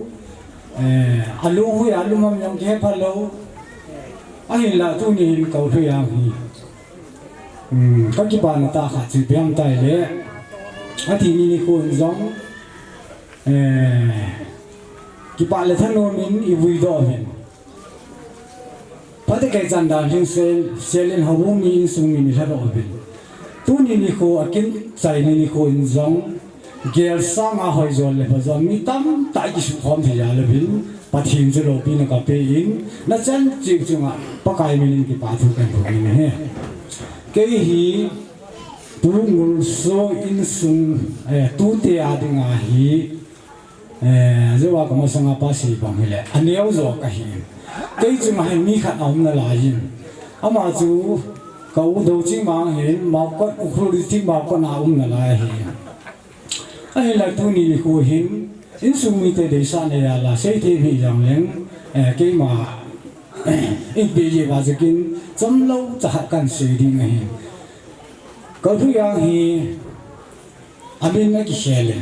alo huy alo mà mình kia phát lâu anh là tu nhìn cầu thuê à thì các cái bạn ta khát chữ biếng tay lệ anh thì mình khôn giống cái bạn là thân luôn mình vui đó mình pada kai zanda jing selen hawung ni sung ni la ro bin tu ni ko akin chai ni ko in zong gel sang a hoi zol le bazam mi tam tai ki su khom thia le bin pathin zu ro bin ka pe in na chan chi chunga pakai mi ki pa thu kan ro ni he cái hi tu ngul so in sung tu te adinga hi zewa kama sanga pa si bang hele aneu zo ka hi cái chung hai mi khat om na la yin ama chu kau do ching mang hin ma ko ukhru ching ma ko na na la hi ai la tu ni ko hin in sung mi te de sa ne la sei te mi jang leng cái mà in be ye ba zekin cham lo cha kan se ding hi ko thu yang hi amin na ki shele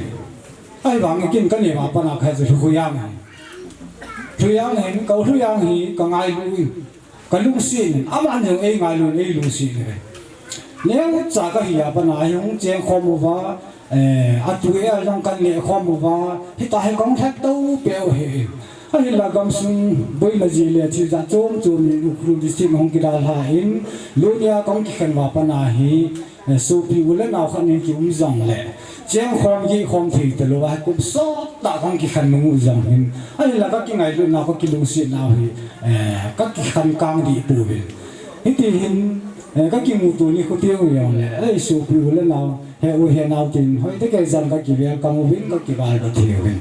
ai bang kin kan ne ba pa na khai zu khu yang thu yang hin ko thu yang hi ka ngai lu ka lu sin ama ne ei ngai lu sin ne nếu cha ka hi ya pa na yong chen khom ba a tu e a jong kan ne khom ba hi ta hai kong thak to peo he ai la gam sung boi la ji le chi za chom chom ni khru di sim hong ki da la in lu nia kong ki khan wa pa na hi su pi ule na khan ni ki zang le chen khom gi khom thi te lo wa ku so ta kong ki khan nu zang hin ai la ka ki ngai lu na ko ki lu si na hi ka ki khan kang di pu be hi ti hin ka ki mu tu ni khu tiêu yong le ai su pi ule na he u he na tin hoi te ke zan ka ki ve ka mu bin ka ki ba ba thi be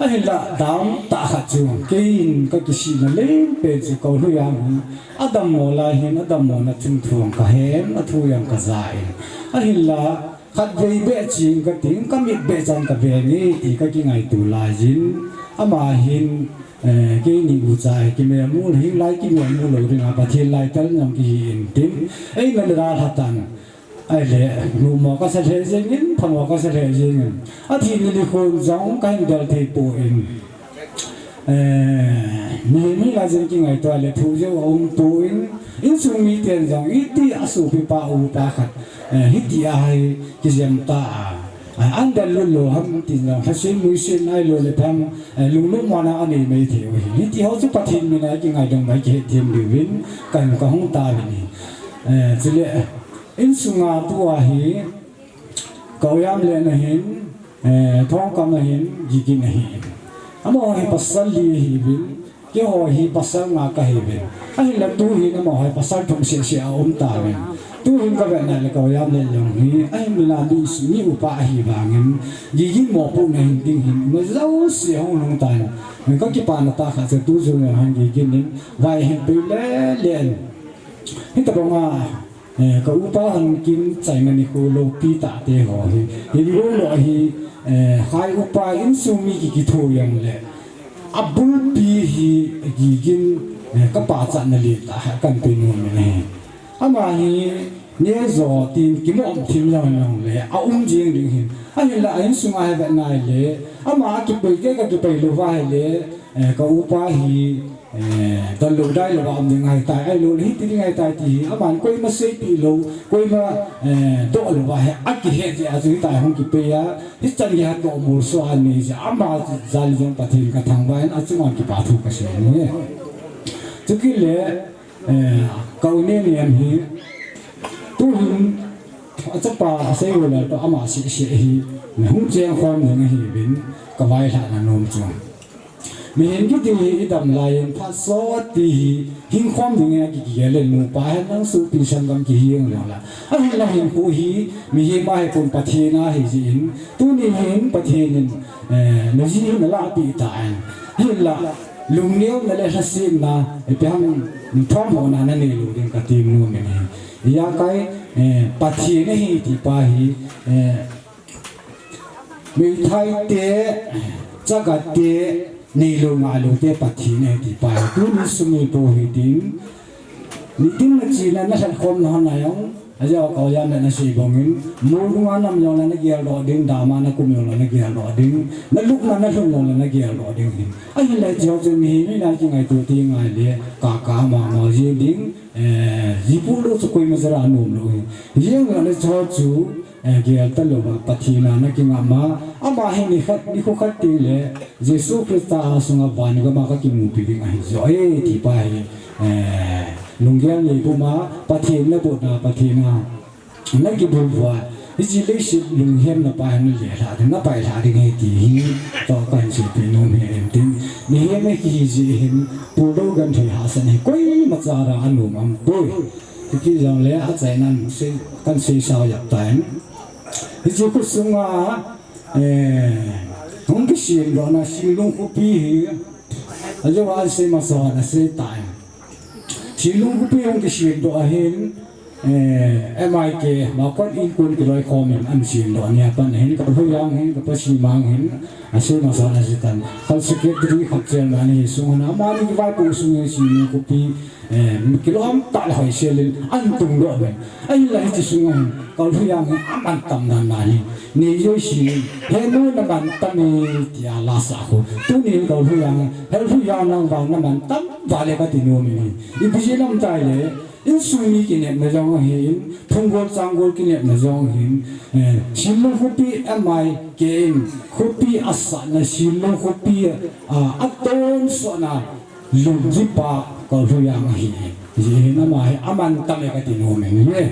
ai la dam ta kha chu kein ka ki si na le pe chu ko lu yang adam mo la hin adam mo na chung thuang ka hem a thu yang ka zai ai la khat ve be ching ka ting ka mi be chan ka ve ni ti ka ki ngai tu la jin ama hin ke ni u chai ki me mu hi lai ki me mu lo ring a pa thil lai tal nam ki in tim ai na ra hatan ai le lu mo ka sa the jing in phang mo ka sa the jing a thi ni ko jong ka ni dal the po in ni la jing ki ngai to le thu jo om po in sung mi ten jong i ti asu pi pa u pa khat hi ti ai ki jam ta an dal lu lo ham ti na ha sin mu sin ai lo le tham lu lu mo na ani me thi hi ti ho chu pa thin mi na ki ngai dong mai ki thim bi win kan ka hong ta ni chile in sunga tua hi kawyam le na hin thong kam na hin jiki na hin amo hi pasal li hi bin ke ho hi pasal nga ka hi bin ai la tu hi na mo hi pasal thong se se om ta bin tu hin ka ba na le kawyam le long hi ai mi la di su ni upa hi bangin jiki mo pu na hin ding hin ma zau se hong long ta mi ka ki pa na ta kha se tu zu na han jiki ni vai hin pe le hi ta ba nga ka upa han kin chai na ni ko lo pi ta te ho hi lo lo hi hai upa in sumi ki tho yang le abul pi hi gi gin ka pa cha na li ta kan pe nu ne ama hi ne zo tin ki mo thim yang yang le a jing ding hin ai la in sunga ha ba nai le ama ki pe ke ka ki pe lo va le ka upa hiตอนลูได้เราเอายังไงตายไอ้ลูนี่ที่ยังไงตายทีอามันก็มาเสียปีลูก็มาโตลูว่าอักเหตุจะอาจจะตายห้องกี่ปีอะที่จันยาโตมูลสวานี่จะอามาจาริยังปฏิบัติทางบ้านอาจจะมันกี่ปาทุกเสียเนี่ยทุกทีเลยเขาเนี่ยมีตู้หินอาจจะป่าเสียเวลาตัวอามาเสียหีห้องเจียงความยังไงบินก็ไว้หลานนมจงมีเห็นกี่ทีดำลายพัดสวัสดีหิ้งความถึงไงกี่เกี่ยเลยหนูไปนั่งสู้ปีชันกำกี่เฮียงแล้วล่ะอันนี้เราเห็นผู้ฮีมีเห็นมาให้คนปะเทน่าเห็นสินตัวนี้เห็นปะเทนึงเราจีนนั่นละปีตายเห็นละลุงเนี้ยนั่นแหละสิ่งนะไอ้เพียงท้องหัวนั่นนี่ลูกยังกระติมนู่นนี่ยาไก่ปะเทนี่ที่ไปมีไทยเตะจักรเตะนี่ลงมาลงเตะปัจจีนที่ไปดูนี่สมุนตัวหิดินนี่ดิ้งนักจีนนั่นฉันคมนอนไหนอ่ะอาจจะเอาอย่างนั้นสิบงินมูลงานน้ำยองนั่นเกี่ยวรอดิ้งดามานั่นกุมยองนั่นเกี่ยวรอดิ้งนั่นลูกนั่นทุ่งยองนั่นเกี่ยวรอดิ้งไอ้เรื่องเจ้าจะมีไม่ได้ยังไงตัวที่ไงเลยกามาเยี่ยดิ้งญี่ปุ่นรู้สึกว่ามันจะร้านนุ่มเลยยังไงเลยชอบจูเกี่ยวตลอดปฏิญาณกินอามาเห็นนี่เขาขัดตีเลยเยซูคริสต์อาสงฆ์บ้านก็มาก็กินมุปิดิ้งไอ้จ่อยที่ไปลุงแกนี่ปุ๊มาปฏิญาณบุตรปฏิญาณนั่นกี่บุญว่าที่เลี้ยงลุงเห็นน่ะไปนั่นเลยล่ะแต่น่ะไปล่ะดิ้งไอ้ที่ต่อกันสิเป็นนุ่มเห็นดิ้งนี่เห็นไม่กี่จีเห็นปูโดกันที่หาสันให้ก้อยมาจาระอันนุ่มอันปุ้ย cái dòng lẽ ở trái nan sẽ căn xây sao nhập tại thì chỉ có sung không cái chuyện đó là xin luôn có pi ở chỗ anh sẽ mà sao là sẽ tại xin luôn có pi không cái chuyện đó hiện em ai kể mà con in quân cái loại comment anh xin đó nha bạn hiện cái hơi yang hiện cái bác sĩ mang hiện sẽ mà sao là sẽ tan kalau secretary học trên là này sung nó mà những cái vai cụ sung xin luôn có pi cái lo tại hỏi xe lên anh tung đó vậy anh lại chỉ sung kalau yang anh tâm đàn này ni yo shi he no na ban tam ni tia la sa ko tu ni ko hu yang he hu yang nang ba na ban tam va le ka ti no mi i bi je nam tai le in su mi ki ne na jong hin thong gol sang gol ki ne na jong hin sim lo hu pi amai ke hu pi asa na sim lo hu pi a ton so na lu ji pa ko hu yang hi ji na ma aman tam le ka ti no mi ne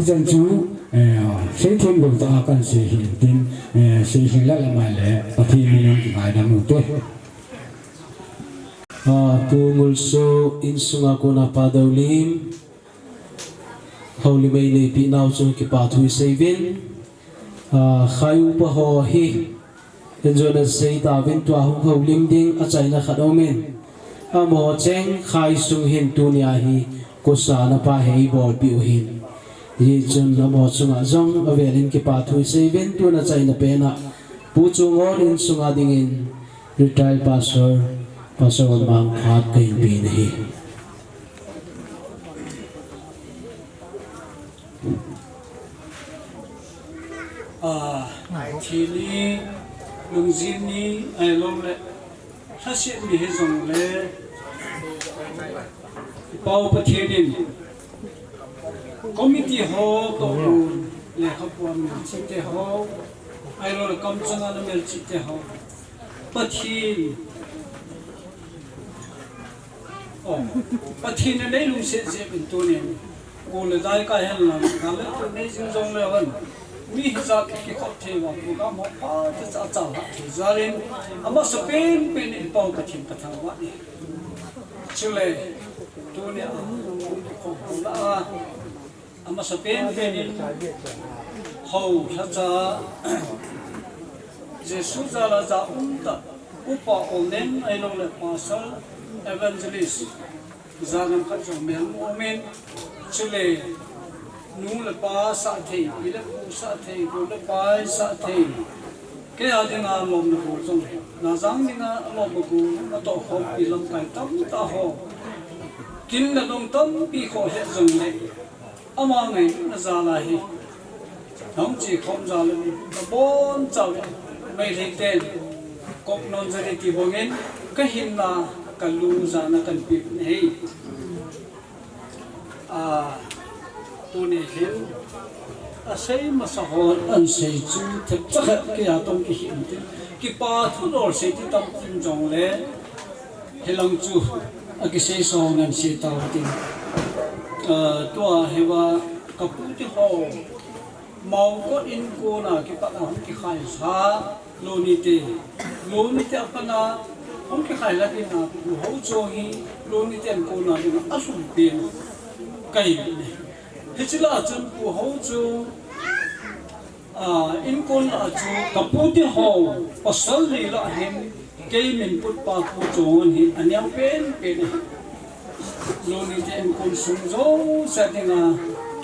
dân chú sẽ thêm được ta cần sẽ hiện tin sẽ hiện lại là mày lẽ và thì mình cũng phải làm được thôi tu ngulso in sunga ko na padawlim hawli may nei pi naw chung ki pa thui seven khayu pa ho hi enjona sei ta vin tua hung hawlim ding a chaina khadomen amo cheng khai sung hin tu nia hi ko sa na pa hei bol pi hin hi chun amo chunga jong avelin ki pa thui seven tu na chaina pe na pu chung on in sunga ding in retired pastor mang khat kai pi nahi thì ni lung zin ni ai long le sa se mi he zong le pau pa thienin committee ho to le khapwan chi te ho ai lo kam changa na mel chi te ho pathin pathin ne lung se je bin to ne ko le dai ka hel na ka le to ne jing zong le wan mi za ki khop the wa ko ga mo pa cha cha ha zarin ama sa pen pen in pau pathin patha wa ni chule to ne ko la ama sa pen pen in ho cha cha Jesus za la za ta upa onen ai long le pasal evangelist zanam khat jong mel moment chule nu le pa sa thei ile pu sa thei ko le pa sa thei ke a dinga lom na ko jong na jang dinga lom ko na to khom pi lam kai tam ta ho kin na dong tam pi kho he jong le ama ngai na za la hi hong chi khom za le na bon chao le mai le ten kop non za ti bongen ka hin na kalu zana kan pip nei tu ne hil a sei ma sa hol an sei chu thep chakhat ke ya tong ki hin tin ki pa thu dor sei ti tam tin jong le helang chu a ki sei so ngan sei taw tin to hewa kapu ti ho mau ko in ko na ki pa na ki khai sa lo ni te apana ông cái khai là cái nào cũng hỗ trợ hi luôn đi tìm cô nào thì nó áp dụng tiền cái này thế chứ là chân của hỗ trợ in con là chú cặp bố thì họ có sở lý là hiện cái mình bút ba cô chọn hi anh em bên bên này luôn đi tìm con sung gió sẽ thế là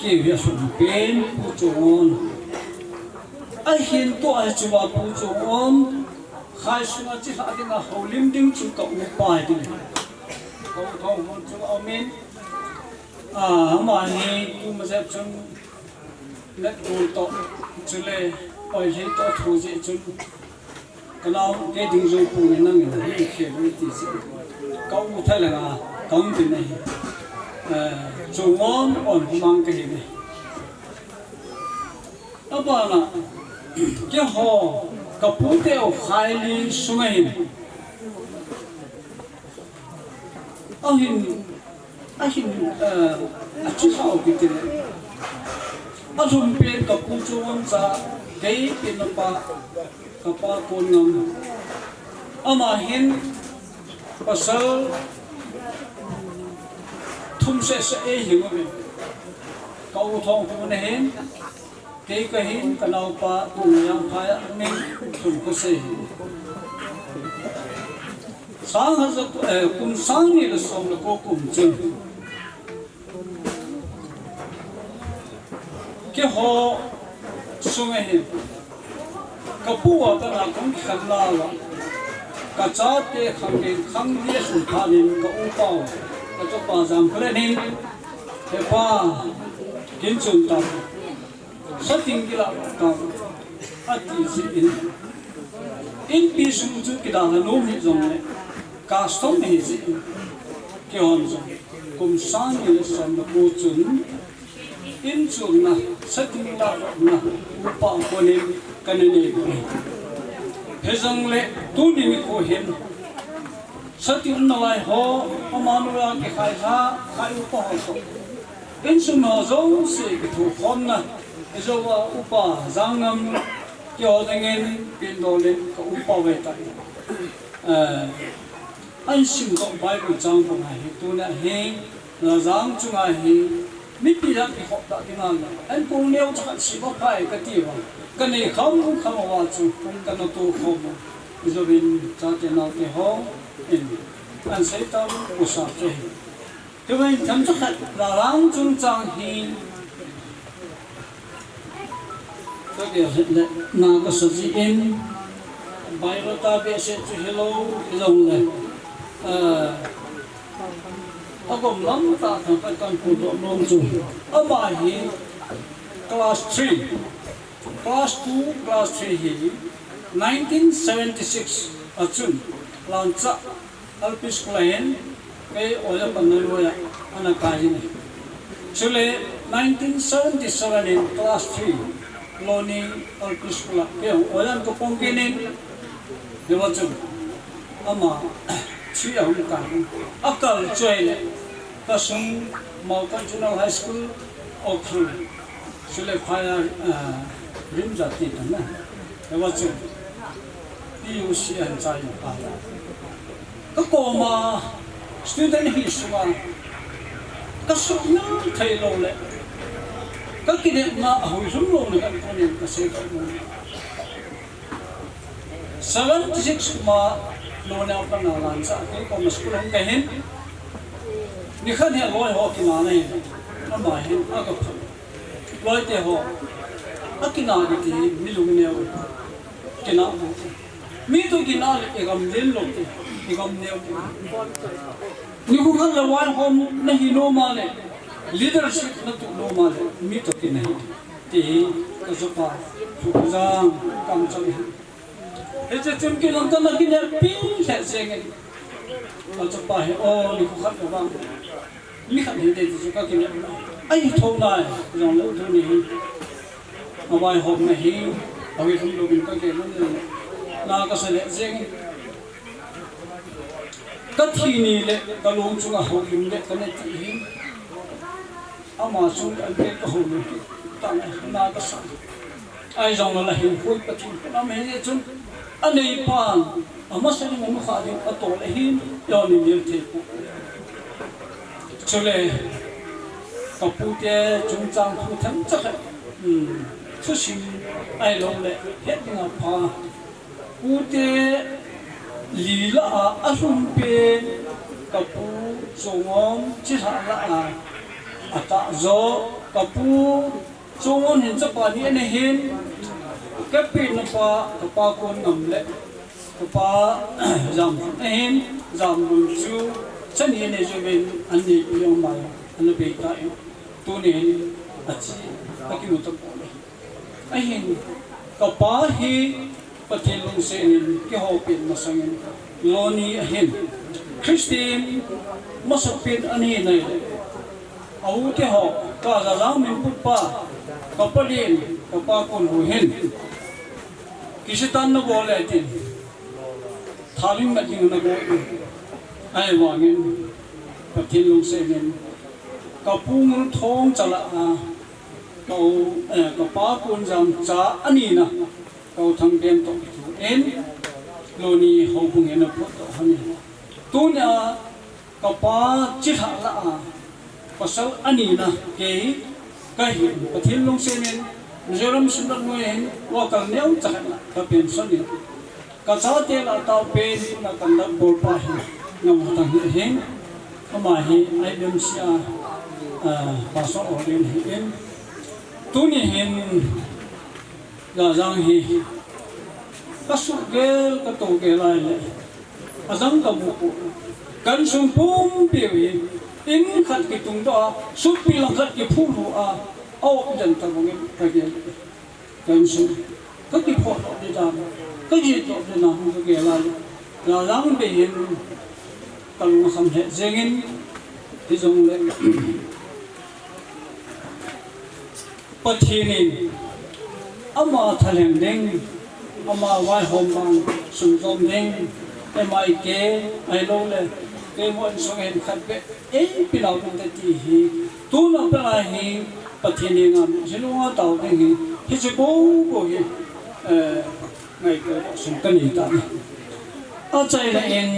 cái việc sung bên cô chọn ai hiện tôi chú ba cô chọn khai sung a chi ha dinga holim ding chu ka upai ding ko thong mon chu amen ma ni tu ma zep chung let go to chule oi he to thu je chung kalau ke ding zo pu ne nang ni ke ni ti si ka u tha la ga kong tin nei chu mon on humang ke ni aba na ke ho kaputeo khai sungai ahin achi sao kitin azum pe kapuchuan sa kei pinapa kapa konam ama hin pasal thum se e hi ngo be kau thong tu ne hen ke ka hin ka nau pa tu yang phaya ne thum ko se sang ha sa kum sang ni le som le ko kum chen ke ho sunga hin ka puwa ta na kum khan la la ka cha te khang ni khang ni su tha ni ka u pao ka cho pa jam kre nin he pa kin chun ta sa ting ki la ka ati si in pi sum chu ki da no mi zong le ka som ni si ke hon zo kum sang ni le som na ko chun in chun na sa ting la na u pa ko ni ka ni ni hezang le tu ni ko hen satin na lai ho amanua ke khai ha khai upa ho so in su no zo se ke thu khom na zo wa upa zangam kyo dengen pin do le ko upa we ta an sim ko bible chang ko na hi tu na he na zang chu nga hi mi pi la ki ho ta ki na an ko neu cha si ba pai ka ti wa ka nei kham kham wa chu ka no tu khom zo bin cha te na te ho in an sai ta ko sa che tu wen tham cha khat la lang chung chang hi to ge le na ko sa ji in bible ta be se chu hello long le agom lam ta tham pa kan pu do long chu ama hi class 3 class 2 class 3 hi 1976 achun lancha alpis plan ke oya panaloya anakai ni chule 1977 in class 3 loni alpis plan ke oya ko pongkinin dewachu ama chi ahum ka akal choile kasung Malkan Junior High School okru chule phaya rim jati na dewachu PUC an chai pa ka ko ma student hi suwa ka su na thai lo le ka ki de ma hu sum lo ne kan ko ne ka se ka mo 76 ma lo na pa na lan sa ke ko ma school hom ka hin ni khan he loi ho ki na ne na ma hin a ka loi te ho a ki na ki mi lu ne o ki na mi to ki na e gam len lo te e gam ne ni ku khan la wan hom na hi no ma le leadership na tu no ma le mi to ki nahi te ka so pa su jang kam chang he che chum ki lang ta na ki ne pin se se nge ka so pa he o ni ku khan ba mi khan he de su ka ki ne ai tho na jong lo tu ni ma bai hom na hi awi thum lo bin ka ke na ka se le jeng ka thi ni le ka long chunga ho lim le ka ne ti hin ama su an ke ko ho ni ta na ka sa ai jong la hin hui pa thi na me ne chun anei pan ama sa ni mo kha ni a to le hin yo ni ni te pu chule ka pu te chung chang pu tham cha kha su sim ai lo le het nga pa ute lila asum pe kapu songom chi sa la ata zo kapu songom hin cha pa ni ne hin kapi na pa kon ngam le pa jam hin jam lu chu chani ne jo ben an ni yo ma an be ta tu ne achi aki to ai hin pa hi patilung senin ki hopin masangin loni ahin Christian masapin ani nei au ke ho ka za za min pupa kapalin kapa kon hu hin kisitan na bole tin thalim na ding na go ai wangin patilung senin kapung thong chala a kau kapa kon jam cha ani na kau thang dem to en loni ho bung en pho to hani tu nya ka pa chi tha la pasal ani na ke kahi pathin long senin Mizoram sundat mo yan wakal niyang tahan ka pension niya ka sa te la tao pen na kanda bolpahin ng matang hin kamahi ay dun siya pasok orin hin tunihin gazang hi kasugel katugel ay azang kabuko kan sumpung piwi in khat ki tung do supi lang khat ki phulu a au jan ta bongin kage kan su ka ki pho do de da ka ji do de na hu ge la la lang be yin kalung sam he zengin ti jong le pathinin ama thaleng deng ama wai hom bang sum som deng mai ke ai lo le ke mon song hen khat be ei pilau ta ti hi tu na pa hi pathini ngam jilunga taw de hi hi che ko hi ngai ke sum kan ni ta a chai la en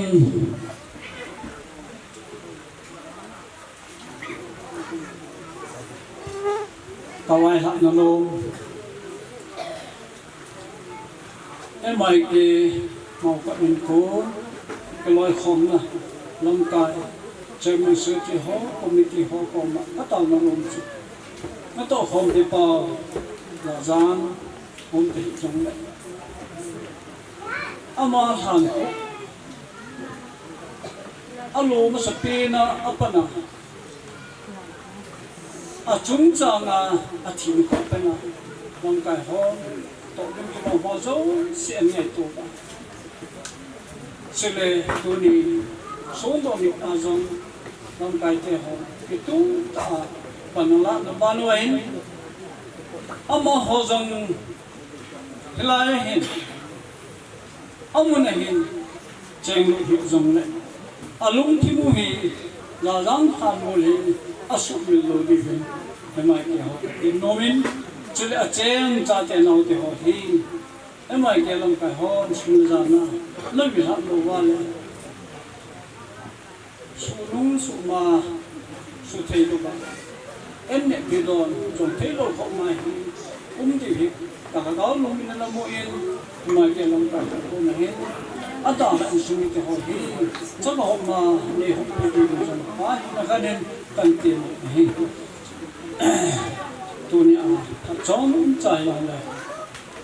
kawai ha no lo mai ke mau ka min ko cái loài khom là lâm cài chơi mình sửa chỉ họ committee họ còn mà bắt đầu nó làm gì nó tổ khom thì bao là gian không thể chống lại ama Hàn Quốc alo mà sắp bên apa na chúng ta là thiên khop bên lâm cài họ tổ bên cái bao bao dấu sẽ ngày tổ ba sele tuni sondo ni azong lang kai te ho itu ta panala na banuain ama hozong hilai hin amuna hin cheng lu hi zong le alung thi mu hi la jang khan mo le asu mi lo di hin mai ke ho in nomin chule a cheng cha te nau te ho hi mai ke lang kai ho sul za na lâu bị hấp đồ vào lên số nung số mà số thấy đồ vào em nhận cái đồ trong thấy đồ không mai cũng thì việc cả đó luôn mình là mua yên mà cái lòng cả cái này hết ở đó là số cái họ đi chắc là họ mà để họ đi được rồi quá là cái nên cần tiền hết tôi nhớ thật chóng chạy lại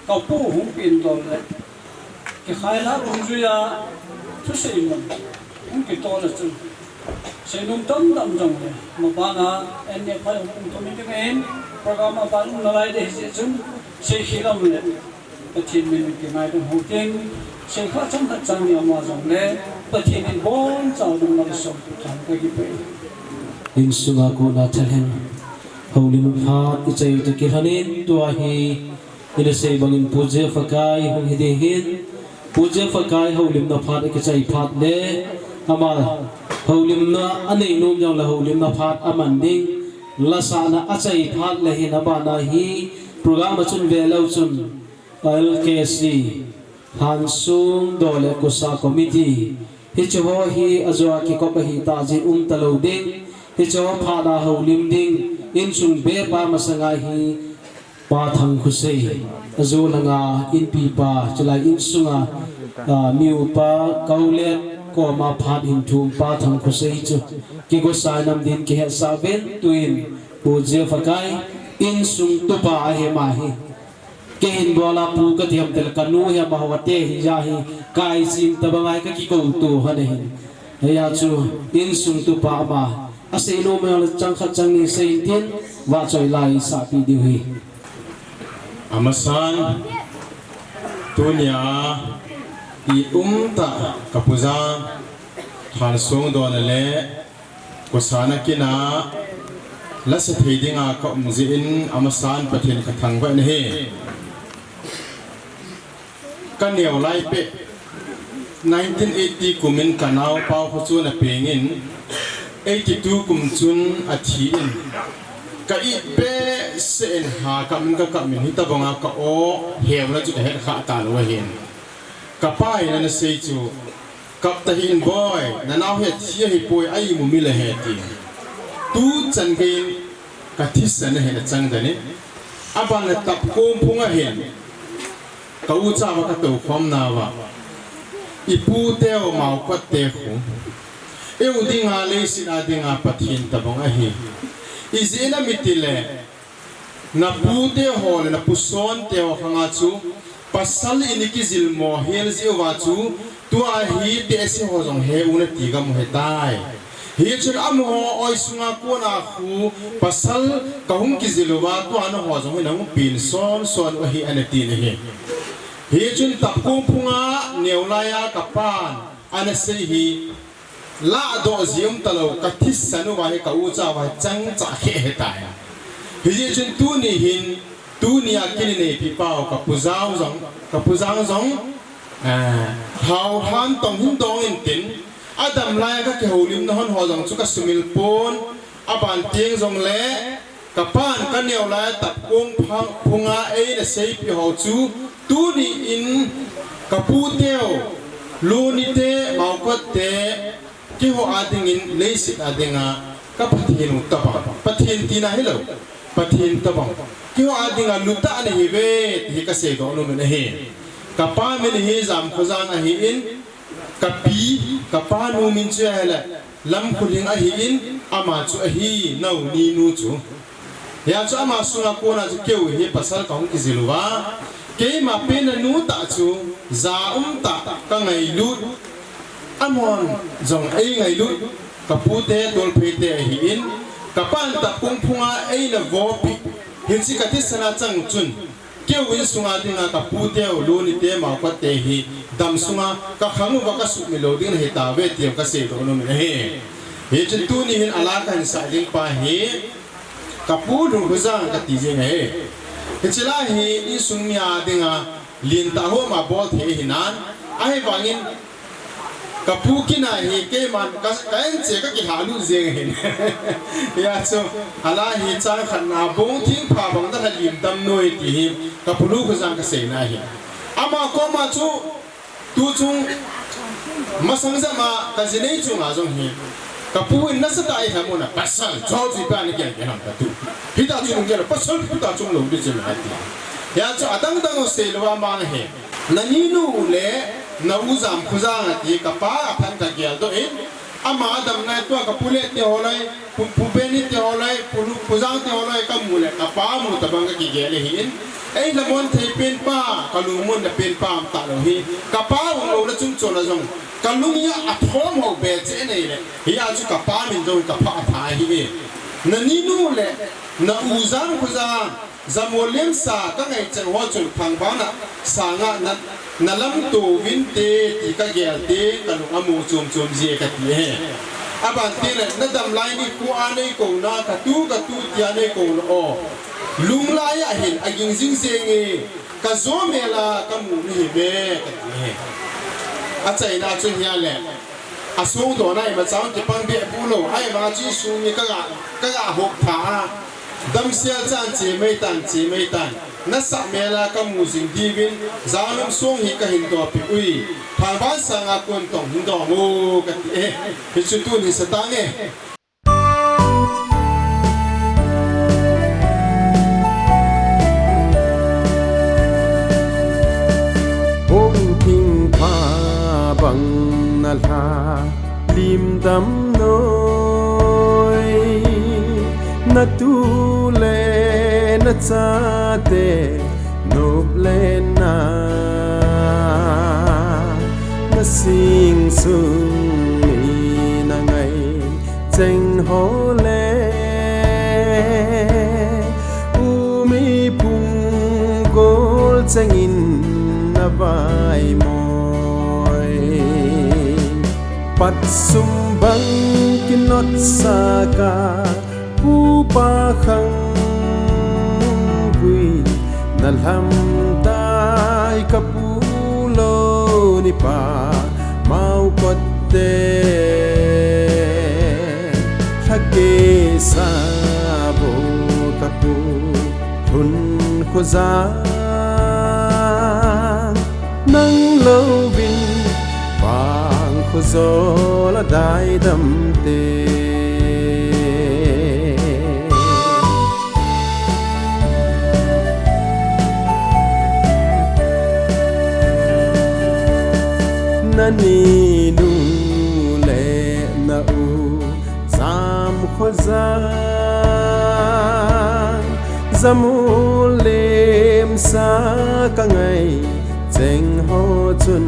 cậu bố không tiền rồi đấy cái khai lá cũng duy à chút xíu mà cũng cái to là chứ xây nông tâm đậm rồng này mà bạn em nhận phải cũng tôi mình cái em program mà bạn cũng lại để dễ chúng xây khí lòng này bất thiên mình cái này cũng hỗ trợ xây phát trong thật trang nhiều mà rồng này bất thiên mình bốn giàu đồng làm sống trong cái gì vậy in sunga ko na thalhen holim pha ti chei to ki hanin tua hi ila sei bangin puja fakai hong hi de hin puja fakai holim na phat ke chai phat le ama holim na anei nom jang la holim na phat aman ding la sa na a chai phat le hin aba na hi program chun ve lo chun LKC Hansung dole kusa committee hi chawo hi azwa ki ko hi ta ji talo ding hi chawo phada holim ding in sung be pa masanga hi pa thang khusei azu langa in pi pa chalai in sunga miu pa kaulet ko ma phat hin thum pa thang khusei chu ki go sai nam din ki ha sa ben tuin puja fakai in sung tu pa he ma hi kehin bola pu ka thiam tel kanu ya mahawate hi ja hi kai sim tabangai ka ki ko tu ha ne ya chu in sung tu pa ma ase no me al chang kha chang ni sei tin wa choi lai sa pi di hi amasan tunya i ta kapuza thal song don le ko sana kina la se thidinga ka umzi in amasan pathin ka thang ba ne he kan neo lai pe 1980 kumin kanau pau phu na pengin 82 kum chun athi in ka i pe sen ha kamin ka kamin hita bonga ka o hew na chu he kha ta lo hen ka pai na sei chu kap ta hin boy na naw he thia hi poi ai mu mi le he ti tu chan gain ka thisan he na chang dani aban na tap kom phunga hen ka u cha wa ka to khom na wa ipu teo mau pat te khu eu dinga le sina dinga pathin tabang a hi izena mitile na pu te hol na puson teo khanga chu pasal iniki zilmo hel zi wa chu tu a hi te si ho jong he una ti ga mo he tai hi chun am ho oi sunga ko na khu pasal kahung ki zilwa tu an ho jong he nang pin son son wa hi an ti ne he hi chun tap kung phunga neulaya kapan an se hi la do zium talo ka this sanu wa he ka u cha wa chang cha he he ta ya hi chun tu ni hin tu ni a kin ne pi pao ka puzang zong hau han tong hin dong in tin adam lai ka ke holim na hon ho jong chu ka sumil pon aban tieng jong le kapan ka neulaya tap kung phunga e na sei pi ho chu tu ni in kapu teo lu ni te mau ko te ki ho ading in leisit adinga ka pathin utapa pathin tina hello pathin tabang ki ho adinga luta ne hi ve hi ka se do no me he kapa me hi jam khozan a hi in kapi kapa nu min che hele lam khuling a hi in ama chu a hi nau ni nu chu ya chu ama sunga ko na chu keu hi pasal kaung ki ziluwa ke ma pena nu ta chu za ta ka ngai lut amon jong ei ngai lut ka pu te dol phe te hi in ka pan ta kung phunga ei na vo pi hin si ka ti sana chang chun ke win sunga dinga ka pu te lu ni te ma ka te hi dam sunga ka khangu wa ka su mi lo ding he ta ve te ka se do no me he he chen tu ni hin ala ka hin sa ding pa he ka pu du huzang ka ti je he chila hi in sungya dinga lin ta ho ma bol the hinan ai wangin kapu kina hi ke man ka en che ka ki halu zeng hin ya so ala hi chang khan na bong thing pha bang da lim dam noi ti hi kapulu ko jang ka se na hi ama ko ma chu tu chung masang za ma ka zinei chu nga jong hi kapu in nasa dai ha mo na pasal chau ji pa ni ke ham ka tu hita chung ge pasal puta chung lo bi che ma ti ya chu adang dang se lo ma he na ni nu le na uzam khuzang ti kapa phan ta gel do in ama adam na to kapule te holai pu beni te holai pulu khuzang te holai ka mule kapa mu tabang ka ki gel hi in ei la mon thei pen pa kalung mon na pen pa am ta lo hi kapa lo na chung chon na jong kalung ya a thom ho be che nei le hi a chu kapa min jong kapa tha hi na ni nu le na uzam khuzang zamolem sa ka ngai chen ho chul phang ba na sa nga na lam tu vin te ti ka gel te ka lu amu chum je ka ti he aban te le na dam lai ni ku a nei ko na ka tu ti a nei ko o lung la ya hin aging jing se nge ka zo me la ka mu ni be ka ti he a chai na chu hia le a su do na ma chang ti pang be bu lo ai ma chi su ni ka ga hok tha dam sia chan che mei tan na sa mela ka mu jing divin zanum song hi ka hin do pi ui phang ban sanga kon tong hin do mo ka ti e hi chu tu ni sa ta nge hong thing pha bang na la lim dam noi na tu le na cha te nop le na sing sung ni na ngai cheng ho le u mi pung gol cheng in na vai moi pat sum bang kinot sa ka pu pa khang gui nalham tai kapulo ni pa mau kotte thake sa bo kapu thun khoza nang lo vin pang khozo la dai dam te ni nu le na u zam khozan zamulem sa ka ngai cheng ho chun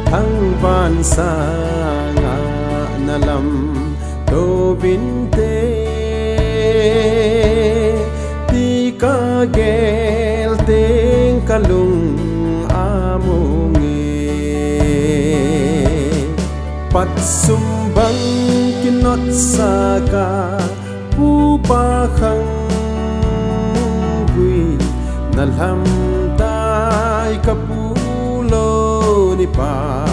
thang van sa nga nalam do bin te ti ka gel teng kalung amungi pat sumbang kinot saka upa khang gui nalham tai kapulo ni pa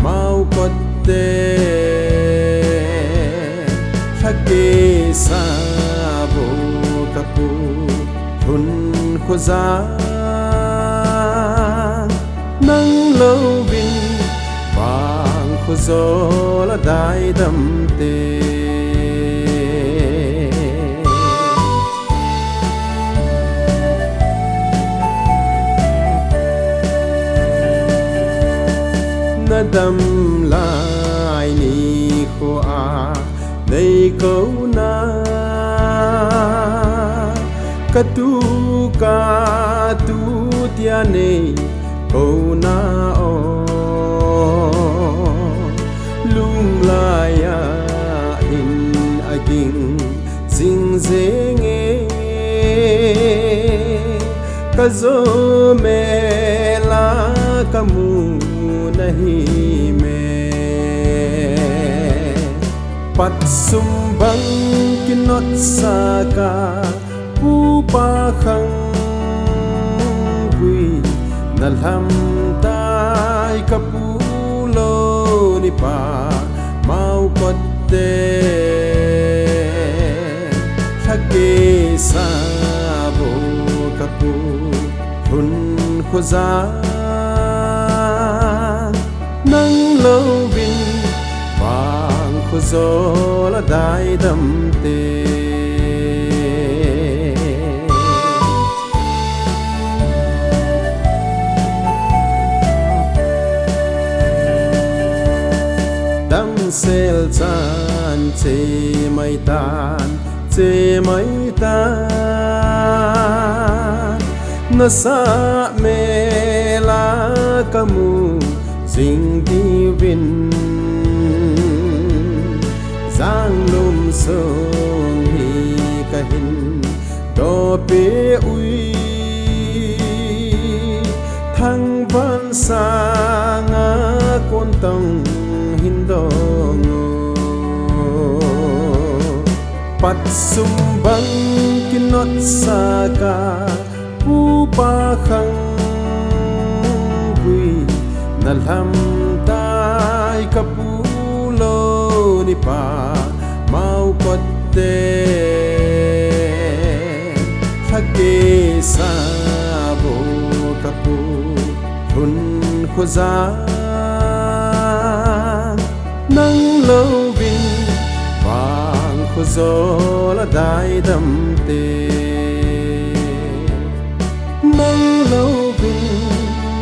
mau kotte thake sa bo kapu thun khoza nang lâu vin vàng khu gió là đại đầm tê na đầm lại ni khu a đây câu na ka tu tia ne câu na o lung la ya in aging sing zenge ka zo me la kamu nahi me pat sumbang kinot saka upa khang gui nalham tai kapulo ni pa mau kotte thake sa bo kapu thun khoza nang lâu vin vàng khu gió là đại đầm tê sel chan che mai tan na sa me la kamu sing di vin giang lum song hi ka hin do pe ui thang van sa nga kon tong hindong pat sumbang kinot saka upa khang gui nalham tai kapulo ni pa mau kotte thake sa bo kapu thun khoza nang lâu vin vàng khu gió là đại đầm tê nang lâu vin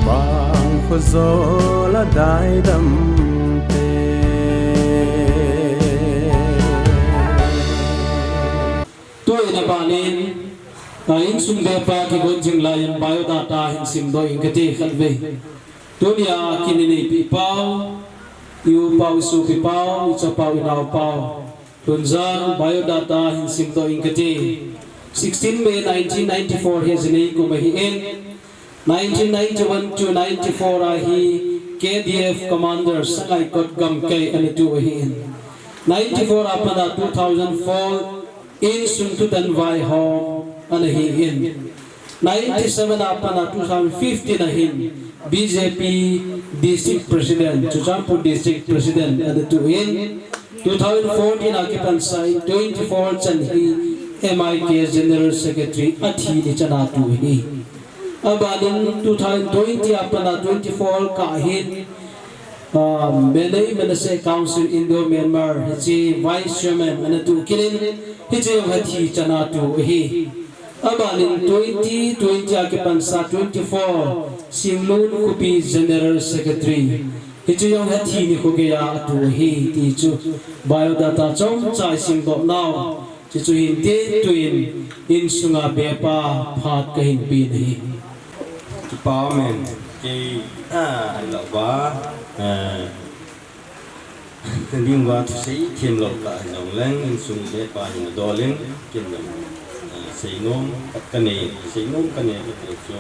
vàng khu gió là đại đầm tê tôi là bà nên in sum ve pa ki gon jing la yan biodata hin sim do in kati khat ve dunia kinini pi pau yu pau su pi pau cha pau inau pau tunzan biodata hin sim do in kati 16 May 1994 his name ko mahi in 1991 to 94 hi KDF commander sangai kot gam kai ani tu hi in 94 apada 2004 in suntutan vai home ana hi in 97 apana 2015 na hin BJP district president Chuchampur district president ana tu in 2014 akipan sai 24 chan hi MIK general secretary athi ni chana tu hi abanin 2020 apana 24 ka hin Benay Manase Council Indo Myanmar hichi vice chairman ana tu kinin hichi hathi chana tu hi abanin 2020 akipan sa 24 Singlun Kupi General Secretary Hijuyong Hati ni Kogea Atu Hi Tiju Biodata Chong Chai Simbo Now Chichu Hindi Twin In Sunga Bepa Phat Kahin Pin Hi Chupao men Ki Lo Ba Liên quan tới sĩ thêm lộc tại dòng lên in sung Bepa in Do Lên Kim Dòng sĩ nôm cái này sĩ nôm cái này cái chỗ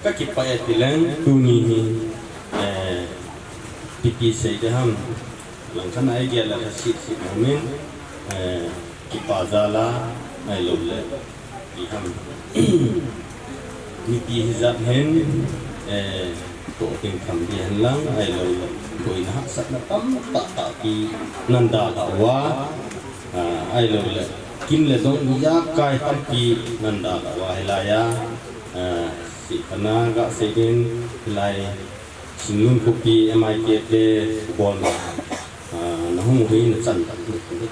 các kịp phải thì lên tu ni pipi sĩ đó ham lần sau này kia là sĩ sĩ mình kịp bazar là ai lâu lên đi ham ni pi hizab hen tổ tiên thầm đi hen lang ai lâu lên rồi nó sắc nó tắm tạ pi nanda là wa ai lâu lên kim le dong ya kai tam pi nanda la wa hilaya si kana ga sedin hilai sinun kopi MIK pe bol na hung hui na chan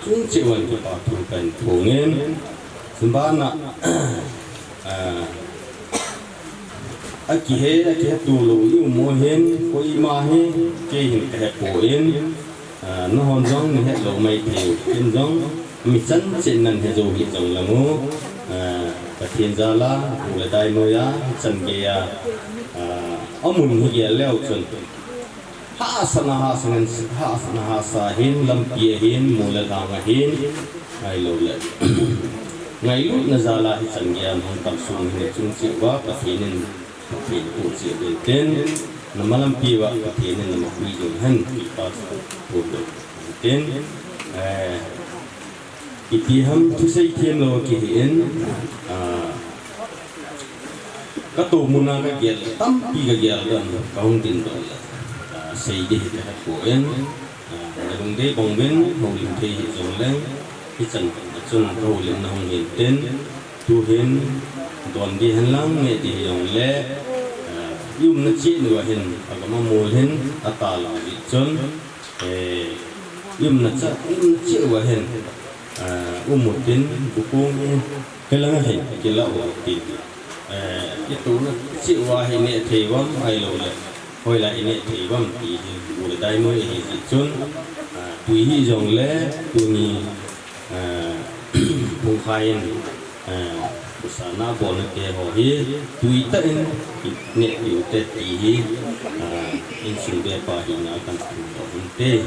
chung chi wan ki pa thu kan thungen simba na aki he tu lo yu mo hen ko i ma he ke hin ka he po en no hon jong ni he lo mai theu kin jong mi chân trên nền hệ dù hiện dòng là ngô và thiên gia la u là đại nội á chân kia ông muốn kia leo chân ha sana sa hin lam kia hin mù là đàng hin ai lâu lệ ngày lúc na gia la chân kia không tập trung hiện chung chịu quá và thiên nên cụ chịu đến tên nằm lam kia và thiên nên là một quy dùng hơn bị bắt buộc được tên Iti ham tu say thiên lo kihin các tổ môn na các gel tam pi các gel dan kaung tin do say di ka ko en dong de bong ben ho lim the jong leng hi chan chun ho lim na hong hin ten tu hin don di han lang me di yong le yum na chi no hin agama mol hin ata la di chun yum na cha chi wa hin một tiếng của cô cái lăng hình cái lậu thì cái tú nó chịu qua hình nệ thì vâng hay lâu lại hồi lại nệ thì vâng thì buổi tay mới thì chôn tùy hi dòng lẽ tùy nhì vùng khai của xã na bỏ nó kề họ hi tùy tên nệ biểu tệ thì hi in sinh đẹp và hình nào cần phải tê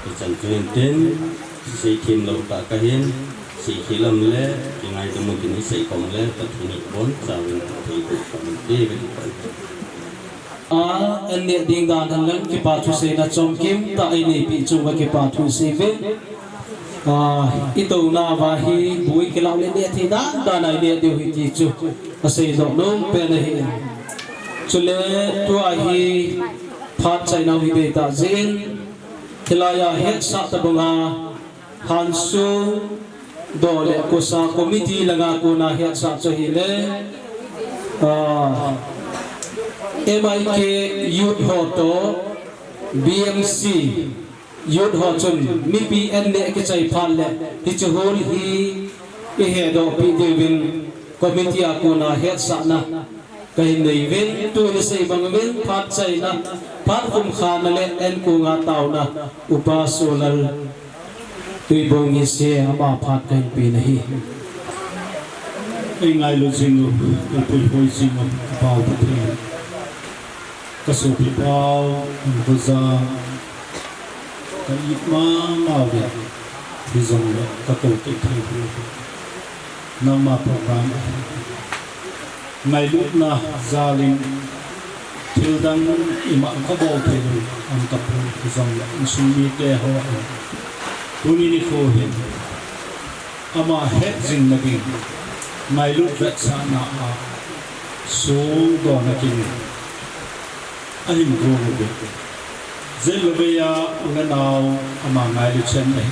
thì chẳng chuyên tên sĩ thêm lâu ta cái hiên sĩ khí lâm lẽ thì ngày tôi muốn cái sĩ còn lẽ tập thì bốn giờ mình thì cũng còn đi anh niệm điên đàn thằng lớn cái bà thu sĩ là trong kiếm tại này bị chung với cái bà thu sĩ với ít tàu na và hi bùi cái lão lên địa thì đã đàn này địa điều hi chỉ chung và xây dựng nông bên này cho nên tôi hi phát chạy nào hi về ta diễn thì là hết sát tập nga Hansu dole kusa committee laga kuna hiat sa cho hile MIK youth hoto BMC youth hoton mi PN ne ke chai phal le hi chhol hi e he do pi devin committee akuna hiat sa na kai nei ven tu le sei bang ven phat chai na phat kum khan le en ku nga taw na upasolal tùy bông như xe mà phát cảnh bị này ai ngay lúc sinh tôi tùy bông sinh bao bát thì các số bị bao bây giờ cái ít mà vậy thì dòng các tổ chức thì nằm mà program ngày lúc na gia đình thiếu đang im lặng các bộ thì anh tập thì dòng sinh đi để họ tuni ni ko hin ama het jing nagi mai lu vet sa na a so do na kin ahim go be zel be ya na naw ama ngai lu chen nei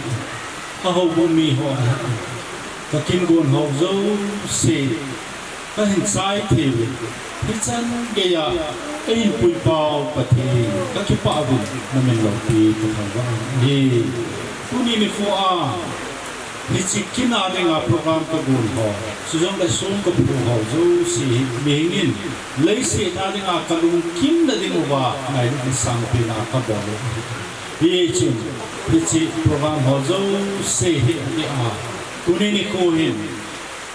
a ho bu mi ho ka kin gon ho zo se ka hin sai thi hi chan ge ya ai pui pao pa thi ka ki pa bu na men lo ti ka ba ni Kuni ni fua hi chi kina de nga program ka gun ho sujong le sung ka pu ho zo si mengin lei se na de nga kalung kim na ding wa ngai ni sang pi na ka bo le hi chi hi chi program ho zo se hi a tuni ni ko hin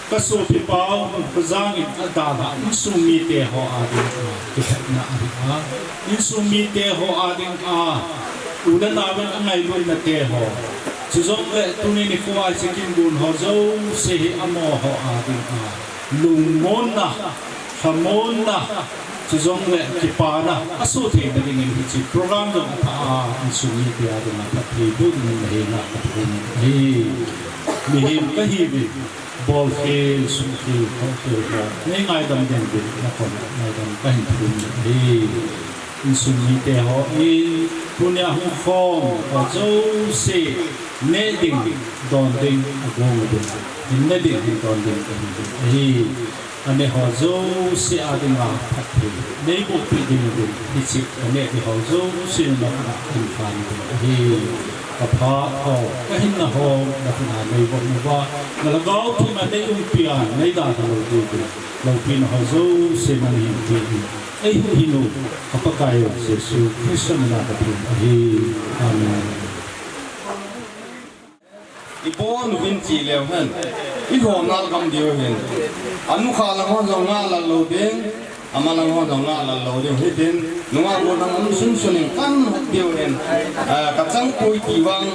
ka so pi pau ka zang in da da in su mi te ho a ding ki na a in su mi te ho a ding a una na ban ngai lu na te ho Suzong le tuni ni kuwa sikin gun ho zo se hi amo ho ading a lung mon na hamon na suzong le kipana aso the na ding ni chi program do a sumi ti a na patri bu ni he na patri ni him ka hi bi bol ke su ki ho ke ba nei ngai dam den bi na kon ngai dam ka hi tu ni sumi te ho i punya hu khom ho zo se ne ding don ding agong ding ne ding don ding hi ane ho zo se ading a phatri nei bu pi ding ding hi chi ane bi ho zo se na na in fan hi ka pha ho ka hin na ho na na nei bo nu ba na la gao tu ma nei pia nei da ta lo du lo pi na ho zo se na ni pi ai hi no ka pa kai se su Christian na ka pi hi amen Ibon win chi leo hen I ho nal kam dio hen anu kha la ho zo nga la lo den amala ho zo nga la lo den hitin nuwa bo na am sun sun kan dio hen ka chang koi ti wang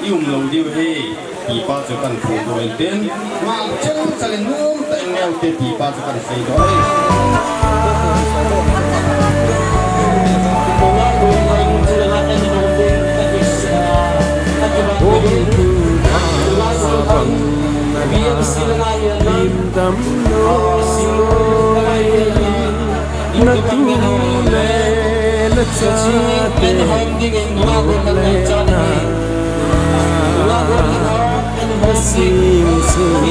ium lo dio he pi pa cho kan phu do den ma chang chale num ta neu te pi pa cho kan sei do Dam no na tu le la cha te le na sim sim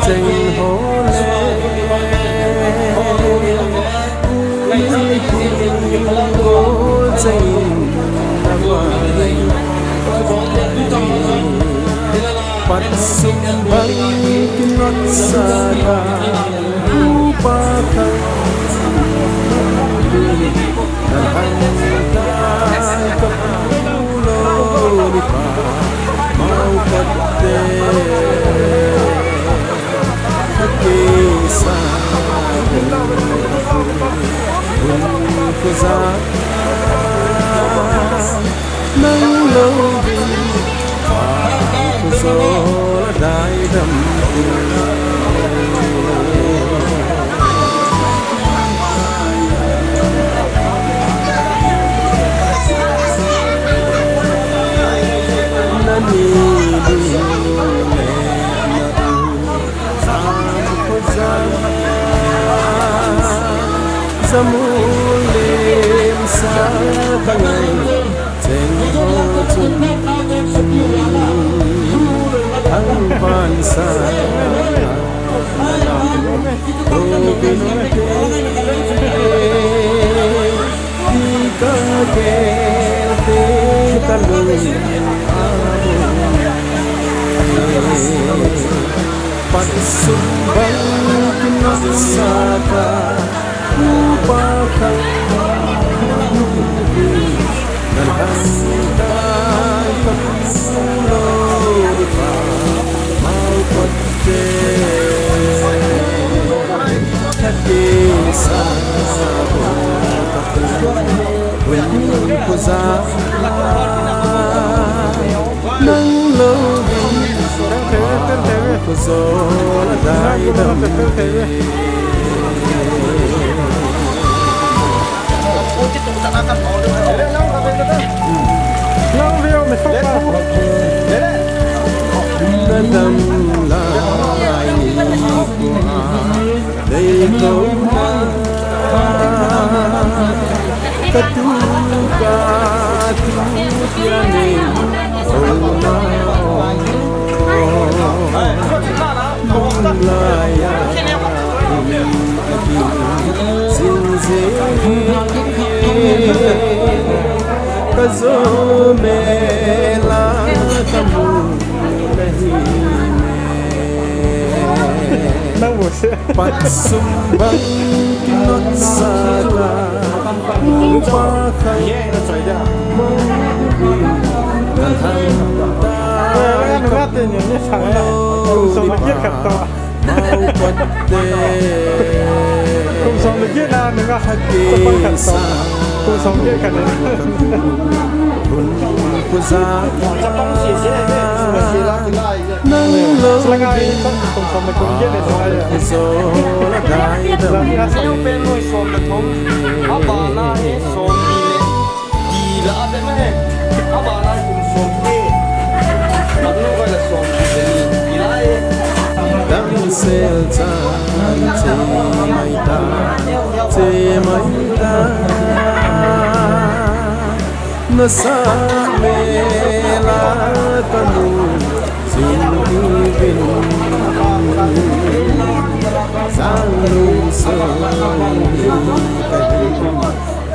cheng ho le Pat sumbang kinot sada rupa kang Nahanda kapulo ni pa mau pate Hakisa Unkuza Nang loving so dai dam nani du le na sam ko zamulim sa kangai cheng ho chun ang bansa Robin Ika kerte kalung Patsumbang kinasaka Upakang Nalhantay kapsulong pa Pate Kadisa When ko sa Nang loving Ko so na dai dam Nadam lai qua đây câu na katu ka tu tiane oh na laya sin se kazo mela kamu Pat sumbang kinot saga Upakay mauwi Selta Temaita Nasa mela kanu Sinibin Salung sali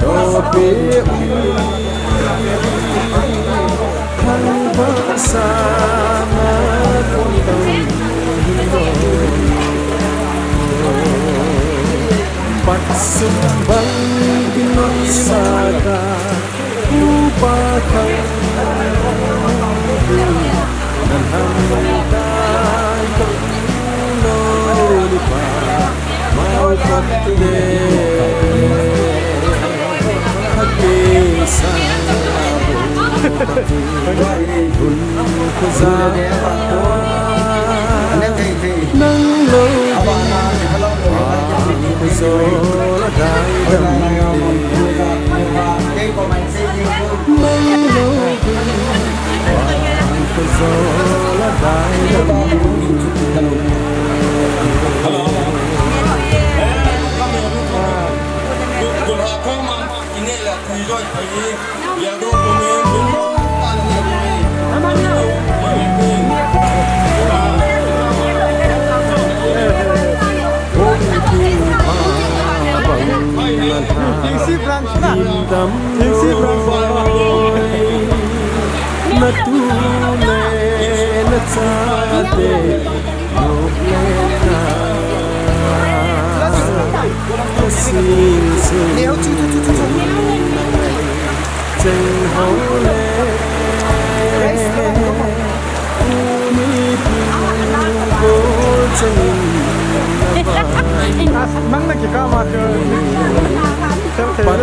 Tope Kang bersama Pat sumbang kinot saga Upakay dan hamdan kapuloy pa mau pati hati pun nang Sola dai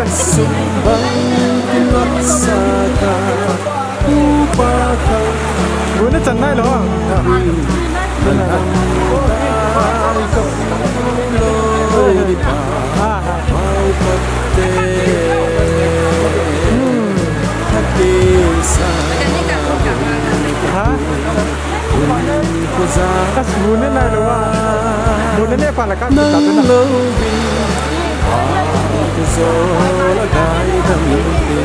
Sumbang kinot saga Upakay Guna chan nai lo Kapuloy pa Mau pati Hati Kas guna nai lo Guna ne pa la ka Nang lobi Sola dai damte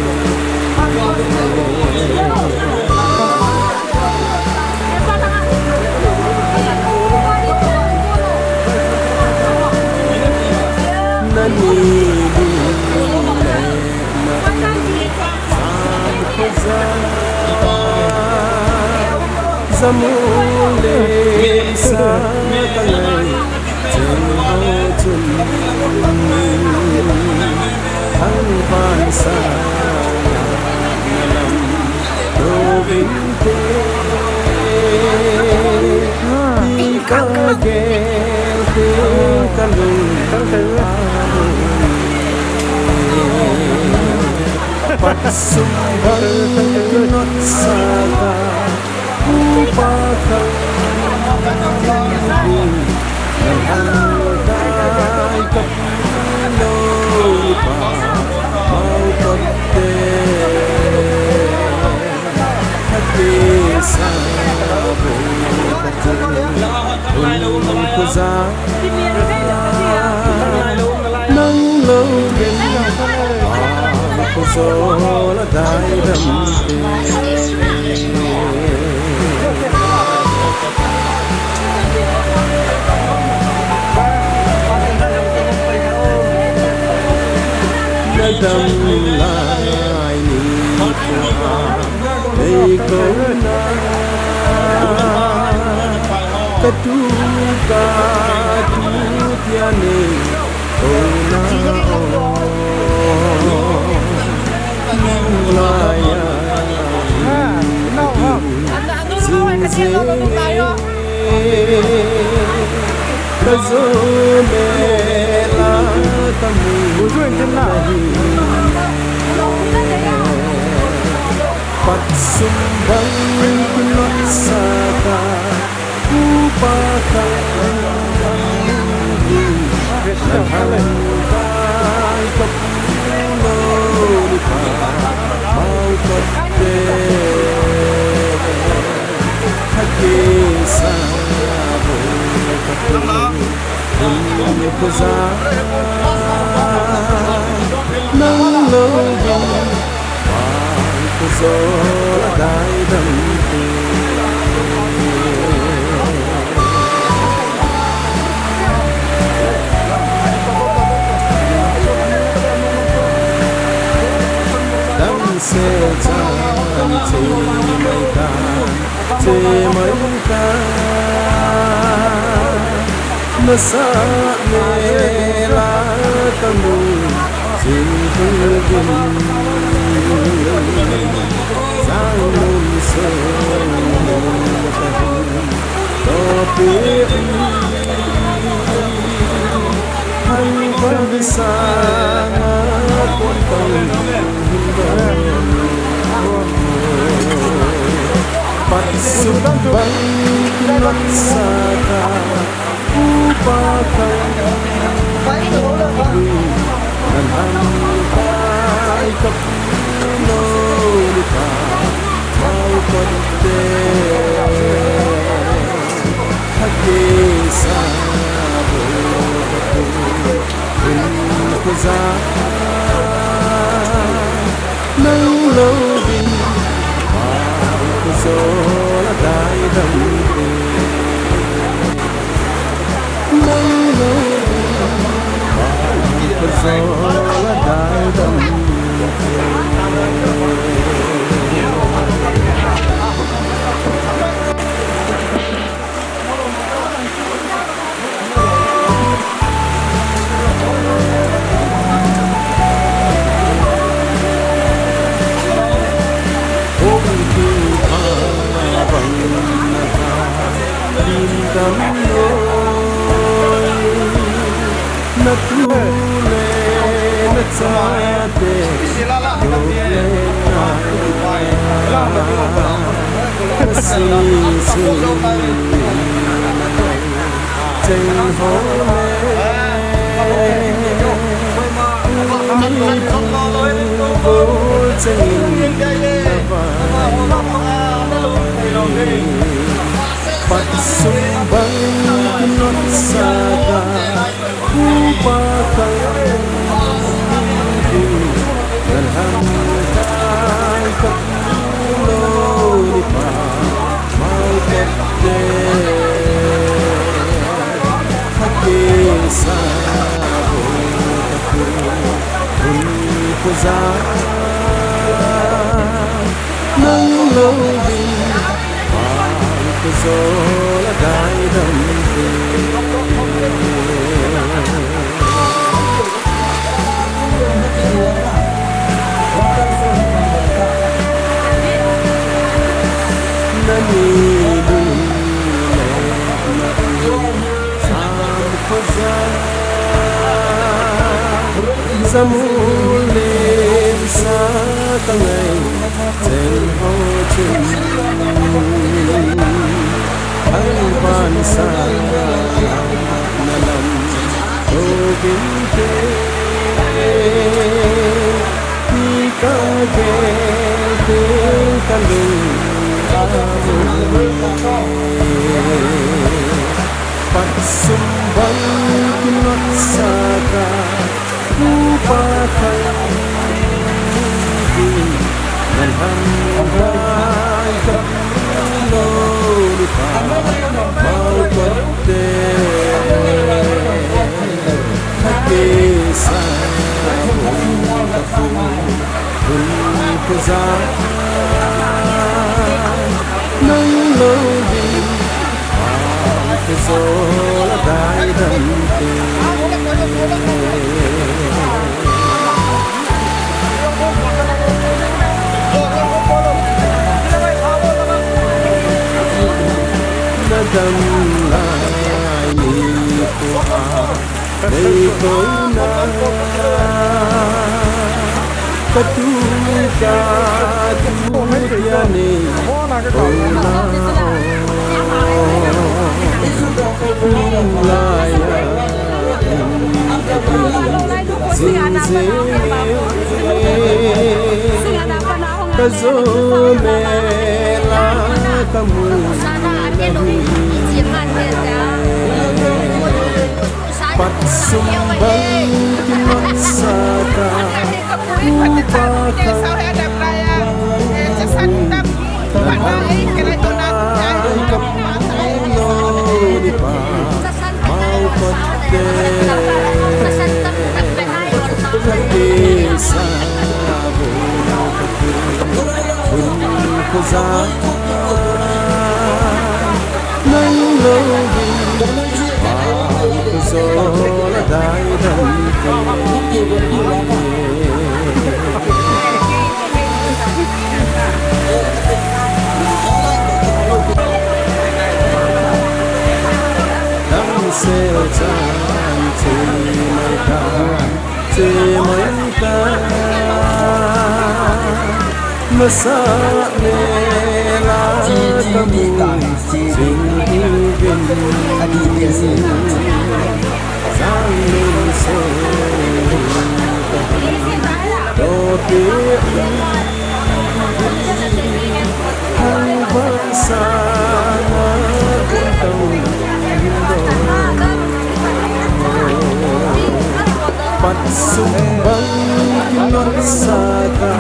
Nani Zamule sa kalay Ang bansa Alam Provinte Ikagel Kalung Pagsumbang Kinot saga Upakay Nangangay kapuloy pa Mau pati Hati sa Unang kusa Nang login Ako sola dai damte Nadamlay ni ko Ikaw na katuka tutiane ona laya kazomela kamu patsumbang kinutsaka upakang nahangkay kapulo pa maukapte hagisa Kuza nang lobang wang kuzola dai dampi dam se chan che mai ka nasa mera kamu sinhugin zangun sonatahu topi hang bersama kontang patsumbang laksaka upakang nanghangkay kapulo lupa maupagte hagisa bukaku unkuza nang lobin kuzola dai dampi kuzola dai dampi natule natsate patsumbang kinutsaka upakang nanghangkay kapulo lupa maupagte hagisa bukaku unkuza nang lobing kuzola dai dampi nani dule sam kuza zamule sa tangai chen ho chin Alban sa nalam ogin te ika ge te kalu patsumbang kinutsaka upakang nanghangkay kapulo lupa maupagte hagisa bukaku unkuza nang lobing đâm lại ni của đây khối na katu ka tu ya ni la ya kazomela kamu pat sumbang kimaksaka masa nela kamu singgin aditya sin sangin so topi hang bangsa pat sumbang kimaksaka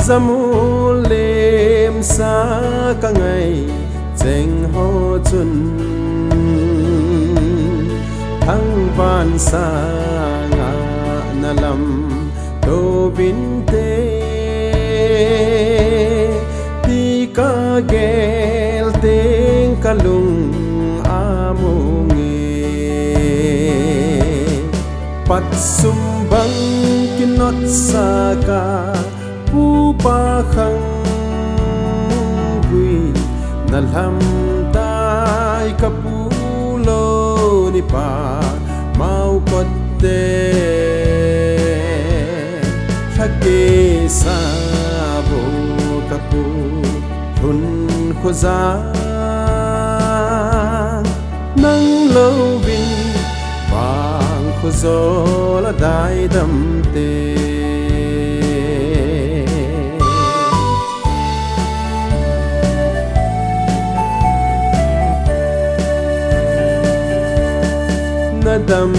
zamulim sa kangai cheng ho chun thang ban sa nga nalam do bin te ti ka gel teng kalung amungi pat sumbang kinot saka pa khang quy nalam tai kapulo ni pa mau kotte hake sabo kapu hun kho za nang lâu vin vàng kho gió là đại đầm tê na đầm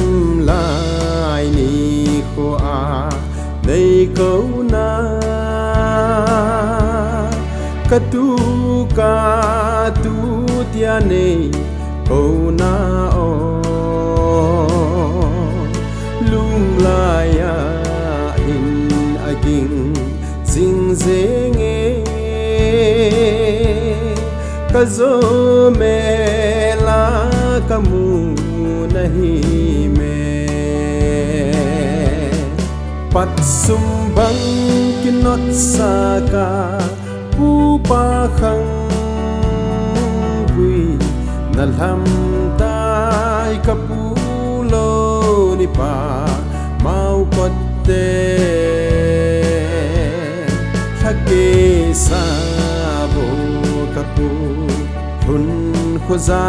lại ni kho a đây câu na ka tu tia nei câu na o lung la ya in aging sing zenge ka zo me la kamu nahi me pat sumbang kinot saka pu pa khang quy nalham tai kapu lo ni pa mau kotte thake sa bo kapu hun kho za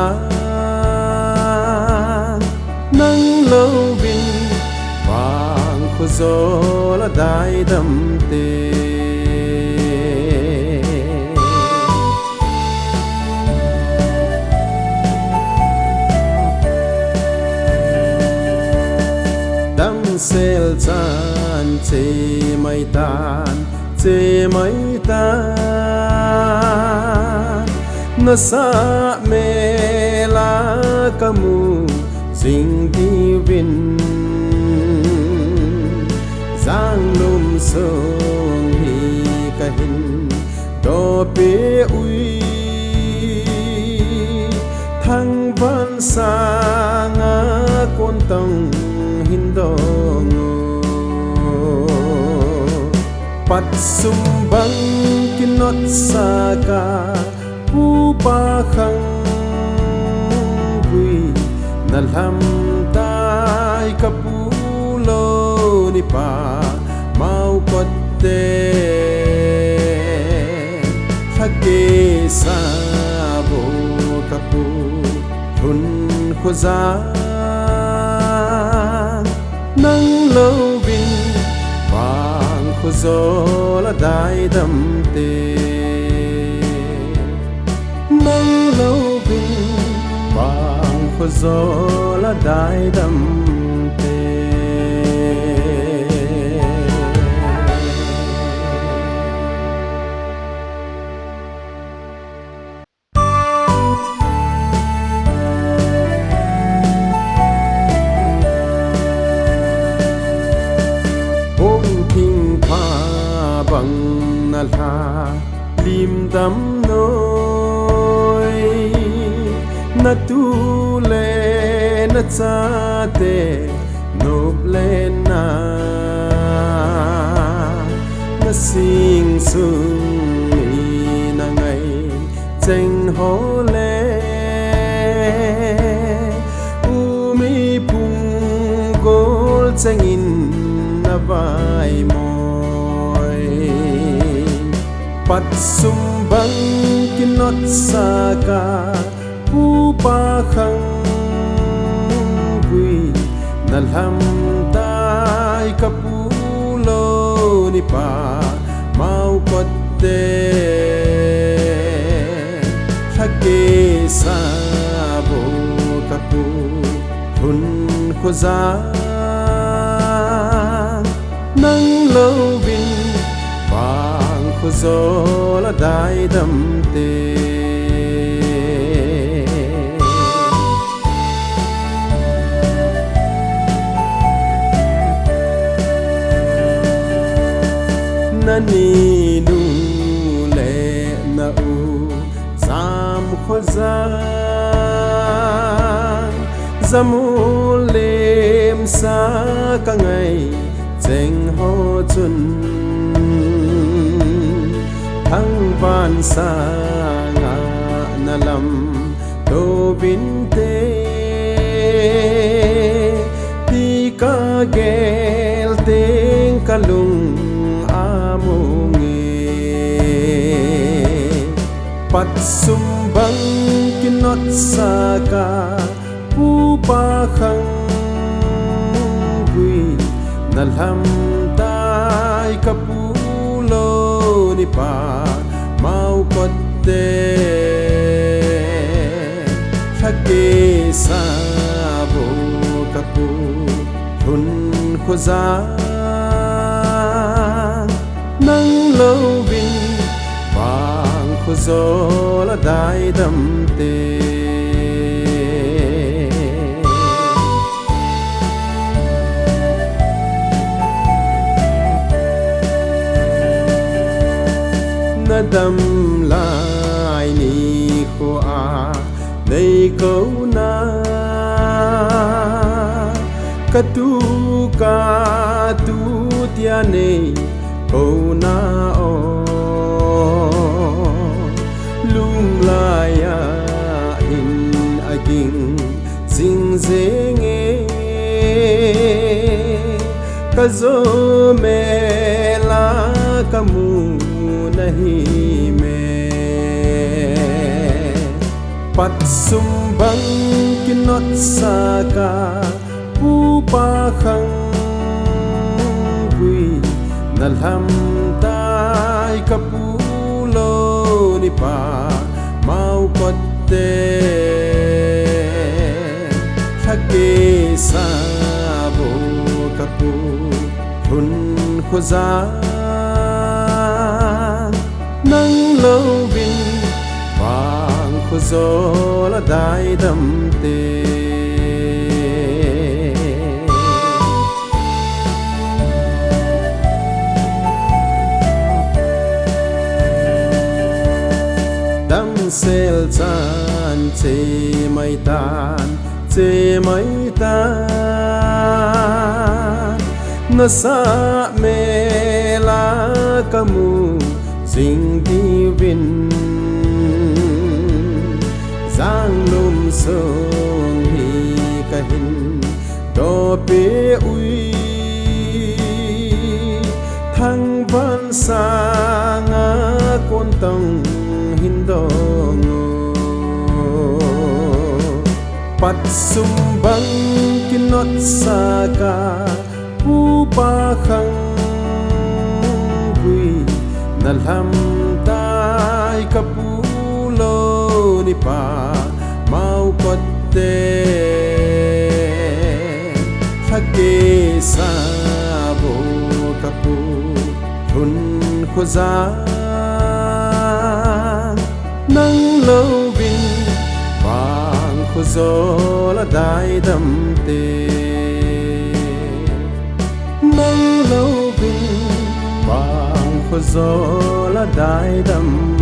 nang lâu vin vàng kho gió là đại đầm tê sel chan che mai tan na sa me la kamu sing di vin giang lum song hi ka hin do pe ui thang van sang kon tong hindong pat sumbang kinot saka pu pa khang quy nalham tai kapu lo ni pa mau kotte thake sa bo kapu hun kho za nang lâu vin vàng kho gió là đại đầm tê nang lâu vin vàng kho gió là đại đầm tê bằng na la lim đắm nôi na tu le na cha te nộp lên na sing sung na ngày tranh hó le u mi pung gol tranh in na vai mo pat sumbang kinot saka pu pa khang quy nalham tai kapu lo ni pa mau kotte thake sa bo kapu hun kho za nang lâu vin kho gió là đại đầm tê na ni nu le na u sam kho za zamu lem sa ka ngày cheng ho chun thăng van sa ngã na lam do vin te ti ka gel teng kalung amunge pat sumbang kinot saka pupa khang gui nalham tai kapulo ni pa mau kotte thake sabo kapu thun khoza nang lâu vin vang khu gió là đại đầm tê na đầm lại ni khu a đây câu na ka tu tia nei câu na o lung la ya in aging sing zenge ka zo me la kamu nahi me pat sumbang kinot saka pupa khang gui nalham tai kapulo ni pa mau kotte thake sabo kapu thun khoza nang lâu vin vang khu gió là đại đầm tê sel chan che mai tan na sa me la kamu sing di vin giang lum song hi ka hin do pe ui thang van sang kon tong hindong pat sumbang kinot saka pupa khang gui nalham tai kapulo ni pa mau kotte thake sabo kapu thun khoza nang lâu vin vang khu gió là đại đầm tê nang lâu vin vang khu gió là đại đầm